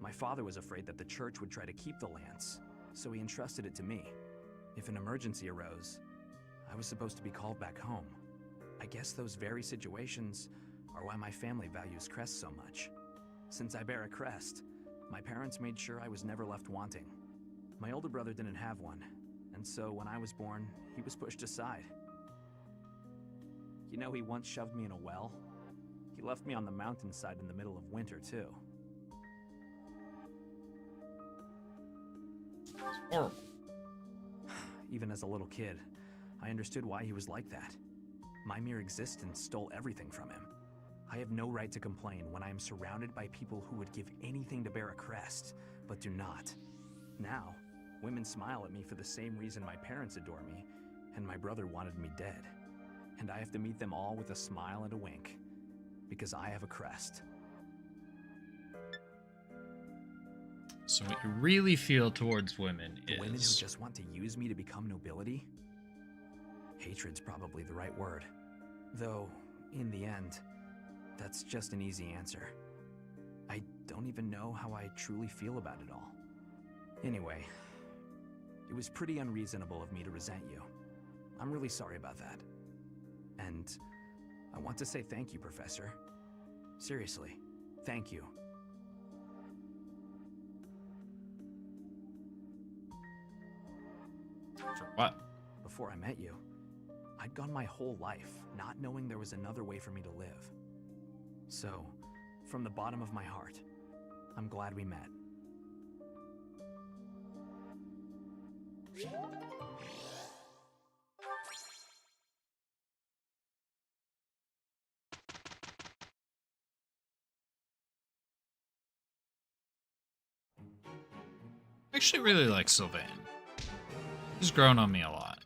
My father was afraid that the church would try to keep the lance, so he entrusted it to me. If an emergency arose, I was supposed to be called back home. I guess those very situations are why my family values crests so much. Since I bear a crest, my parents made sure I was never left wanting. My older brother didn't have one, and so when I was born, he was pushed aside. You know, he once shoved me in a well. He left me on the mountainside in the middle of winter, too. Horrible. Even as a little kid, I understood why he was like that. My mere existence stole everything from him. I have no right to complain when I am surrounded by people who would give anything to bear a crest, but do not. Now, women smile at me for the same reason my parents adore me, and my brother wanted me dead. And I have to meet them all with a smile and a wink, because I have a crest. So what you really feel towards women is... Women who just want to use me to become nobility? Hatred's probably the right word. Though, in the end, that's just an easy answer. I don't even know how I truly feel about it all. Anyway, it was pretty unreasonable of me to resent you. I'm really sorry about that. And I want to say thank you, Professor. Seriously, thank you. For what? Before I met you, I'd gone my whole life not knowing there was another way for me to live. So, from the bottom of my heart, I'm glad we met. I actually really like Sylvain. He's grown on me a lot.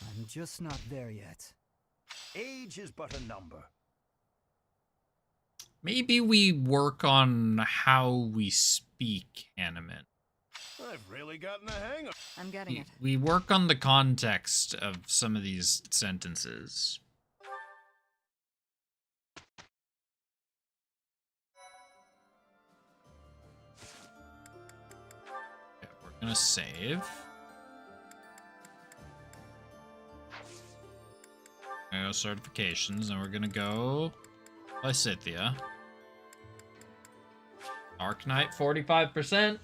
I'm just not there yet. Age is but a number. Maybe we work on how we speak, Animate. I've really gotten the hang of. I'm getting it. We work on the context of some of these sentences. Okay, we're gonna save. We're gonna go certifications, and we're gonna go Lysithia. Dark Knight, 45%.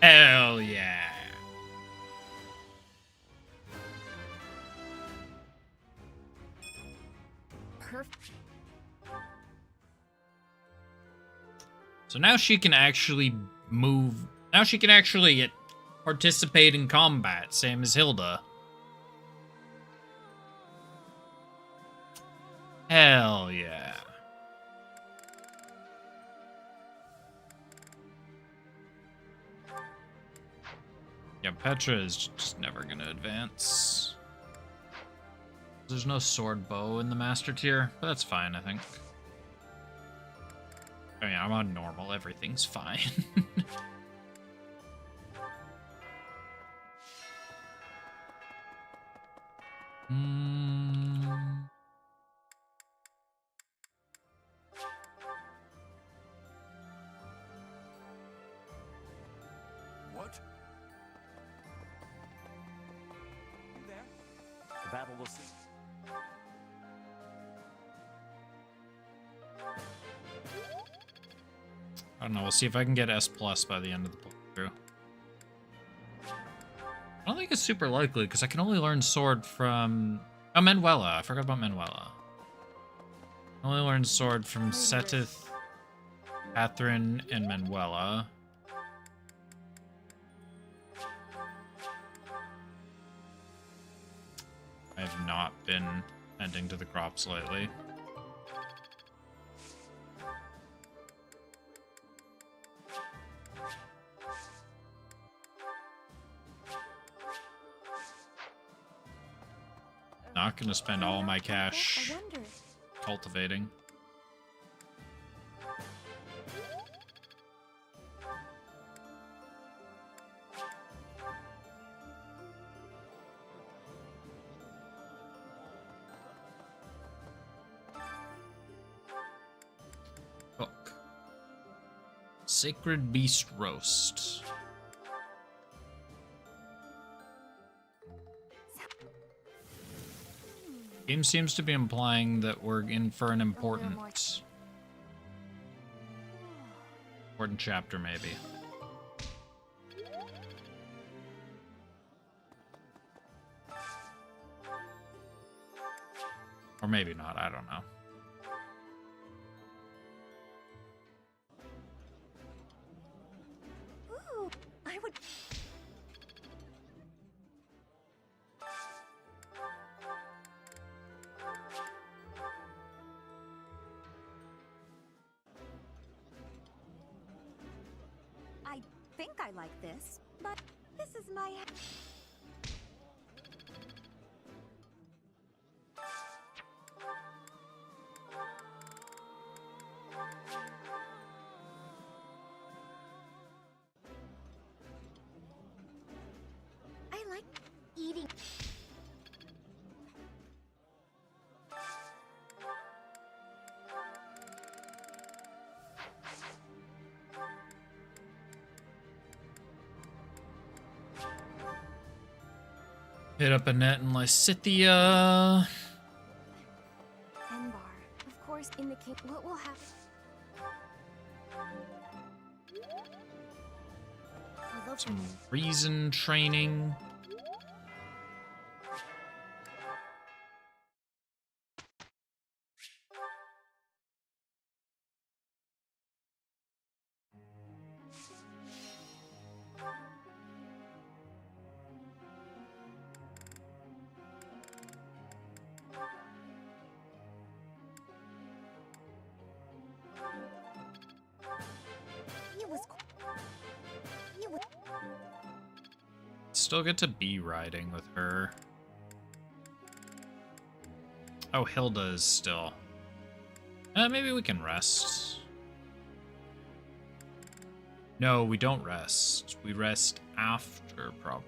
Hell yeah. Perfect. So now she can actually move. Now she can actually participate in combat, same as Hilda. Hell yeah. Yeah, Petra is just never gonna advance. There's no sword bow in the master tier, but that's fine, I think. I mean, I'm on normal, everything's fine. What? You there? The battle will soon. I don't know, we'll see if I can get S+ by the end of the playthrough. I don't think it's super likely, because I can only learn sword from... Oh, Manuela. I forgot about Manuela. I only learned sword from Setith, Catherine, and Manuela. I have not been tending to the crops lately. Not gonna spend all my cash cultivating. Cook. Sacred Beast Roast. Game seems to be implying that we're in for an important chapter, maybe. Or maybe not, I don't know. Ooh, I would... I think I like this, but this is my... I like eating. Hit up Annette and Lysithia. Enbar, of course, in the king. What will happen? Some reason training. Still get to be riding with her. Oh, Hilda is still. Maybe we can rest. No, we don't rest. We rest after, probably.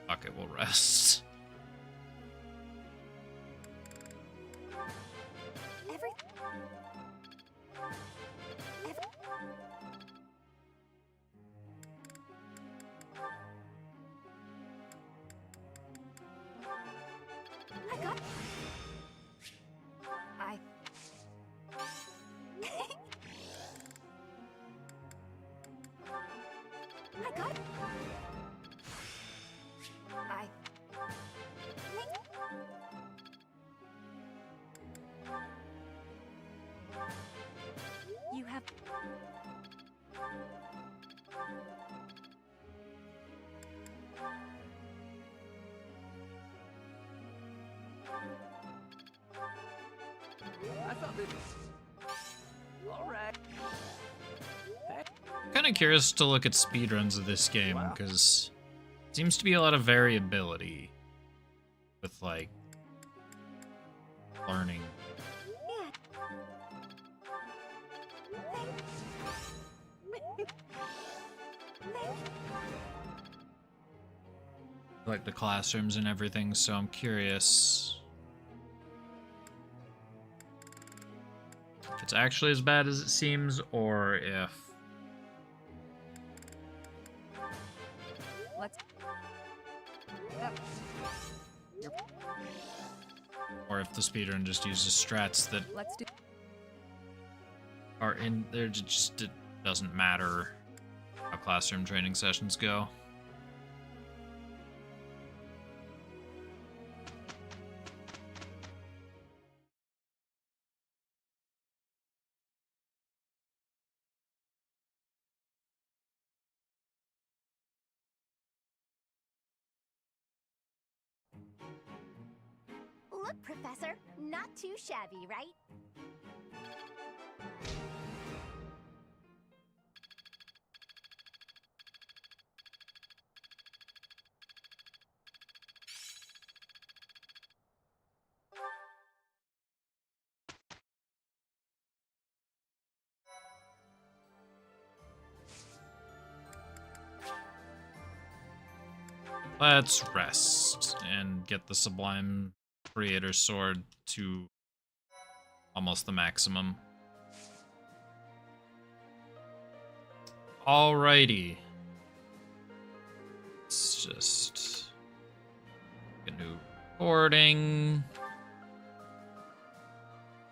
Fuck it, we'll rest. You have... I thought that... Alright. Kind of curious to look at speedruns of this game, because it seems to be a lot of variability with, like, learning. Like the classrooms and everything, so I'm curious if it's actually as bad as it seems, or if the speedrun just uses strats that are in there. Just, it doesn't matter how classroom training sessions go. Look, Professor, not too shabby, right? Let's rest and get the Sublime Creator Sword to almost the maximum. Alrighty. Let's just get a new recording.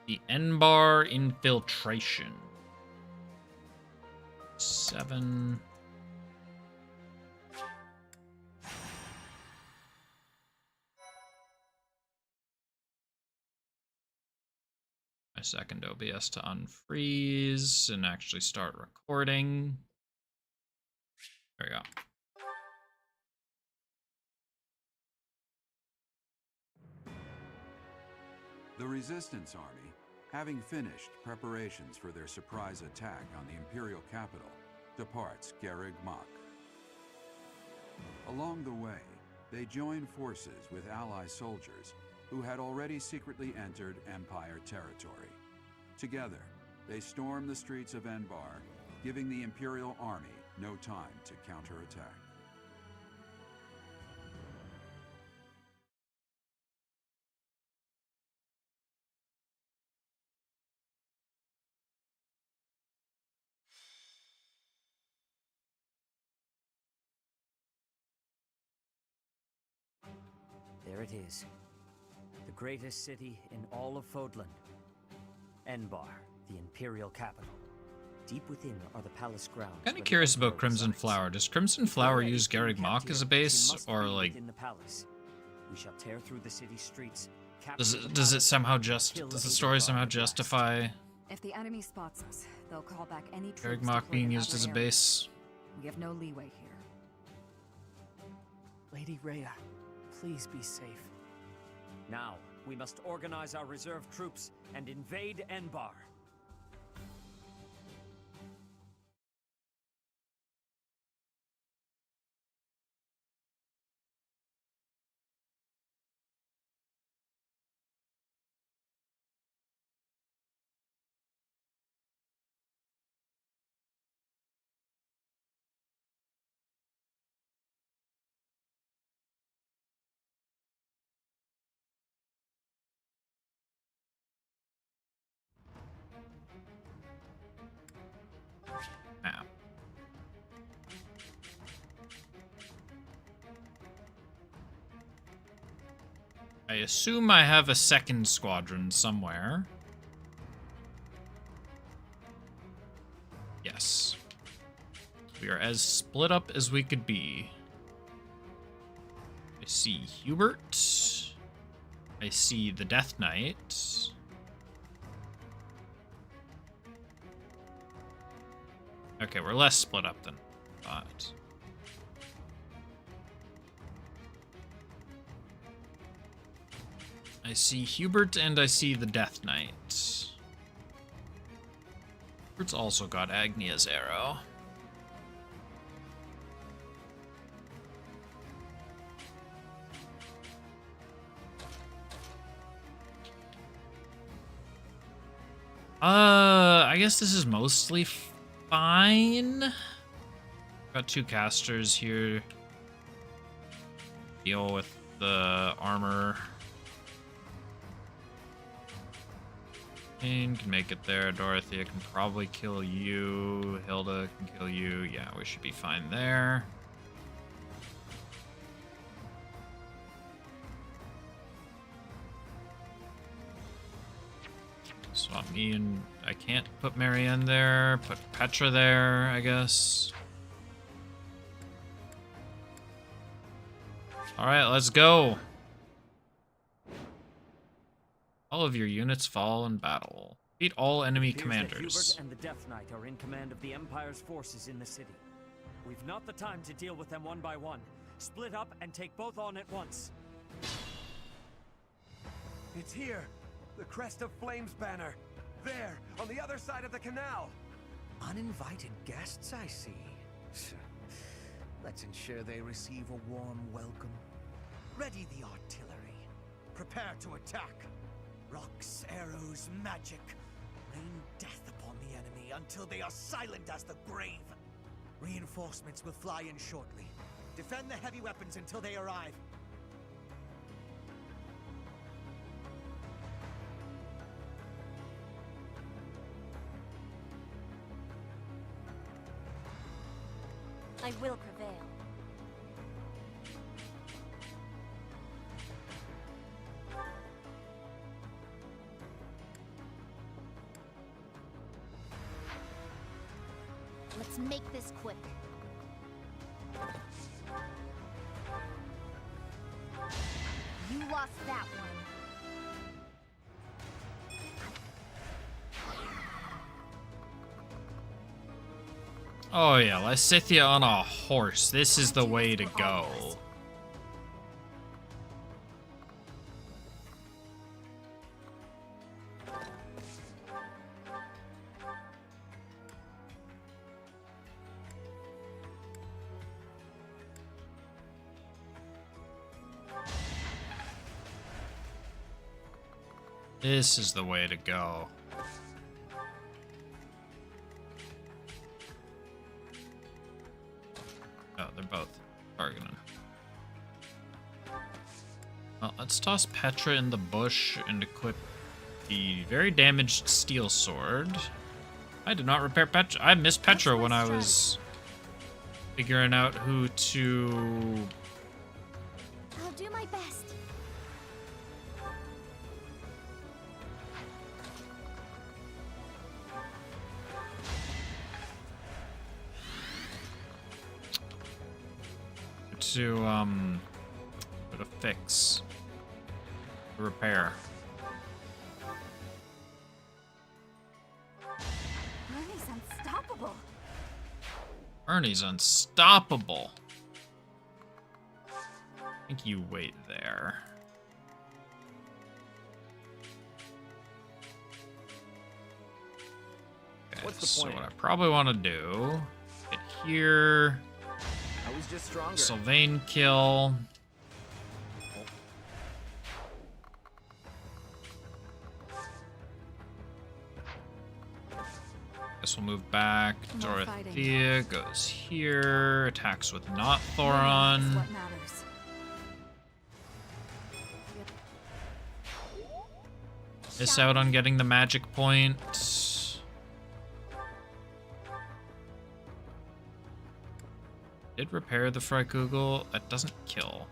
The N-Bar Infiltration. 7. My second OBS to unfreeze and actually start recording. There we go. The Resistance Army, having finished preparations for their surprise attack on the Imperial capital, departs Garreg Mach. Along the way, they join forces with ally soldiers who had already secretly entered Empire territory. Together, they storm the streets of Enbar, giving the Imperial Army no time to counterattack. There it is. The greatest city in all of Fodlan. Enbar, the Imperial capital. Deep within are the palace grounds. Kind of curious about Crimson Flower. Does Crimson Flower use Garreg Mach as a base, or like? In the palace. We shall tear through the city streets. Does it somehow does the story somehow justify If the enemy spots us, they'll call back any troops Garreg Mach deployed being in used other as a areas. base? We have no leeway here. Lady Rhea, please be safe. Now, we must organize our reserve troops and invade Enbar. I assume I have a second squadron somewhere. Yes. We are as split up as we could be. I see Hubert. I see the Death Knight. Okay, we're less split up than I thought. I see Hubert and I see the Death Knight. Hubert's also got Agnia's arrow. I guess this is mostly fine. Got two casters here. Deal with the armor. Kane can make it there. Dorothea can probably kill you. Hilda can kill you. Yeah, we should be fine there. Swap me and I can't put Marianne there. Put Petra there, I guess. Alright, let's go. All of your units fall in battle. Beat all enemy commanders. Hubert and the Death Knight are in command of the Empire's forces in the city. We've not the time to deal with them one by one. Split up and take both on at once. It's here! The Crest of Flames banner! There, on the other side of the canal! Uninvited guests, I see. Let's ensure they receive a warm welcome. Ready the artillery. Prepare to attack. Rocks, arrows, magic. Rain death upon the enemy until they are silent as the grave. Reinforcements will fly in shortly. Defend the heavy weapons until they arrive. I will prevail. Let's make this quick. You lost that one. Oh yeah, Lysithea on a horse. This is the way to go. This is the way to go. Oh, they're both bargaining. Well, let's toss Petra in the bush and equip the very damaged steel sword. I did not repair Petra. I missed Petra when I was figuring out who to... I'll do my best. To fix, to repair. Ernie's unstoppable. Ernie's unstoppable. I think you wait there. Okay, What's the so plan? what I probably want to do, get here. I was just stronger. Sylvain kill. Guess we'll move back. Dorothea goes here. Attacks with not Thoron. Miss out on getting the magic point. Did repair the Freikugel. That doesn't kill.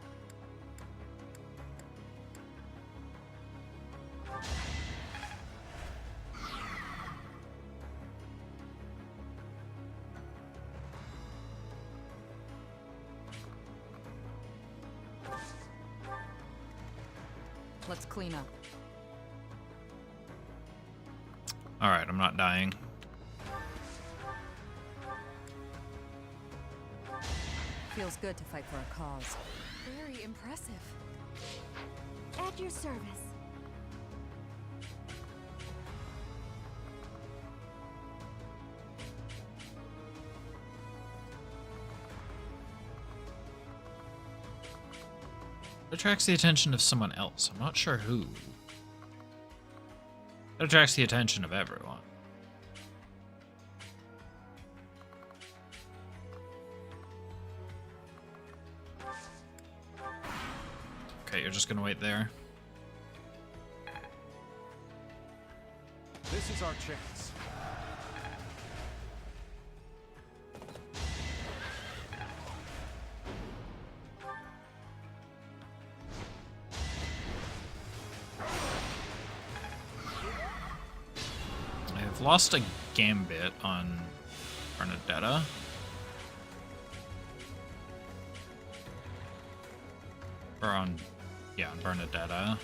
Let's clean up. Alright, I'm not dying. Feels good to fight for a cause. Very impressive. At your service. It attracts the attention of someone else. I'm not sure who. It attracts the attention of everyone. Okay, you're just gonna wait there. This is our chance. I've lost a gambit on Bernadetta. Or on, yeah, on Bernadetta.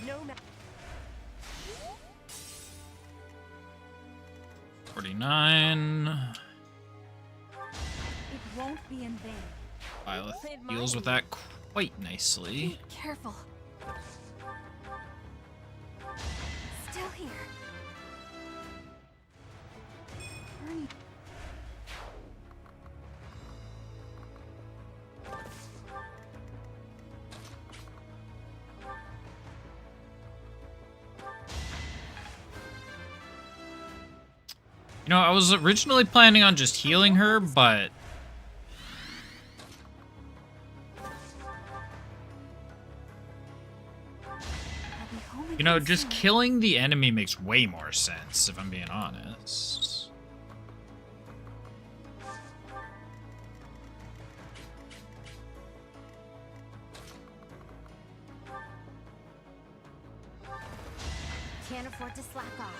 No ma- 49. It won't be in vain. Violet deals with that quite nicely. Careful. Still here. Hurry. You know, I was originally planning on just healing her, but you know, just killing the enemy makes way more sense, if I'm being honest. Can't afford to slack off.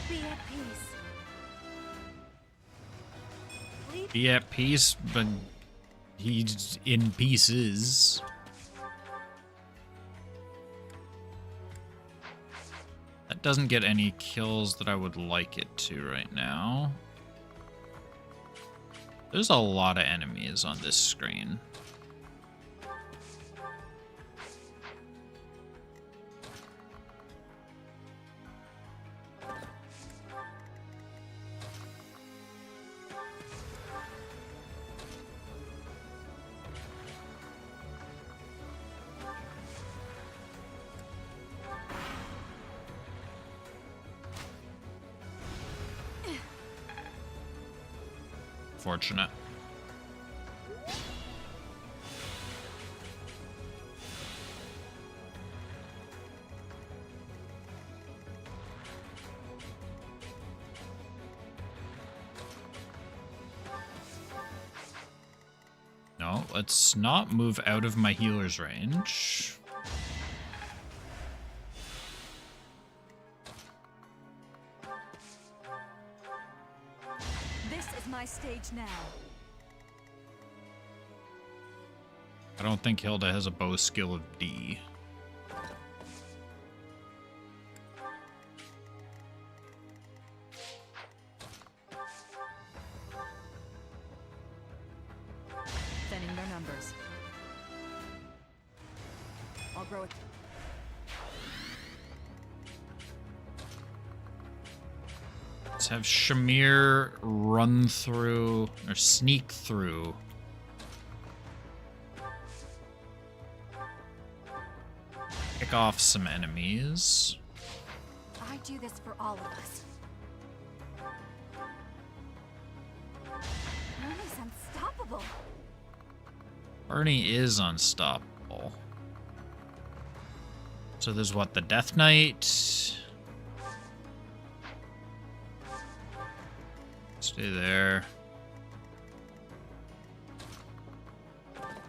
Be at peace. Be at peace, but he's in pieces. That doesn't get any kills that I would like it to right now. There's a lot of enemies on this screen. Fortunate. No, let's not move out of my healer's range. This is my stage now. I don't think Hilda has a bow skill of D. Thinning their numbers. I'll grow it. Let's have Shamir run through, or sneak through. Pick off some enemies. I do this for all of us. Ernie's unstoppable. Ernie is unstoppable. So there's what, the Death Knight? Stay there. I have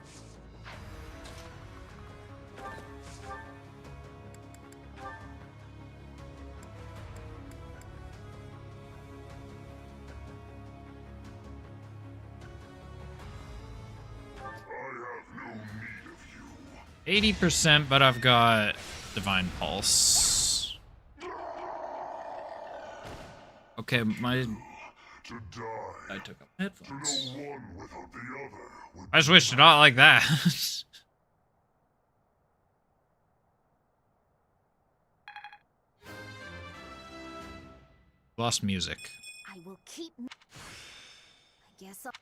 no need of you. 80%, but I've got Divine Pulse. Okay, my... To die. I took up headphones. To know one without the other would I just wish it not like that. Lost music. I will keep. I guess I'll.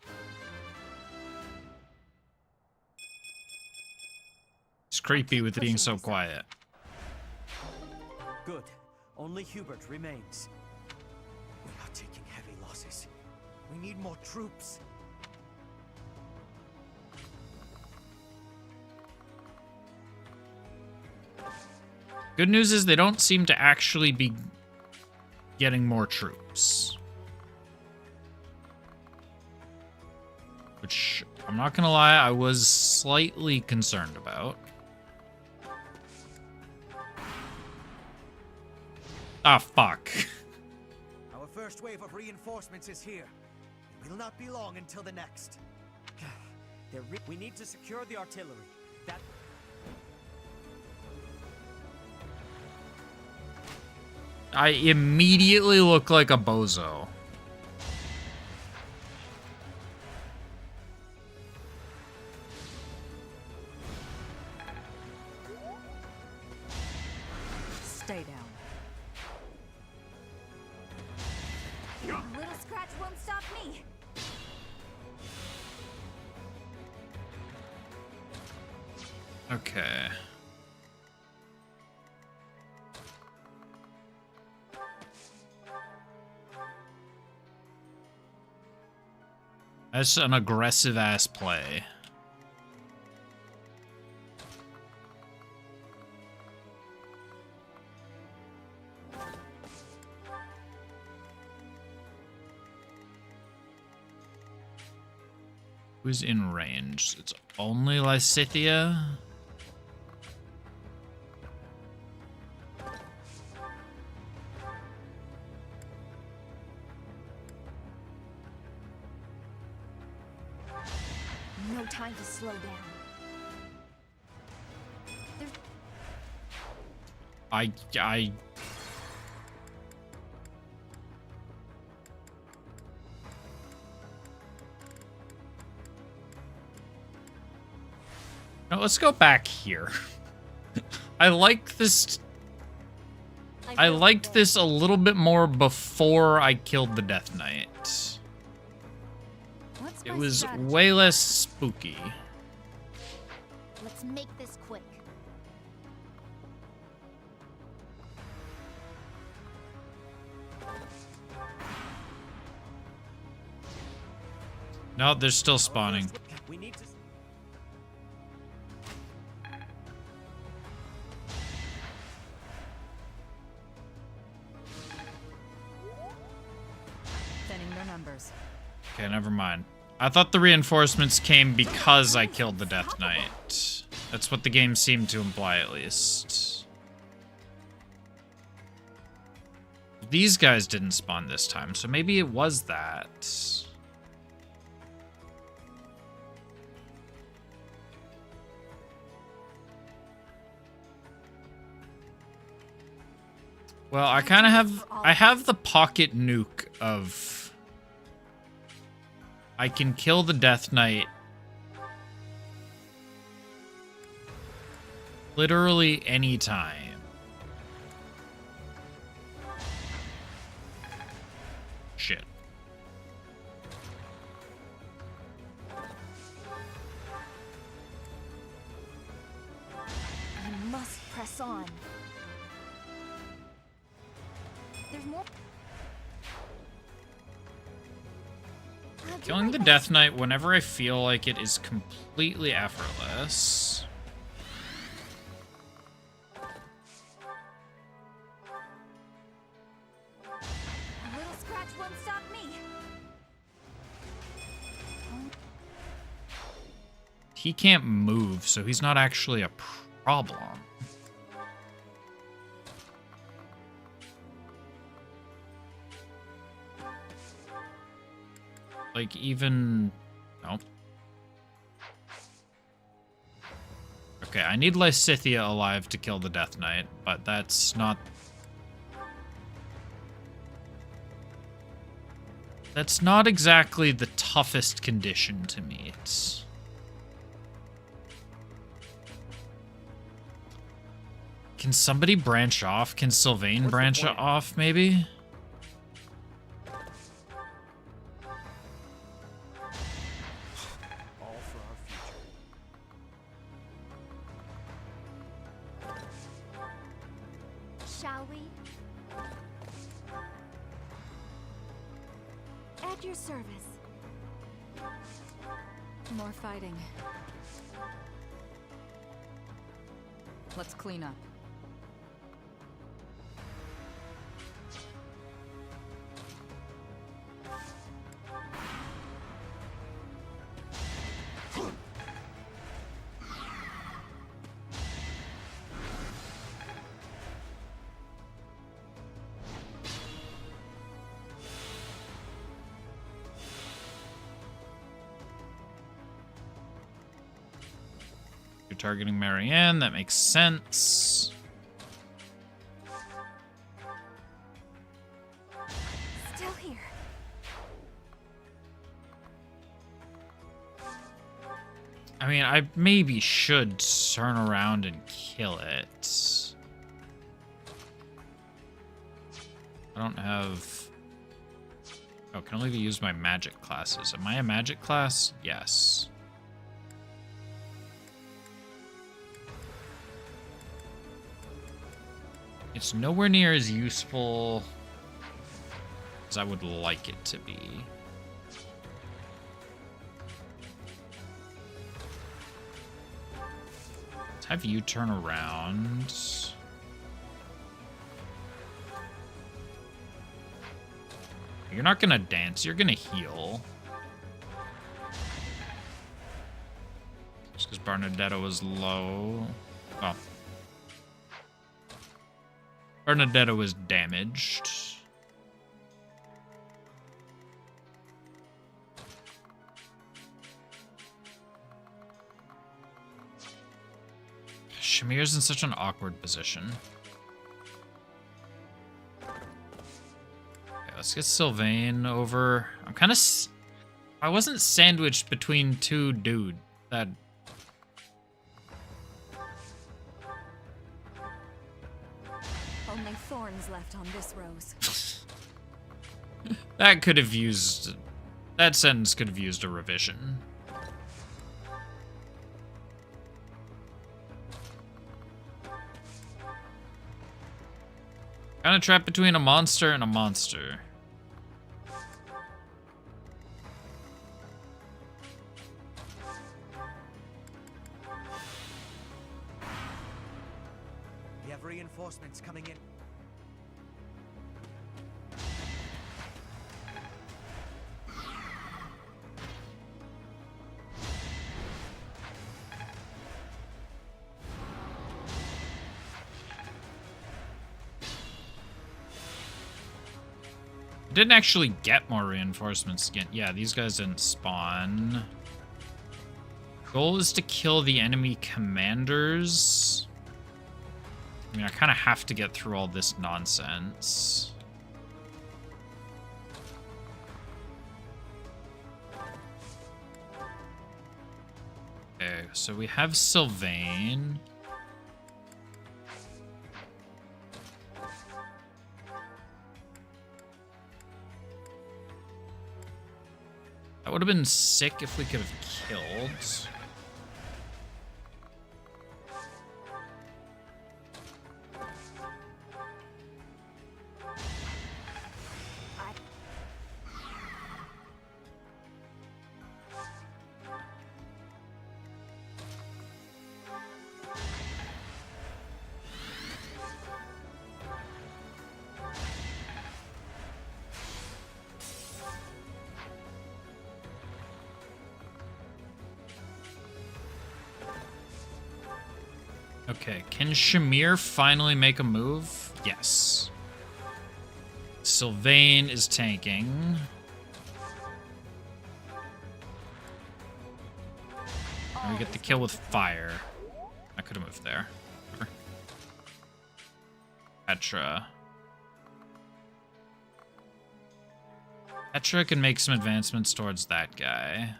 It's creepy with it being so quiet. Good. Only Hubert remains. We are taking heavy losses. We need more troops. Good news is they don't seem to actually be getting more troops. Which, I'm not gonna lie, I was slightly concerned about. Ah, fuck. Our first wave of reinforcements is here. It will not be long until the next. We need to secure the artillery. That... I immediately look like a bozo. Stay down. A little scratch won't stop me. Okay. That's an aggressive-ass play. Who's in range? It's only Lysithea? No time to slow down. I Now let's go back here. I like this. I liked this a little bit more before I killed the Death Knight. It was way less spooky. Let's make this quick. No, they're still spawning. We need to... Thinning their numbers. Okay, never mind. I thought the reinforcements came because I killed the Death Knight. That's what the game seemed to imply, at least. These guys didn't spawn this time, so maybe it was that. Well, I kind of have... I have the pocket nuke of... I can kill the Death Knight literally anytime. press on. There's more. Killing the Death Knight whenever I feel like it is completely effortless. A little scratch won't stop me. He can't move, so he's not actually a problem. Like, even... No. Okay, I need Lysithea alive to kill the Death Knight, but that's not... That's not exactly the toughest condition to meet. Can somebody branch off? Can Sylvain branch off, maybe? Shall we? At your service. More fighting. Let's clean up. You're targeting Marianne, that makes sense. Still here. I mean, I maybe should turn around and kill it. I don't have... Oh, can only use my magic classes. Am I a magic class? Yes. It's nowhere near as useful as I would like it to be. Let's have you turn around. You're not gonna dance, you're gonna heal. Just because Bernadetta was low. Oh. Bernadetta was damaged. Shamir's in such an awkward position. Okay, let's get Sylvain over. I'm kind of... I wasn't sandwiched between two dudes that... Only thorns left on this rose. That could have used... That sentence could have used a revision. Kind of trapped between a monster and a monster. We have reinforcements coming in. Didn't actually get more reinforcements again. Yeah, these guys didn't spawn. Goal is to kill the enemy commanders. I mean, I kind of have to get through all this nonsense. Okay, so we have Sylvain. That would have been sick if we could have killed. Okay, can Shamir finally make a move? Yes. Sylvain is tanking. And we get the kill with fire. I could have moved there. Petra. Petra can make some advancements towards that guy.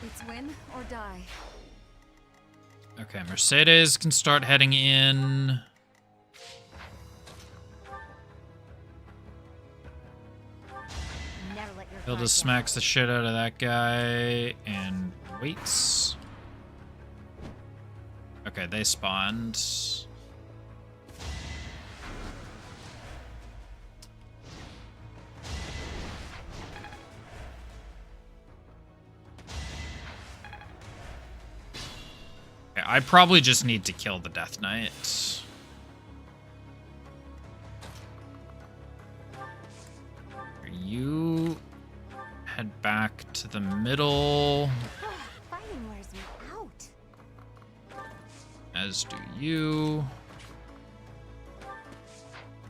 It's win or die. Okay, Mercedes can start heading in. Hilda smacks the shit out of that guy and waits. Okay, they spawned. Okay, I probably just need to kill the Death Knight. You head back to the middle. Fighting wears me out. As do you.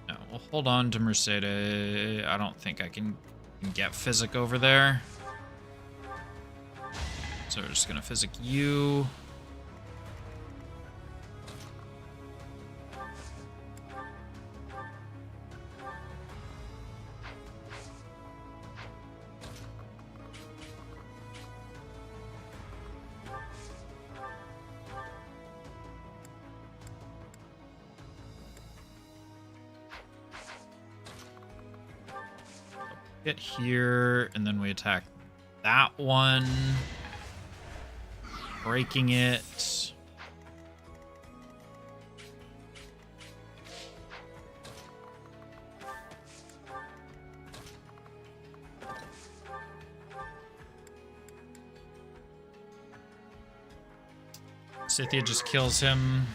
No, we'll hold on to Mercedes. I don't think I can get Physic over there. So we're just gonna Physic you. Get here, and then we attack that one. Breaking it. Scythia just kills him.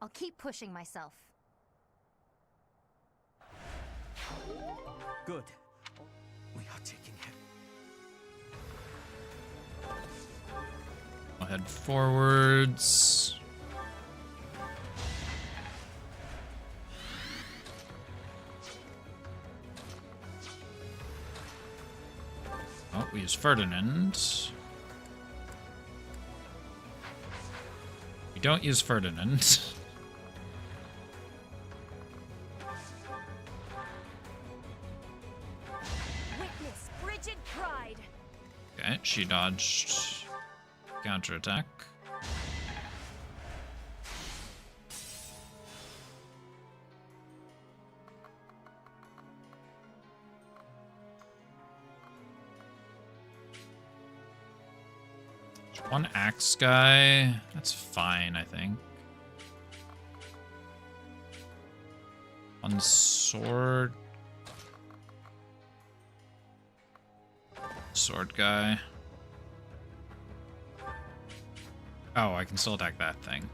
I'll keep pushing myself. Good. We are taking him. I'll head forwards. Oh, we use Ferdinand. We don't use Ferdinand. Witness frigid pride. Okay, she dodged counterattack. One axe guy, that's fine, I think. One sword. Sword guy. Oh, I can still attack that thing.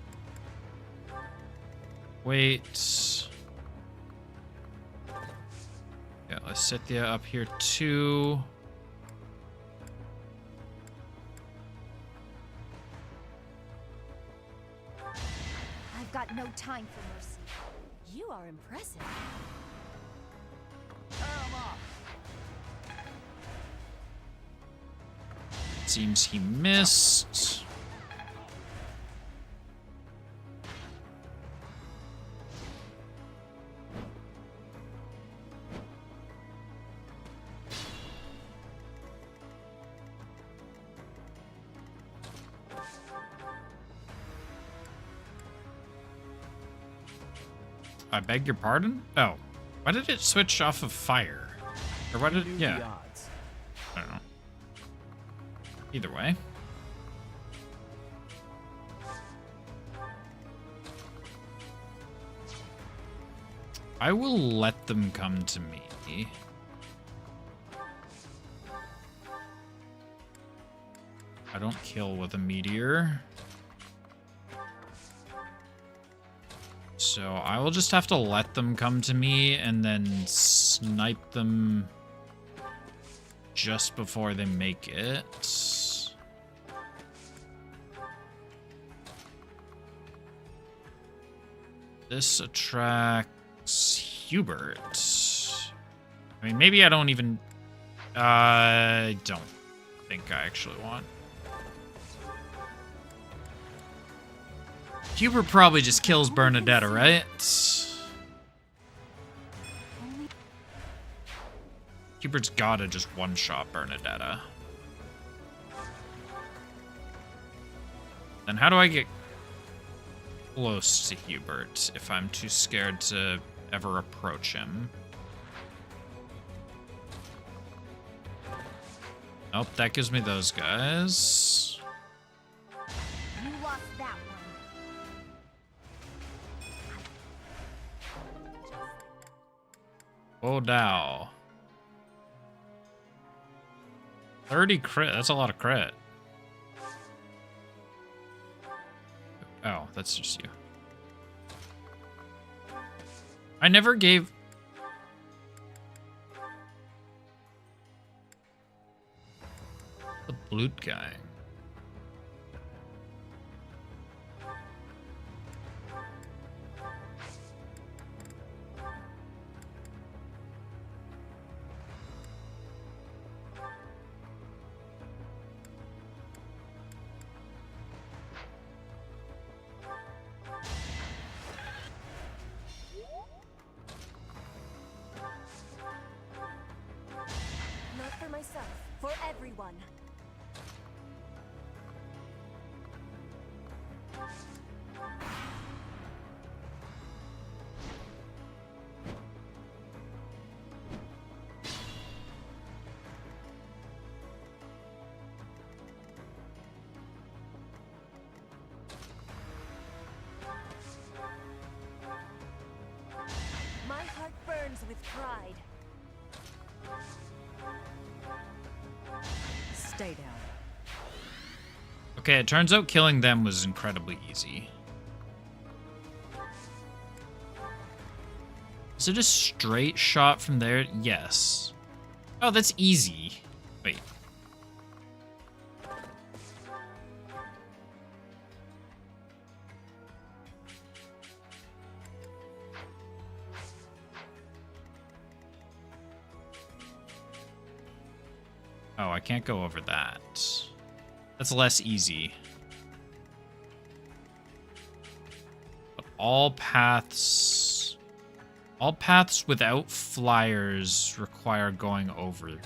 Wait. Yeah, Lysithia up here too. I've got no time for mercy. You are impressive. Seems he missed. I beg your pardon? Oh. Why did it switch off of fire? Or why did it... Yeah. I don't know. Either way. I will let them come to me. I don't kill with a meteor. So I will just have to let them come to me and then snipe them just before they make it. This attracts Hubert. I mean, maybe I don't even... I don't think I actually want... Hubert probably just kills Bernadetta, right? Hubert's gotta just one-shot Bernadetta. Then how do I get close to Hubert if I'm too scared to ever approach him? Nope, that gives me those guys. You lost that one. Oh, now. 30 crit. That's a lot of crit. Oh, that's just you. I never gave... the Blute guy. Not for myself, for everyone. My heart burns with pride. Stay down. Okay, it turns out killing them was incredibly easy. Is it a straight shot from there? Yes. Oh, that's easy. Wait. Oh, I can't go over that. That's less easy. But all paths without flyers require going over.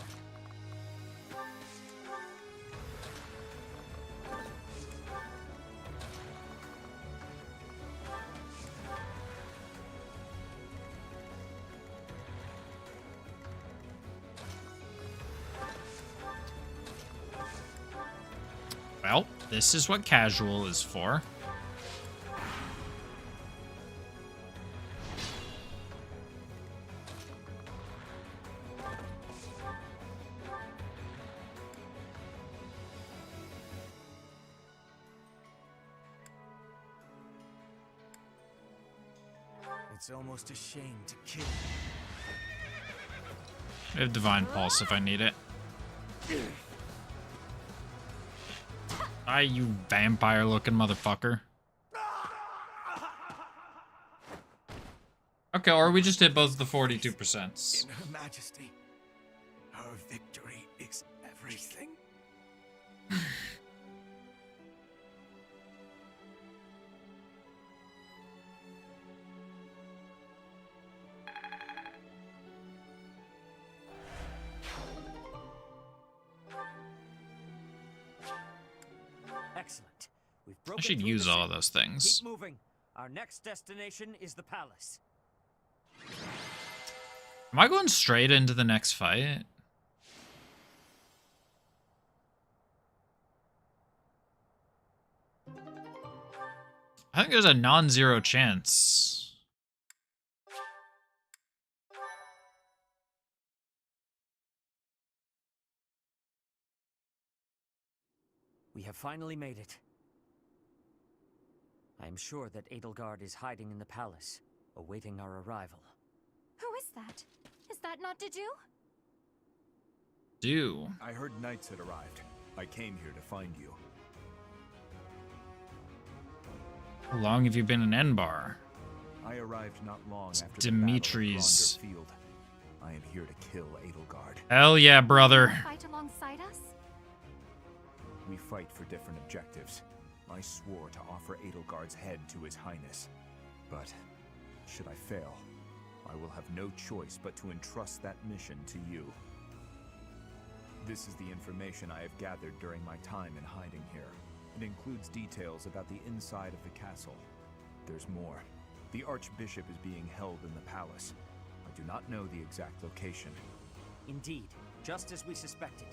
Well, this is what casual is for. It's almost a shame to kill. I have Divine Pulse if I need it. Hi, you vampire-looking motherfucker. Okay, or we just hit both of the 42%. In Her Majesty, her victory is everything. Excellent. We've I broken should through use the all of city. those things. Keep moving. Our next destination is the palace. Am I going straight into the next fight? I think there's a non-zero chance. We have finally made it. I am sure that Edelgard is hiding in the palace, awaiting our arrival. Who is that? Is that not Dedu? Do. I heard knights had arrived. I came here to find you. How long have you been in Enbar? I arrived not long It's after Dimitri's. the Battle of Gronder Field. I am here to kill Edelgard. Hell yeah, brother. Fight alongside us? We fight for different objectives. I swore to offer Edelgard's head to His Highness. But, should I fail, I will have no choice but to entrust that mission to you. This is the information I have gathered during my time in hiding here. It includes details about the inside of the castle. There's more. The Archbishop is being held in the palace. I do not know the exact location. Indeed, just as we suspected.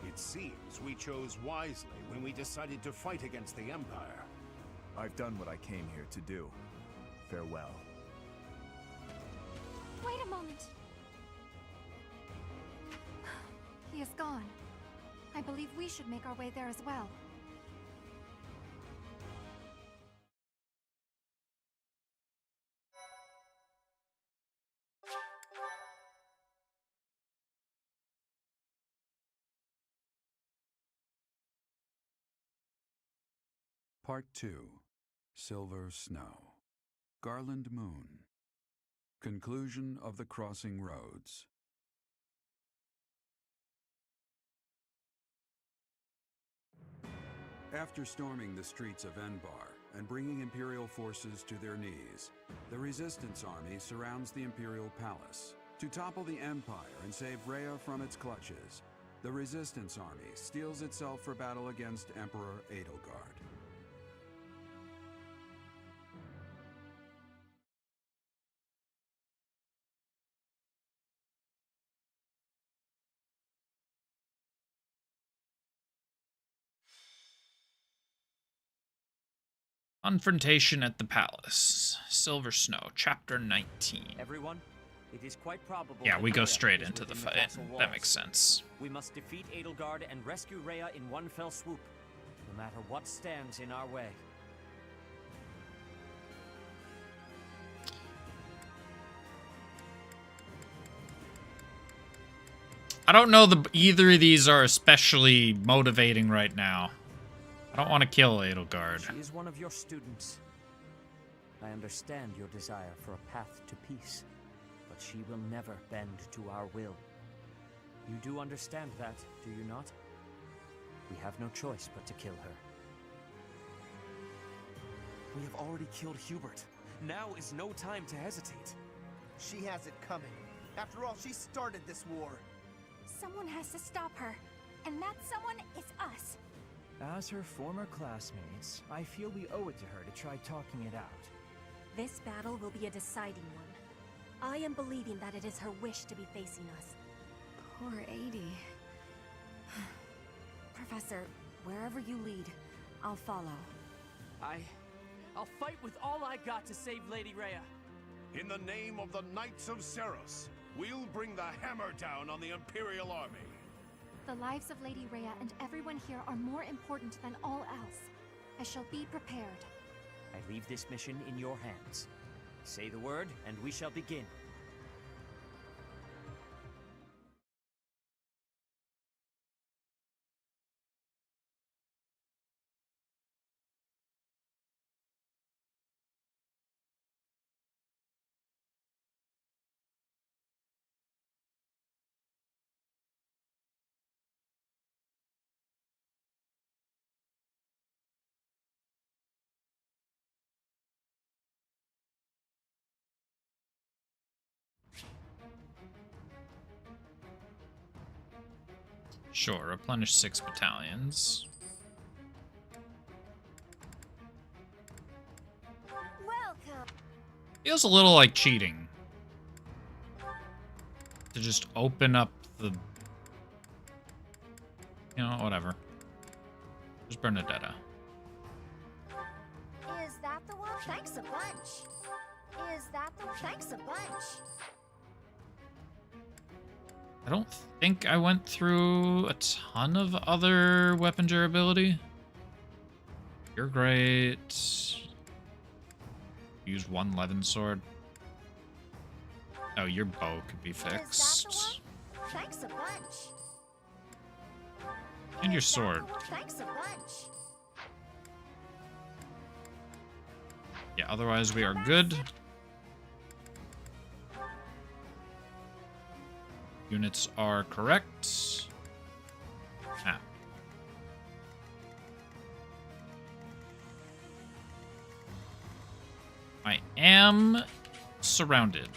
It seems we chose wisely when we decided to fight against the Empire. I've done what I came here to do. Farewell. Wait a moment. He is gone. I believe we should make our way there as well. Part 2. Silver Snow. Garland Moon. Conclusion of the Crossing Roads. After storming the streets of Enbar and bringing Imperial forces to their knees, the Resistance Army surrounds the Imperial Palace. To topple the Empire and save Rhea from its clutches, the Resistance Army steels itself for battle against Emperor Edelgard. Confrontation at the Palace. Silver Snow, Chapter 19. Everyone, it is quite probable. Yeah, we go Rhea straight is into the within fight. castle That walls. makes sense. We must defeat Edelgard and rescue Rhea in one fell swoop, no matter what stands in our way. I don't know either of these are especially motivating right now. I don't want to kill Edelgard. She is one of your students. I understand your desire for a path to peace, but she will never bend to our will. You do understand that, do you not? We have no choice but to kill her. We have already killed Hubert. Now is no time to hesitate. She has it coming. After all, she started this war. Someone has to stop her, and that someone is us. As her former classmates, I feel we owe it to her to try talking it out. This battle will be a deciding one. I am believing that it is her wish to be facing us. Poor 80. Professor, wherever you lead, I'll follow. I'll fight with all I got to save Lady Rhea. In the name of the Knights of Seros, we'll bring the hammer down on the Imperial Army. The lives of Lady Rhea and everyone here are more important than all else. I shall be prepared. I leave this mission in your hands. Say the word, and we shall begin. Sure, replenish 6 battalions. Welcome. Feels a little like cheating. To just open up the... You know, whatever. Just Bernadetta. Is that the one? Thanks a bunch. Is that the one? Thanks a bunch. I don't think I went through a ton of other weapon durability. You're great. Use one Levin sword. Oh, your bow could be fixed. Thanks a bunch. And your sword. Thanks a bunch. Yeah, otherwise we are good. Units are correct. Ah. I am surrounded.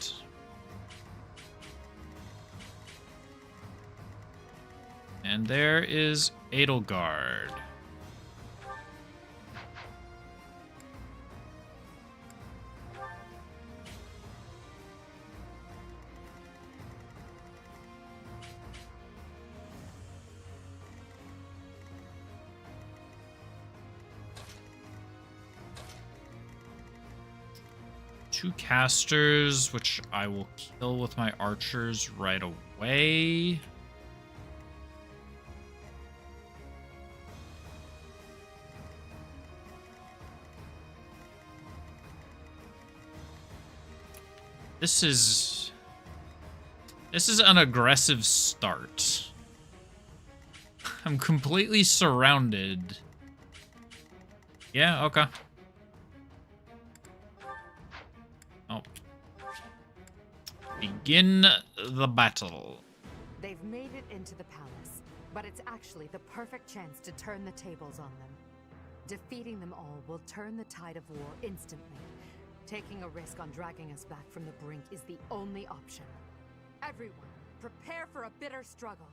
And there is Edelgard. Two casters, which I will kill with my archers right away. This is an aggressive start. I'm completely surrounded. Yeah, okay. Oh. Begin the battle. They've made it into the palace, but it's actually the perfect chance to turn the tables on them. Defeating them all will turn the tide of war instantly. Taking a risk on dragging us back from the brink is the only option. Everyone, prepare for a bitter struggle.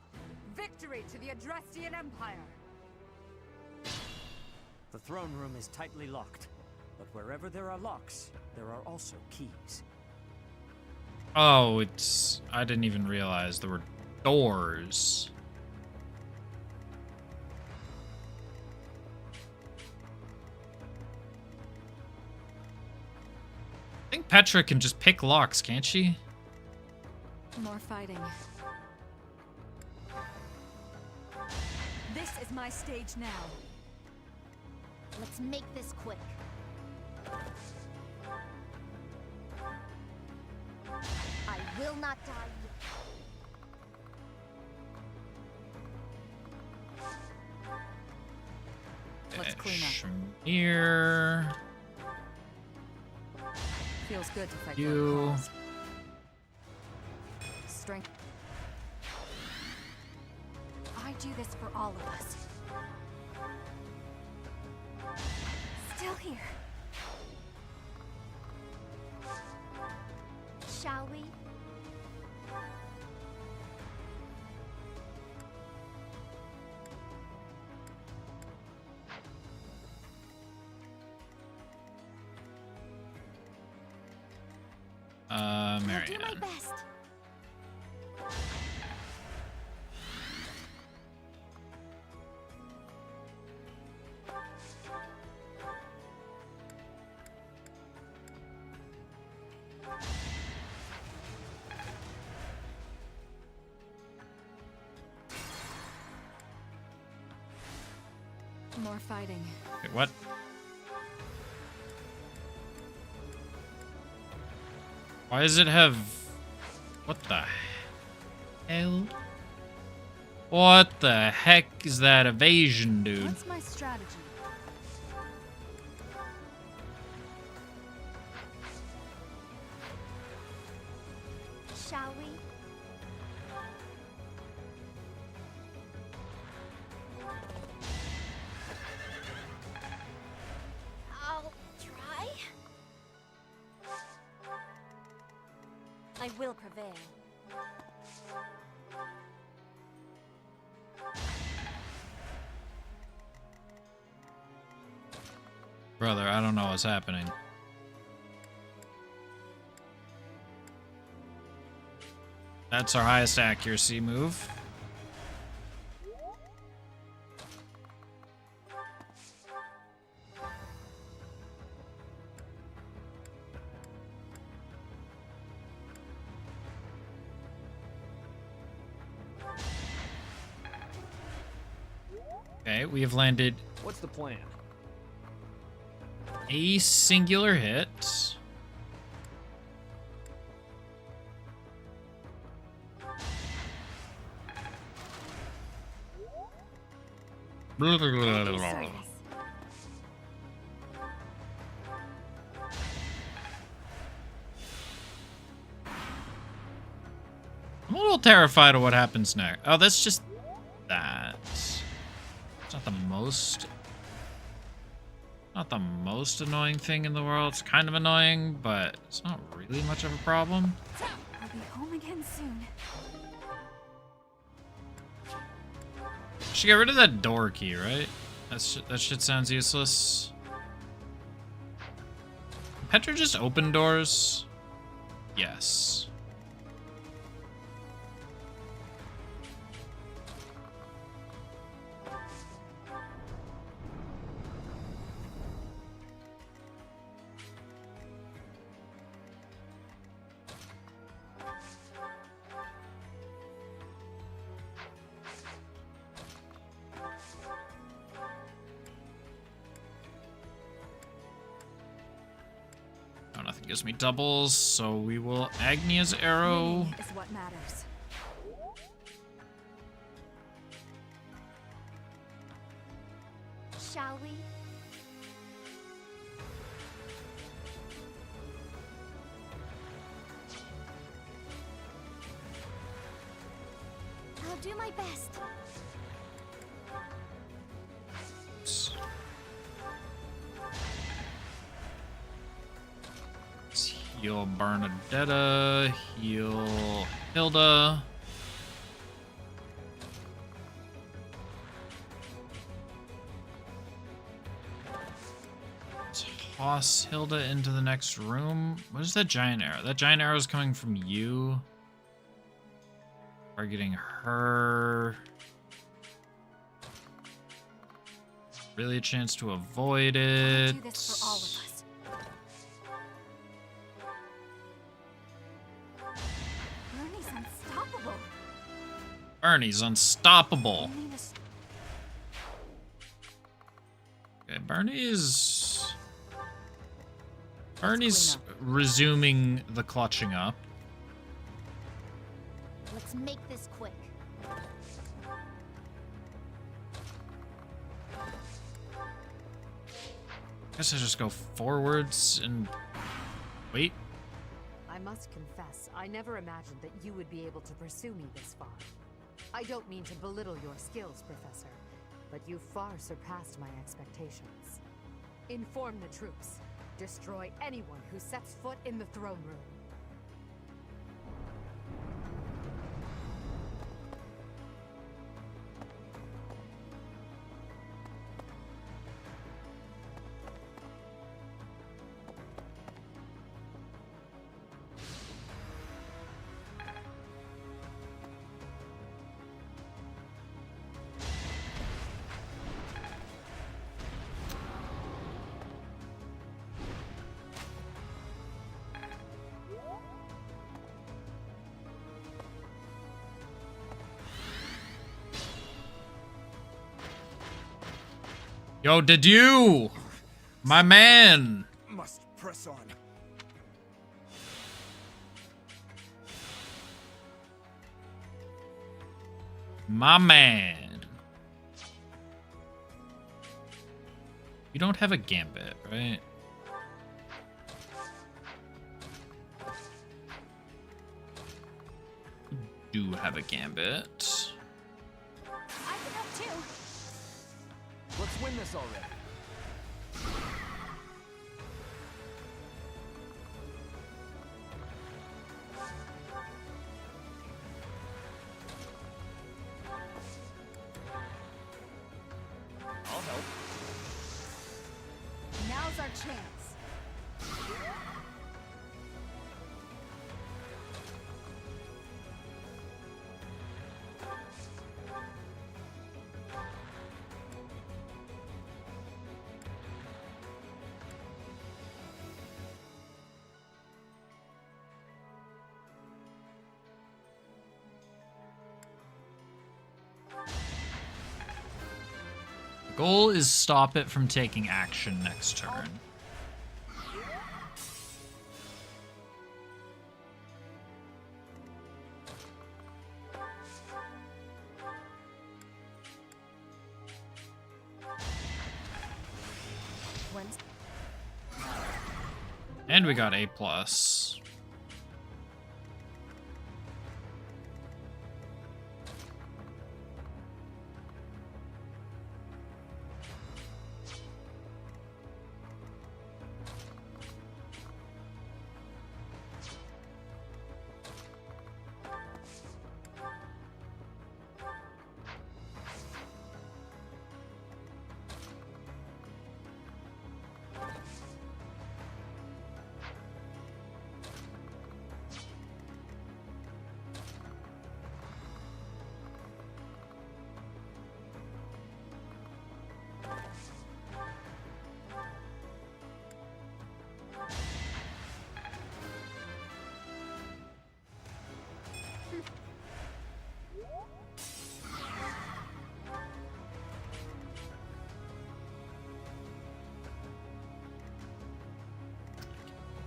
Victory to the Adrestian Empire! The throne room is tightly locked, but wherever there are locks, there are also keys. Oh, I didn't even realize there were doors. I think Petra can just pick locks, can't she? More fighting. This is my stage now. Let's make this quick. I will not die yet. Let's clean up. Here. Feels good to fight for a You. cause. Strength. I do this for all of us. Still here. Shall we? Marianne. Do my best. More fighting. Wait, what? Why does it have... What the hell? What the heck is that evasion, dude? What's my strategy? Shall we? I'll try. I will prevail. Brother, I don't know what's happening. That's our highest accuracy move. Okay, we have landed What's the plan? a singular hit. Blah, blah, blah, blah, blah. I'm a little terrified of what happens next. Oh, that's just that. It's not the most annoying thing in the world. It's kind of annoying, but it's not really much of a problem. I'll be home again soon. Should get rid of that door key, right? That shit sounds useless. Can Petra just open doors? Yes. Oh, nothing gives me doubles, so we will Agnia's arrow. Winning is what matters. Shall we? I'll do my best. Let's heal Bernadetta, heal Hilda. Toss Hilda into the next room. What is that giant arrow? That giant arrow is coming from you. Targeting her. Really a chance to avoid it. Do this for all of us. Bernie's unstoppable. Bernie's unstoppable. Okay, Bernie's resuming the clutching up. Let's make this quick. Guess I just go forwards and wait. I must confess, I never imagined that you would be able to pursue me this far. I don't mean to belittle your skills, Professor, but you far surpassed my expectations. Inform the troops. Destroy anyone who sets foot in the throne room. Yo, did you? My man. Must press on. My man. You don't have a gambit, right? You do have a gambit. I can help too. Let's win this already. I'll help. Now's our chance. The goal is stop it from taking action next turn. And we got A+.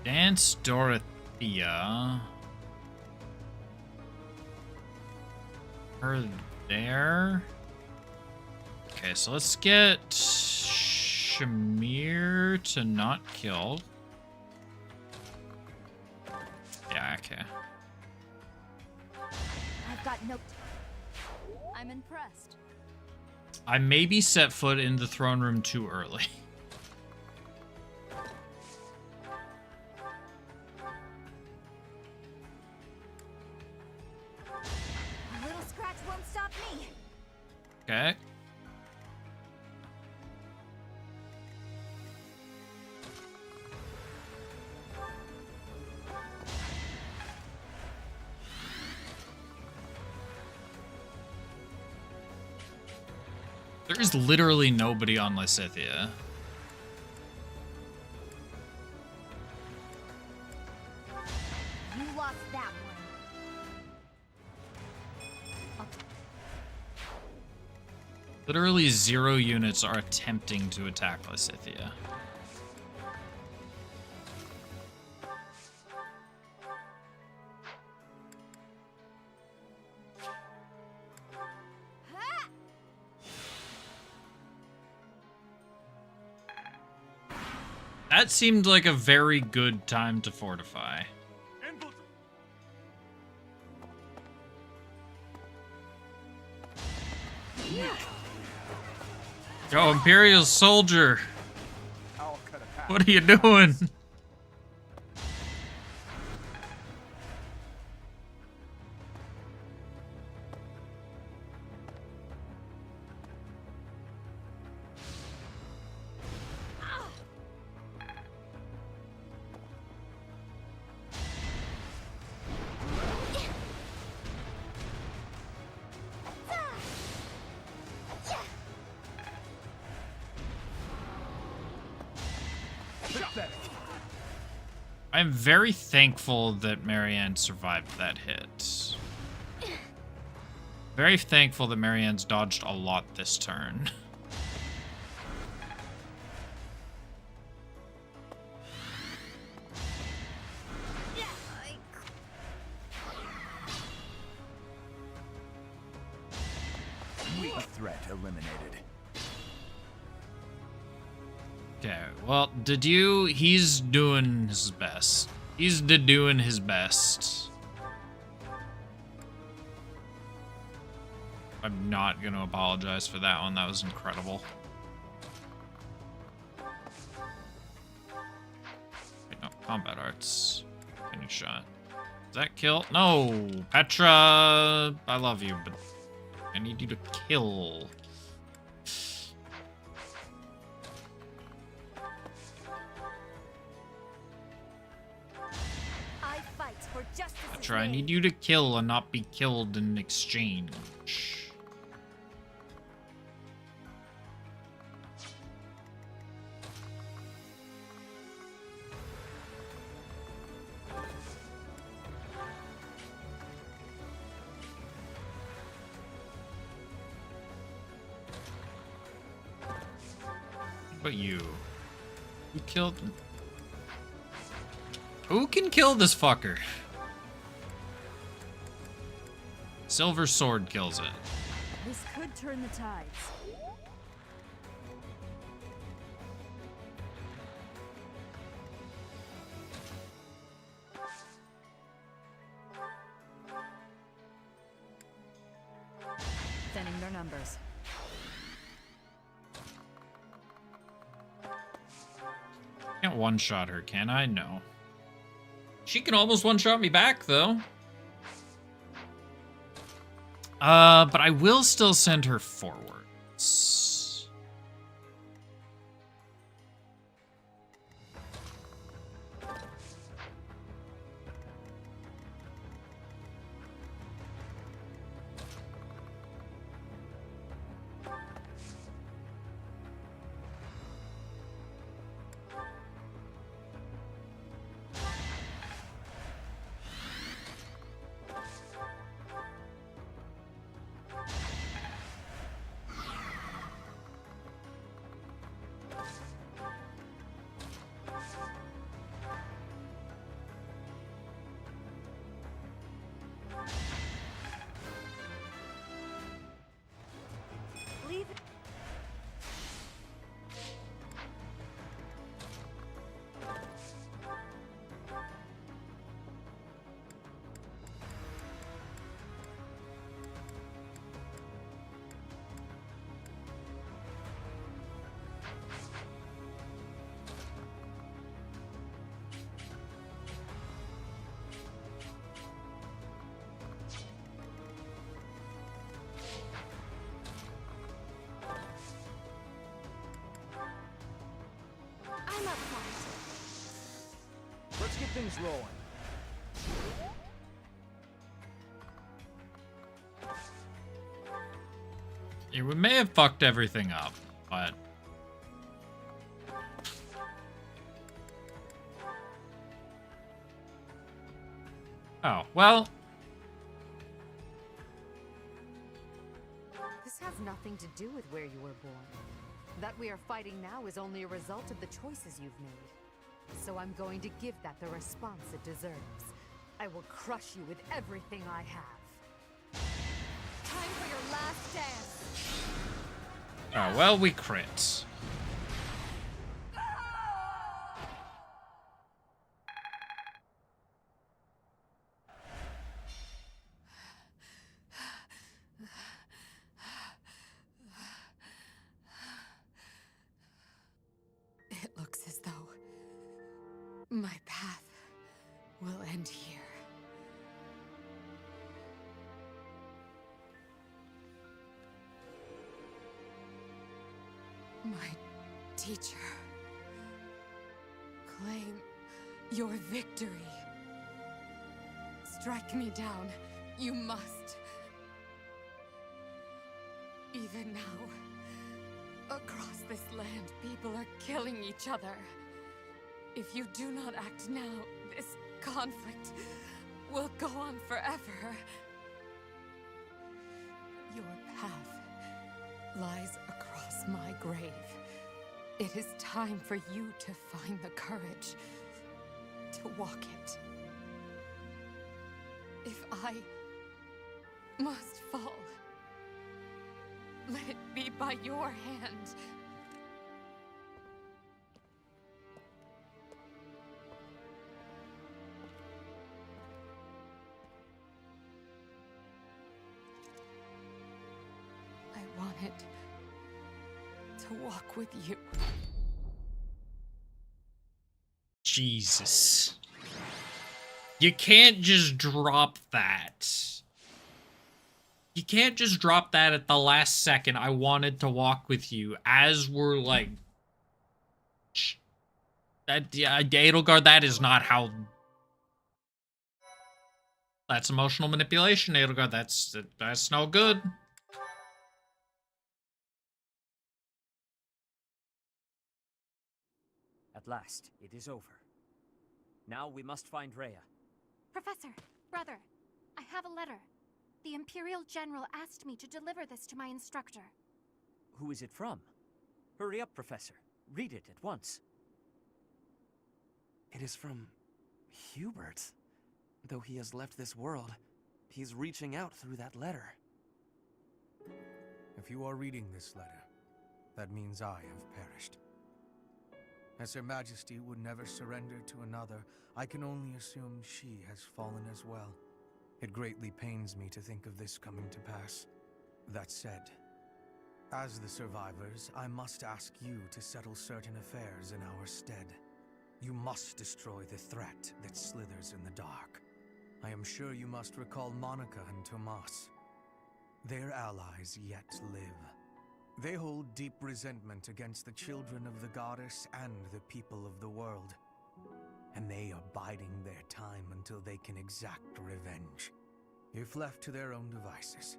Dance Dorothea. Her there. Okay, so let's get Shamir to not kill. Yeah, okay. I've got no... I'm impressed. I maybe set foot in the throne room too early. A little scratch won't stop me. Okay. There is literally nobody on Lysithea. You lost that one. Literally 0 units are attempting to attack Lysithea. That seemed like a very good time to fortify. Yo, Imperial Soldier! What are you doing? I'm very thankful that Marianne survived that hit. Very thankful that Marianne's dodged a lot this turn. Weak threat eliminated. Okay, well, he's doing his best. He's doing his best. I'm not gonna apologize for that one, that was incredible. Wait, no, combat arts. Finish shot. Does that kill? No! Petra, I love you, but I need you to kill. Petra, I need you to kill and not be killed in exchange. But you. Who killed... Who can kill this fucker? Silver sword kills it. This could turn the tides. Thinning their numbers. Can't one-shot her, can I? No. She can almost one-shot me back, though. But I will still send her forwards. Leave. I'm up front. Let's get things rolling. Yeah, we may have fucked everything up, but... Oh, well... This has nothing to do with where you were born. That we are fighting now is only a result of the choices you've made. So I'm going to give that the response it deserves. I will crush you with everything I have. Time for your last dance. Oh, well, we crit. It looks as though my path will end here. My teacher, claim your victory. Strike me down, you must. Even now, across this land, people are killing each other. If you do not act now, this conflict will go on forever. Your path lies across my grave. It is time for you to find the courage to walk it. If I must fall, let it be by your hand. I wanted to walk with you. Jesus. You can't just drop that. You can't just drop that at the last second. I wanted to walk with you as we're like... That, yeah, Edelgard, that is not how... That's emotional manipulation, Edelgard. That's no good. At last, it is over. Now we must find Rhea. Professor, brother, I have a letter. The Imperial General asked me to deliver this to my instructor. Who is it from? Hurry up, Professor. read it at once. It is from Hubert. Though he has left this world, he's reaching out through that letter. If you are reading this letter, that means I have perished. As Her Majesty would never surrender to another, I can only assume she has fallen as well. It greatly pains me to think of this coming to pass. That said, as the survivors, I must ask you to settle certain affairs in our stead. You must destroy the threat that slithers in the dark. I am sure you must recall Monica and Tomas. Their allies yet live. They hold deep resentment against the children of the goddess and the people of the world. And they are biding their time until they can exact revenge. If left to their own devices,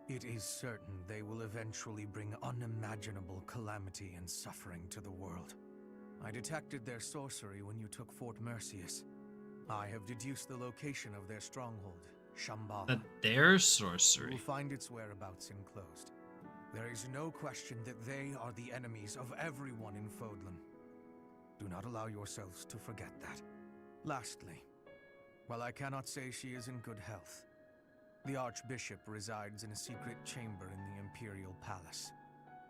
it is certain they will eventually bring unimaginable calamity and suffering to the world. I detected their sorcery when you took Fort Mercius. I have deduced the location of their stronghold, Shambhala. That their sorcery. You will find its whereabouts enclosed. There is no question that they are the enemies of everyone in Fodlan. Do not allow yourselves to forget that. Lastly, while I cannot say she is in good health, the Archbishop resides in a secret chamber in the Imperial Palace.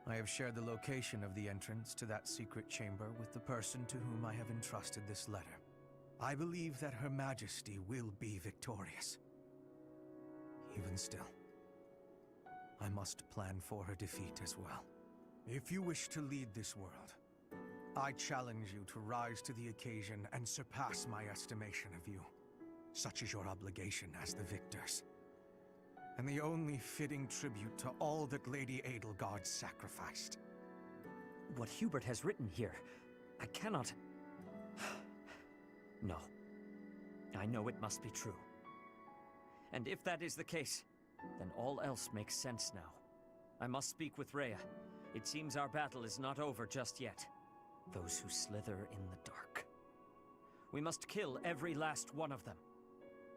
I have shared the location of the entrance to that secret chamber with the person to whom I have entrusted this letter. I believe that Her Majesty will be victorious. Even still, I must plan for her defeat as well. If you wish to lead this world, I challenge you to rise to the occasion and surpass my estimation of you. Such is your obligation as the victors, and the only fitting tribute to all that Lady Edelgard sacrificed. What Hubert has written here, I cannot... No. I know it must be true. And if that is the case, then all else makes sense now. I must speak with Rhea. It seems our battle is not over just yet. Those who slither in the dark. We must kill every last one of them,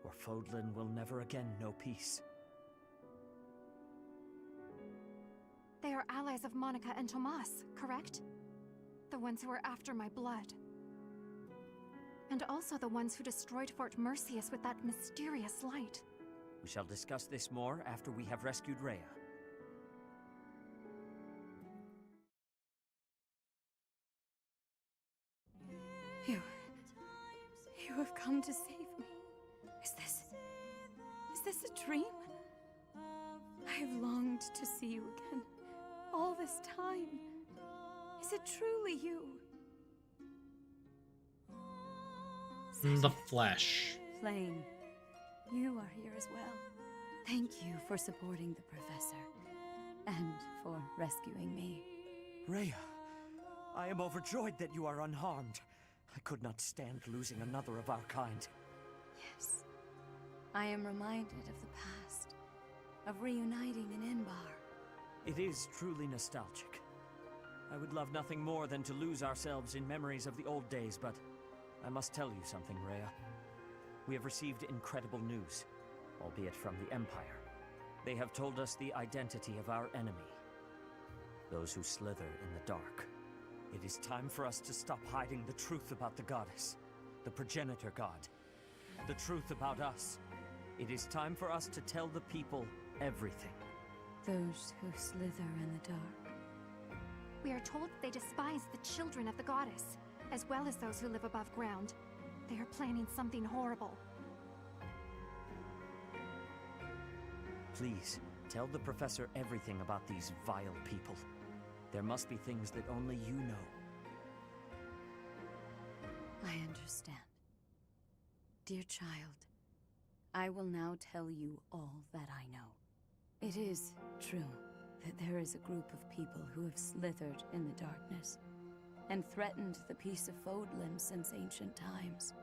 or Fodlan will never again know peace. They are allies of Monica and Tomas, correct? The ones who are after my blood. And also the ones who destroyed Fort Mercius with that mysterious light. We shall discuss this more after we have rescued Rhea. You have come to save me. Is this a dream? I have longed to see you again, all this time. Is it truly you? The flesh. Flame, you are here as well. Thank you for supporting the Professor, and for rescuing me. Rhea, I am overjoyed that you are unharmed. I could not stand losing another of our kind. Yes. I am reminded of the past, of reuniting in Inbar. It is truly nostalgic. I would love nothing more than to lose ourselves in memories of the old days, but I must tell you something, Rhea. We have received incredible news, albeit from the Empire. They have told us the identity of our enemy. Those who slither in the dark. It is time for us to stop hiding the truth about the goddess, the progenitor god. The truth about us. It is time for us to tell the people everything. Those who slither in the dark. We are told they despise the children of the goddess, as well as those who live above ground. They are planning something horrible. Please, tell the Professor everything about these vile people. There must be things that only you know. I understand. Dear child, I will now tell you all that I know. It is true that there is a group of people who have slithered in the darkness and threatened the peace of Fodlan since ancient times.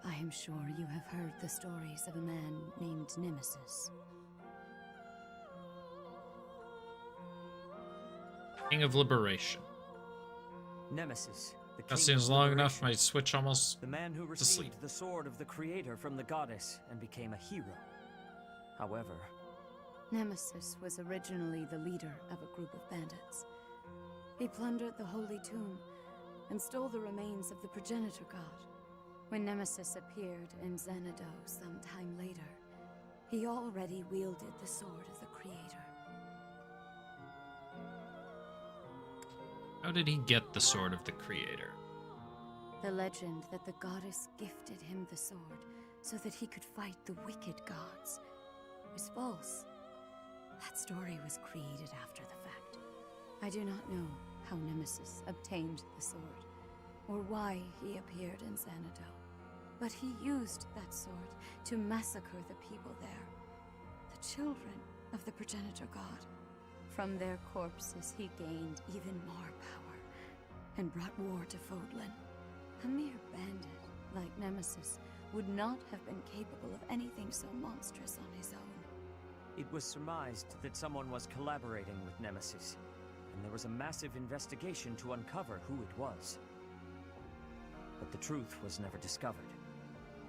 I am sure you have heard the stories of a man named Nemesis. King of Liberation. Nemesis, the That King seems of long Liberation. enough. My Switch almost The man who to sleep. received the sword of the Creator from the goddess and became a hero. However, Nemesis was originally the leader of a group of bandits. He plundered the Holy Tomb and stole the remains of the progenitor god. When Nemesis appeared in Xanadu some time later, he already wielded the sword of the Creator. How did he get the sword of the Creator? The legend that the goddess gifted him the sword so that he could fight the wicked gods is false. That story was created after the fact. I do not know how Nemesis obtained the sword, or why he appeared in Xanadu, but he used that sword to massacre the people there, the children of the progenitor god. From their corpses he gained even more power, and brought war to Fodlan. A mere bandit like Nemesis would not have been capable of anything so monstrous on his own. It was surmised that someone was collaborating with Nemesis, and there was a massive investigation to uncover who it was. But the truth was never discovered.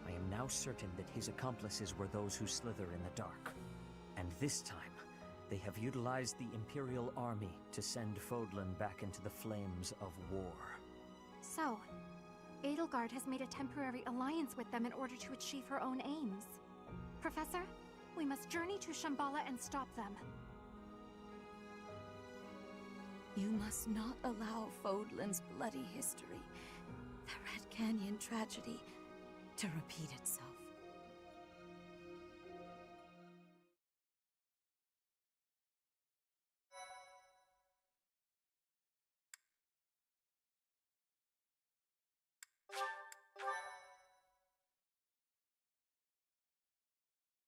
I am now certain that his accomplices were those who slither in the dark. And this time, they have utilized the Imperial Army to send Fodlan back into the flames of war. So, Edelgard has made a temporary alliance with them in order to achieve her own aims. Professor, we must journey to Shambhala and stop them. You must not allow Fodlan's bloody history, the Red Canyon tragedy, to repeat itself.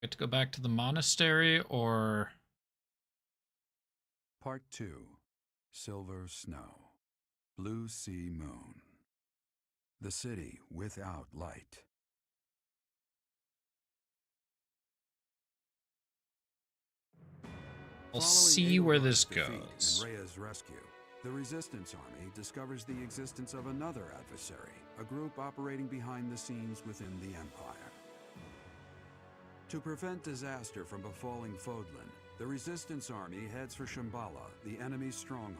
Get to go back to the monastery, or... Part 2. Silver Snow. Blue Sea Moon. The city without light. We'll see where this Defeat goes. and Rhea's rescue, the Resistance Army discovers the existence of another adversary, a group operating behind the scenes within the Empire. To prevent disaster from befalling Fodlan, the Resistance Army heads for Shambhala, the enemy's stronghold.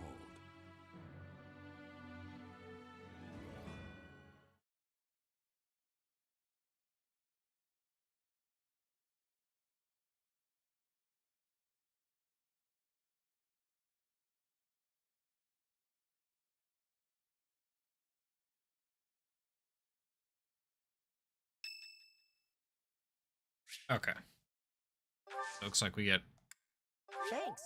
Okay. Looks like we get Thanks.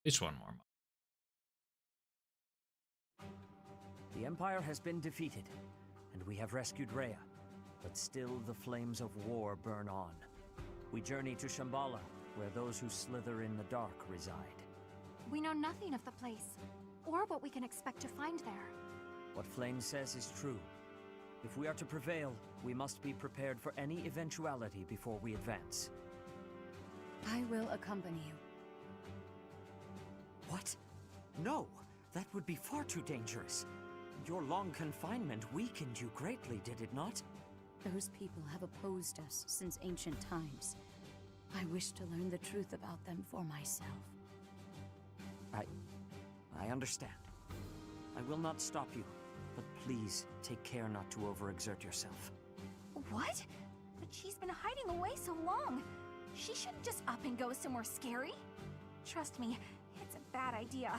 at least one more. The Empire has been defeated, and we have rescued Rhea, but still the flames of war burn on. We journey to Shambhala, where those who slither in the dark reside. We know nothing of the place, or what we can expect to find there. What Flame says is true. If we are to prevail, we must be prepared for any eventuality before we advance. I will accompany you. What? No! That would be far too dangerous. Your long confinement weakened you greatly, did it not? Those people have opposed us since ancient times. I wish to learn the truth about them for myself. I understand. I will not stop you, but please take care not to overexert yourself. What? But she's been hiding away so long. She shouldn't just up and go somewhere scary. Trust me, it's a bad idea.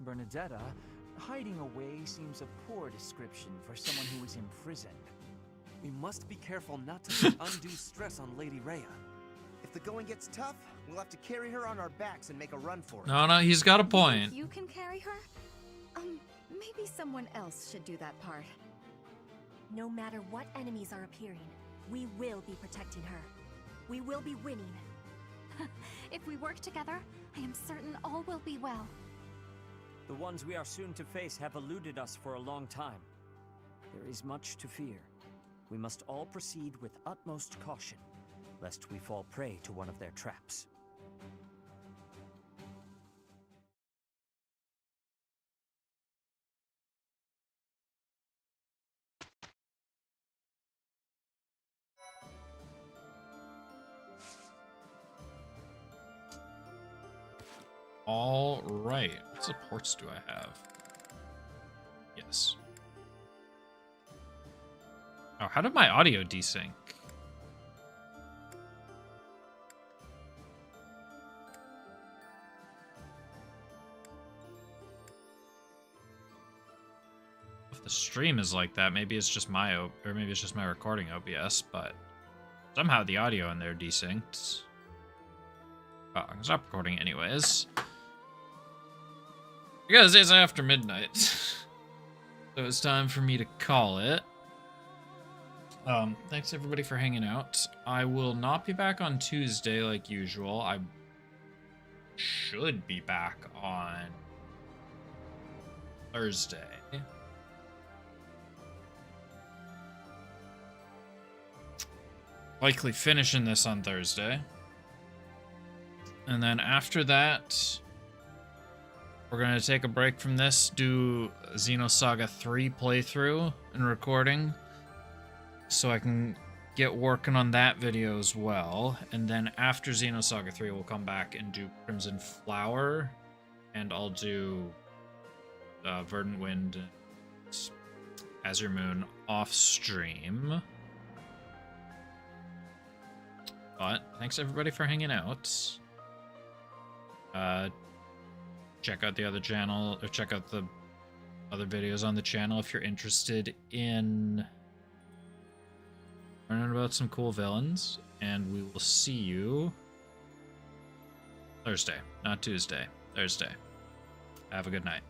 Bernadetta, hiding away seems a poor description for someone who is imprisoned. We must be careful not to put undue stress on Lady Rhea. If the going gets tough, we'll have to carry her on our backs and make a run for it. No, he's got a point. You can carry her? Maybe someone else should do that part. No matter what enemies are appearing, we will be protecting her. We will be winning. If we work together, I am certain all will be well. The ones we are soon to face have eluded us for a long time. There is much to fear. We must all proceed with utmost caution, lest we fall prey to one of their traps. All right. What supports do I have? Yes. Oh, how did my audio desync? If the stream is like that, maybe it's just my or maybe it's just my recording OBS, but somehow the audio in there desynced. Oh, I can stop recording anyways. Because it's after midnight. So it's time for me to call it. Thanks everybody for hanging out. I will not be back on Tuesday like usual. I should be back on Thursday. Likely finishing this on Thursday. And then after that, we're going to take a break from this, do Xenosaga 3 playthrough and recording, so I can get working on that video as well. And then after Xenosaga 3, we'll come back and do Crimson Flower, and I'll do Verdant Wind and Azure Moon off stream. But thanks everybody for hanging out. Check out the other channel, or check out the other videos on the channel if you're interested in learning about some cool villains. And we will see you Thursday, not Tuesday. Thursday. Have a good night.